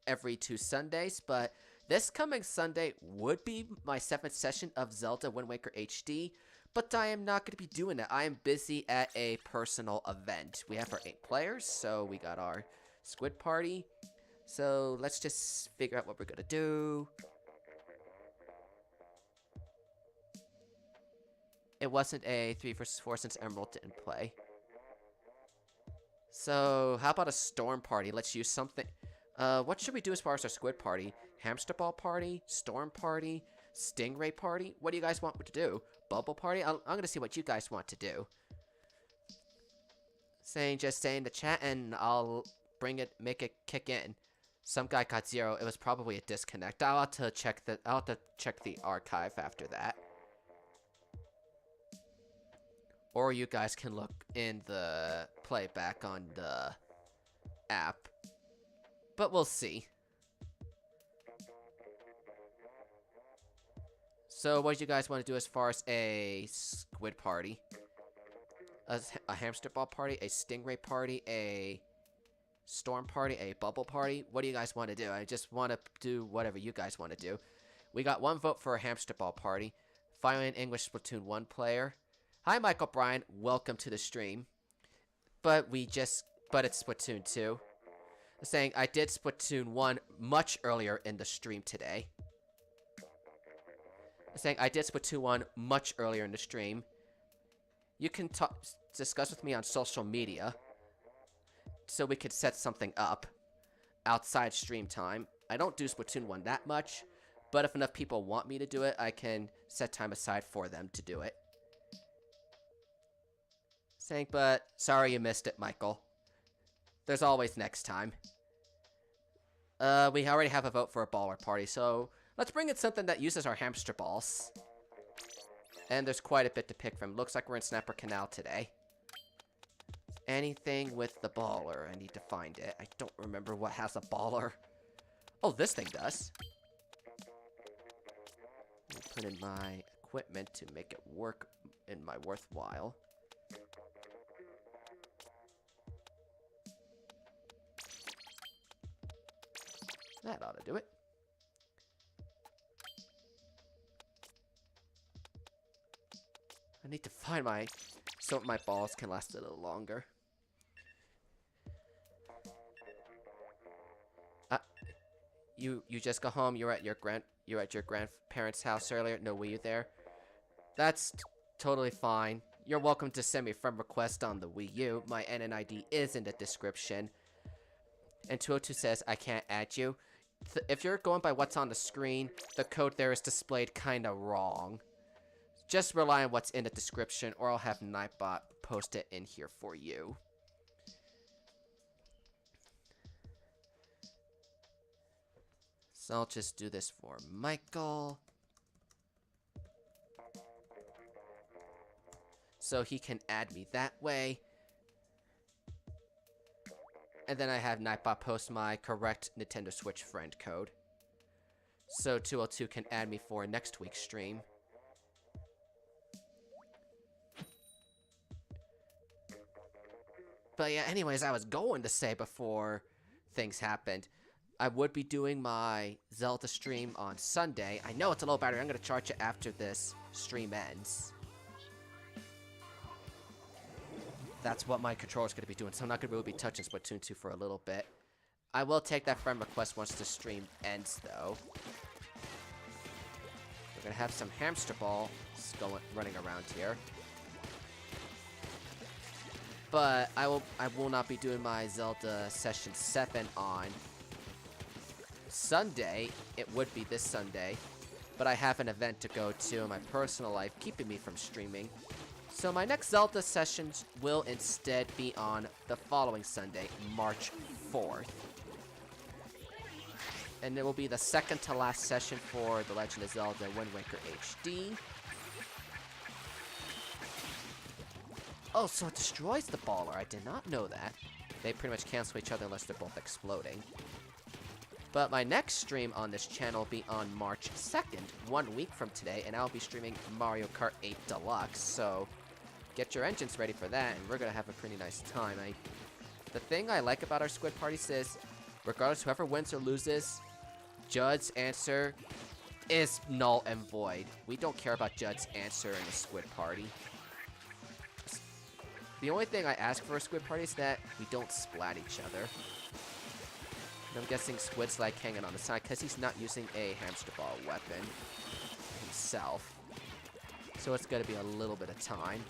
every 2 Sundays, but this coming Sunday would be my 7th session of Zelda Wind Waker HD, but I am not going to be doing it. I am busy at a personal event. We have our 8 players, so we got our squid party, so let's just figure out what we're going to do. It wasn't a 3 vs 4 since Emerald didn't play. So, how about a storm party? Let's use something. What should we do as far as our squid party? Hamster ball party? Storm party? Stingray party? What do you guys want me to do? Bubble party? I'm gonna see what you guys want to do. Just say in the chat and I'll make it kick in. Some guy got 0. It was probably a disconnect. I'll have to check the archive after that. Or you guys can look in the playback on the app. But we'll see. So what do you guys want to do as far as a squid party? A hamster ball party, a stingray party, a storm party, a bubble party. What do you guys want to do? I just want to do whatever you guys want to do. We got 1 vote for a hamster ball party. Finally, an English Splatoon 1 player. Hi, Michael Bryan. Welcome to the stream. But it's Splatoon 2. Saying I did Splatoon 1 much earlier in the stream today. Saying I did Splatoon 1 much earlier in the stream. You can discuss with me on social media so we could set something up outside stream time. I don't do Splatoon 1 that much, but if enough people want me to do it, I can set time aside for them to do it. Saying, but sorry you missed it, Michael. There's always next time. We already have a vote for a baller party, so let's bring in something that uses our hamster balls. And there's quite a bit to pick from. Looks like we're in Snapper Canal today. Anything with the baller. I need to find it. I don't remember what has a baller. Oh, this thing does. I'll put in my equipment to make it work in my worthwhile. That ought to do it. I need to find so my balls can last a little longer. You just got home. You're at your grandparents' house earlier. No, were you there? That's totally fine. You're welcome to send me a friend request on the Wii U. My NNID is in the description. And 202 says I can't add you. If you're going by what's on the screen, the code there is displayed kind of wrong. Just rely on what's in the description, or I'll have Nightbot post it in here for you. So I'll just do this for Michael. So he can add me that way. And then I have Nightbot post my correct Nintendo Switch friend code. So 202 can add me for next week's stream. But yeah, anyways, I was going to say before things happened, I would be doing my Zelda stream on Sunday. I know it's a low battery. I'm going to charge it after this stream ends. That's what my controller's going to be doing, so I'm not going to really be touching Splatoon 2 for a little bit. I will take that friend request once the stream ends, though. We're going to have some hamster balls running around here. But I will not be doing my Zelda Session 7 on Sunday. It would be this Sunday. But I have an event to go to in my personal life, keeping me from streaming. So my next Zelda sessions will instead be on the following Sunday, March 4th. And it will be the second to last session for The Legend of Zelda Wind Waker HD. Oh, so it destroys the baller. I did not know that. They pretty much cancel each other unless they're both exploding. But my next stream on this channel will be on March 2nd, 1 week from today, and I'll be streaming Mario Kart 8 Deluxe, so get your engines ready for that, and we're going to have a pretty nice time. The thing I like about our squid parties is, regardless whoever wins or loses, Judd's answer is null and void. We don't care about Judd's answer in a squid party. The only thing I ask for a squid party is that we don't splat each other. And I'm guessing Squid's like hanging on the side because he's not using a hamster ball weapon himself. So it's going to be a little bit of time.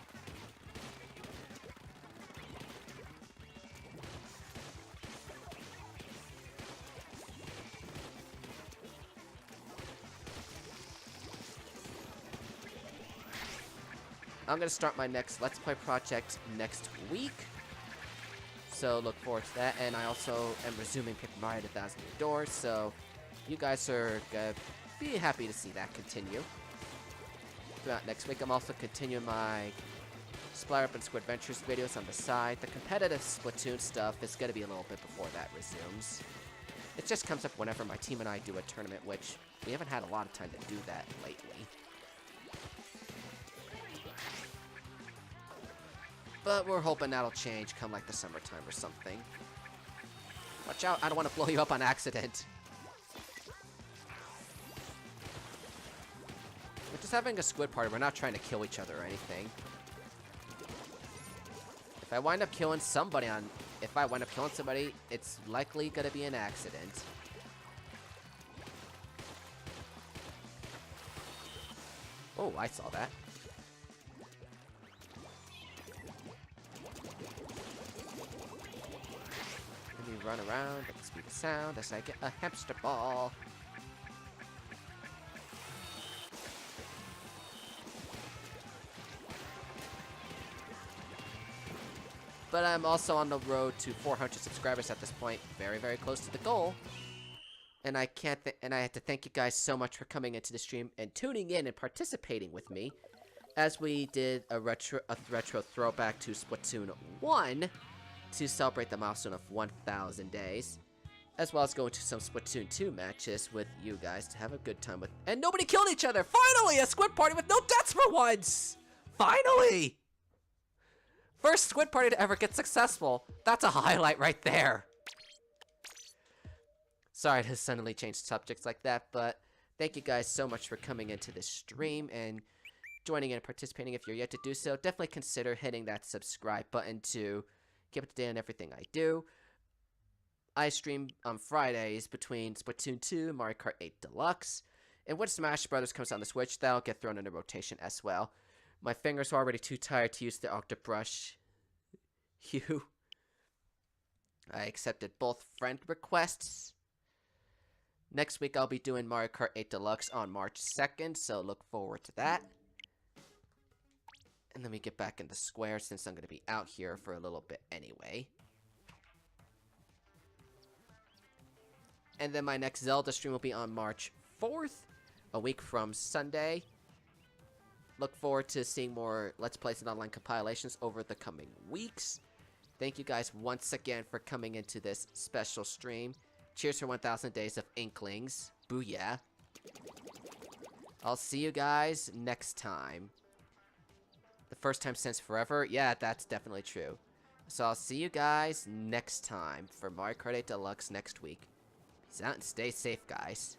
I'm going to start my next Let's Play project next week. So look forward to that. And I also am resuming Paper Mario 1000 Year Door. So you guys are going to be happy to see that continue. Throughout next week, I'm also continuing my Splatter Up and Squid Adventures videos on the side. The competitive Splatoon stuff is going to be a little bit before that resumes. It just comes up whenever my team and I do a tournament, which we haven't had a lot of time to do that lately. But we're hoping that'll change come like the summertime or something. Watch out, I don't want to blow you up on accident. We're just having a squid party. We're not trying to kill each other or anything. If I wind up killing somebody, it's likely gonna be an accident. Oh, I saw that. Let me run around at the speed of sound as I get a hamster ball. But I'm also on the road to 400 subscribers at this point. Very, very close to the goal. And I have to thank you guys so much for coming into the stream and tuning in and participating with me as we did a retro throwback to Splatoon 1 to celebrate the milestone of 1,000 days, as well as going to some Splatoon 2 matches with you guys to have a good time with. And nobody killed each other! Finally! A squid party with no deaths for once! Finally! First squid party to ever get successful. That's a highlight right there. Sorry to suddenly change subjects like that, but thank you guys so much for coming into this stream and joining in and participating. If you're yet to do so, definitely consider hitting that subscribe button to keep up to date on everything I do. I stream on Fridays between Splatoon 2 and Mario Kart 8 Deluxe. And when Smash Brothers comes on the Switch, that'll get thrown into rotation as well. My fingers are already too tired to use the Octobrush hue. I accepted both friend requests. Next week, I'll be doing Mario Kart 8 Deluxe on March 2nd, so look forward to that. And let me get back in the square since I'm going to be out here for a little bit anyway. And then my next Zelda stream will be on March 4th, a week from Sunday. Look forward to seeing more Let's Plays and online compilations over the coming weeks. Thank you guys once again for coming into this special stream. Cheers for 1,000 Days of Inklings. Booyah. I'll see you guys next time. The first time since forever? Yeah, that's definitely true. So I'll see you guys next time for Mario Kart 8 Deluxe next week. Peace out and stay safe, guys.